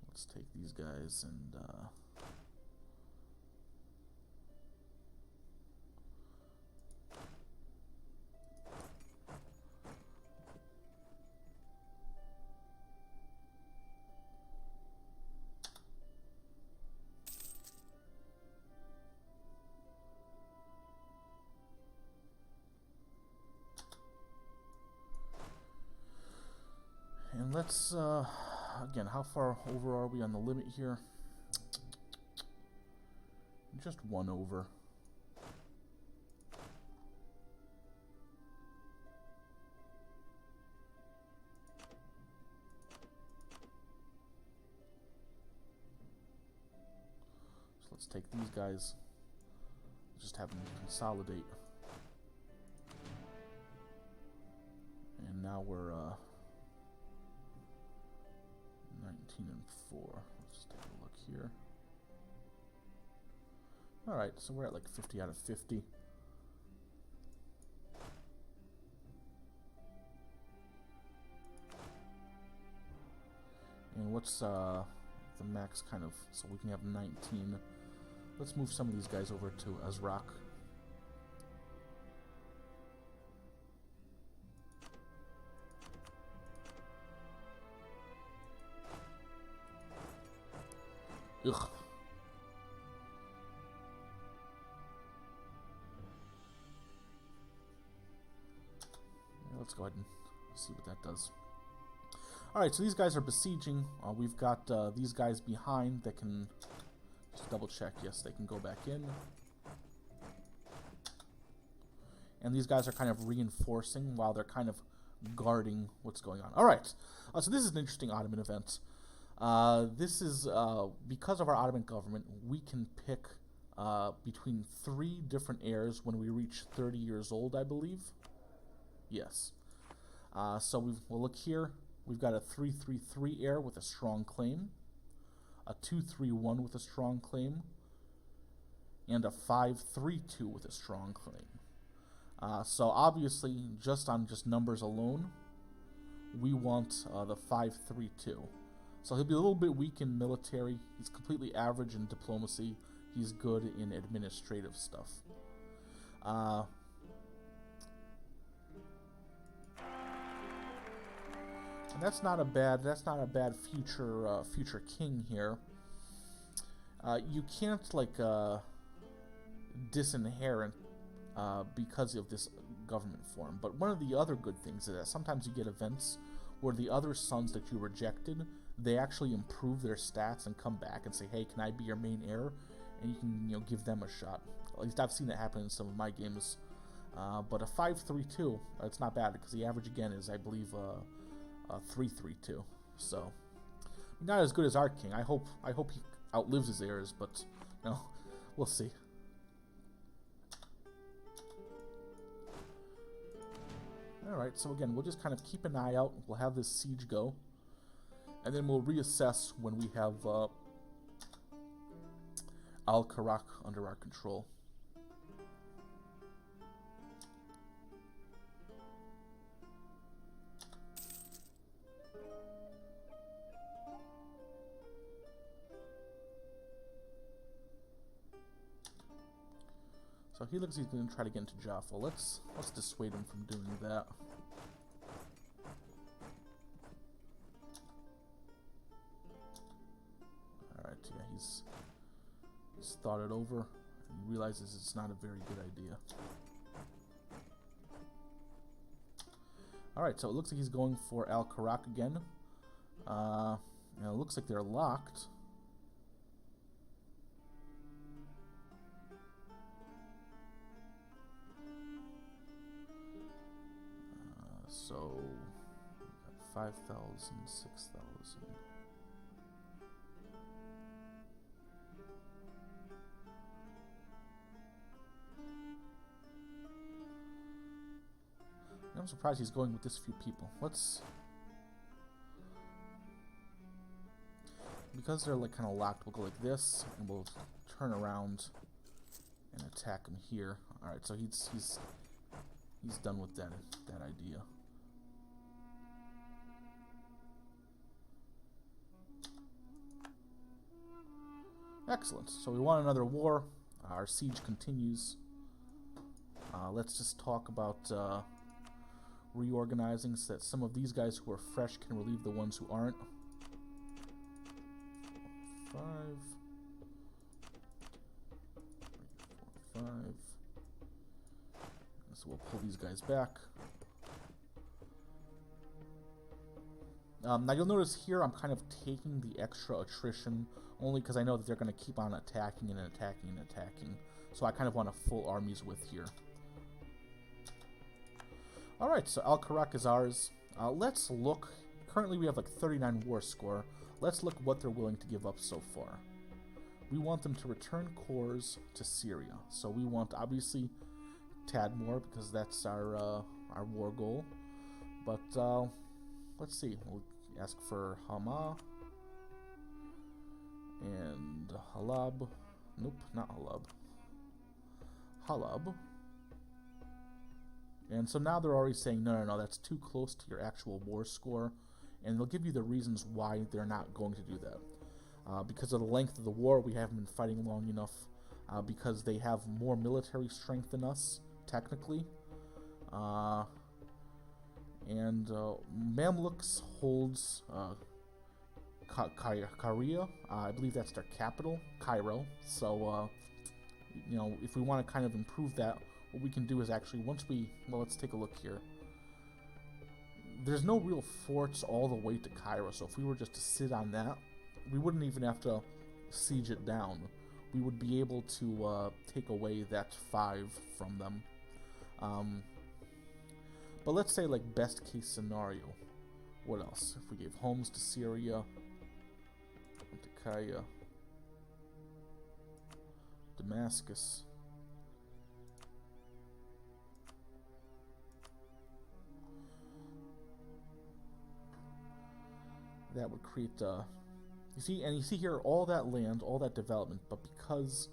Let's take these guys and let's again, how far over are we on the limit here? Just one over. So let's take these guys, just have them consolidate. And now we're 19 and 4. Let's just take a look here. Alright, so we're at like 50 out of 50. And what's the max kind of, so we can have 19. Let's move some of these guys over to Azrak. Ugh. Let's go ahead and see what that does. Alright, so these guys are besieging. We've got these guys behind that can just double check. Yes, they can go back in. And these guys are kind of reinforcing while they're kind of guarding what's going on. Alright, so this is an interesting Ottoman event. This is, because of our Ottoman government, we can pick between 3 different heirs when we reach 30 years old, I believe. Yes. So we'll look here. We've got a 333 heir with a strong claim, a 231 with a strong claim, and a 532 with a strong claim. So obviously, just on numbers alone, we want the 532. So he'll be a little bit weak in military. He's completely average in diplomacy. He's good in administrative stuff. And that's not a bad future king here. You can't like disinherit because of this government form. But one of the other good things is that sometimes you get events where the other sons that you rejected, they actually improve their stats and come back and say, hey, can I be your main heir? And you can, give them a shot. At least I've seen that happen in some of my games. But a 532, it's not bad, because the average, again, is, I believe, 332. So, not as good as our king. I hope he outlives his heirs, but, we'll see. Alright, so again, we'll just kind of keep an eye out. We'll have this siege go. And then we'll reassess when we have Al-Karak under our control. So he looks like he's going to try to get into Jaffa. Let's dissuade him from doing that. Alright, yeah, he's thought it over. He realizes it's not a very good idea. Alright, so it looks like he's going for Al-Karak again. Now it looks like they're locked. So, 5,000, 6,000. I'm surprised he's going with this few people. Because they're like kind of locked, we'll go like this, and we'll turn around and attack him here. All right, so he's done with that idea. Excellent. So we won another war. Our siege continues. Let's just talk about reorganizing so that some of these guys who are fresh can relieve the ones who aren't. 5, 4, 5. So we'll pull these guys back. Now you'll notice here I'm kind of taking the extra attrition only because I know that they're going to keep on attacking and attacking and attacking. So I kind of want a full armies with here. Alright, so Al-Karak is ours. Let's look. Currently we have like 39 war score. Let's look what they're willing to give up so far. We want them to return cores to Syria. So we want, obviously, Tadmor, because that's our war goal. But let's see. We'll ask for Hama and Halab. Nope, not Halab. Halab. And so now they're already saying, no, that's too close to your actual war score. And they'll give you the reasons why they're not going to do that. Because of the length of the war, we haven't been fighting long enough. Because they have more military strength than us, technically. And Mamluks holds Caria. I believe that's their capital, Cairo. So, if we want to kind of improve that, what we can do is actually, let's take a look here. There's no real forts all the way to Cairo, so if we were just to sit on that, we wouldn't even have to siege it down. We would be able to take away that 5 from them. But let's say, like, best case scenario. What else? If we gave homes to Syria, Antakya, Damascus. That would create, you see here all that land, all that development, but because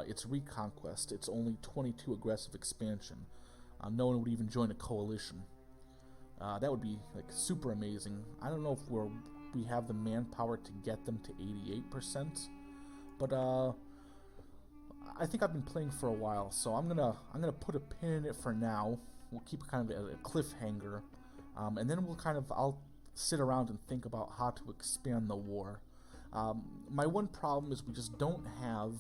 it's Reconquest, it's only 22 aggressive expansion. No one would even join a coalition. That would be like super amazing. I don't know if we have the manpower to get them to 88%, but I think I've been playing for a while, so I'm gonna put a pin in it for now. We'll keep kind of a cliffhanger, and then I'll sit around and think about how to expand the war. My one problem is we just don't have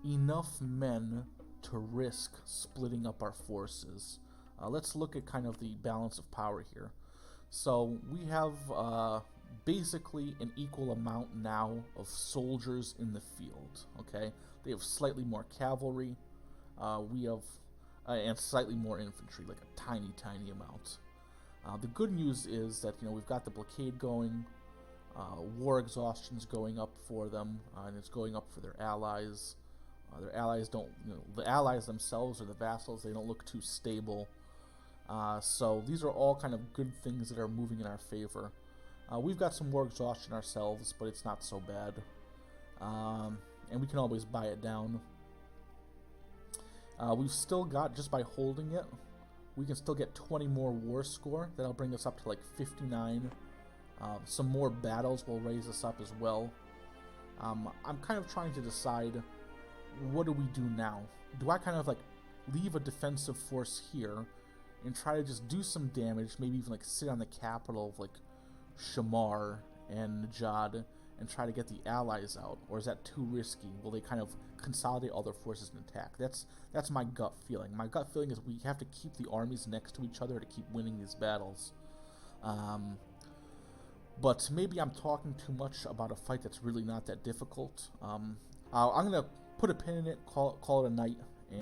enough men to risk splitting up our forces. Let's look at kind of the balance of power here. So we have basically an equal amount now of soldiers in the field. Okay, they have slightly more cavalry. We have and slightly more infantry, like a tiny amount. The good news is that we've got the blockade going. War exhaustion's going up for them, and it's going up for their allies. Their allies don't, the allies themselves or the vassals, they don't look too stable. So these are all kind of good things that are moving in our favor. We've got some war exhaustion ourselves, but it's not so bad. and we can always buy it down. We've still got, just by holding it, we can still get 20 more war score. That'll bring us up to like 59. Some more battles will raise us up as well. I'm kind of trying to decide, what do we do now? Do I kind of like leave a defensive force here and try to just do some damage, maybe even like sit on the capital of like Shamar and Najad and try to get the allies out? Or is that too risky? Will they kind of consolidate all their forces and attack? That's my gut feeling. My gut feeling is we have to keep the armies next to each other to keep winning these battles. But maybe I'm talking too much about a fight that's really not that difficult. I'm going to put a pin in it, call it a night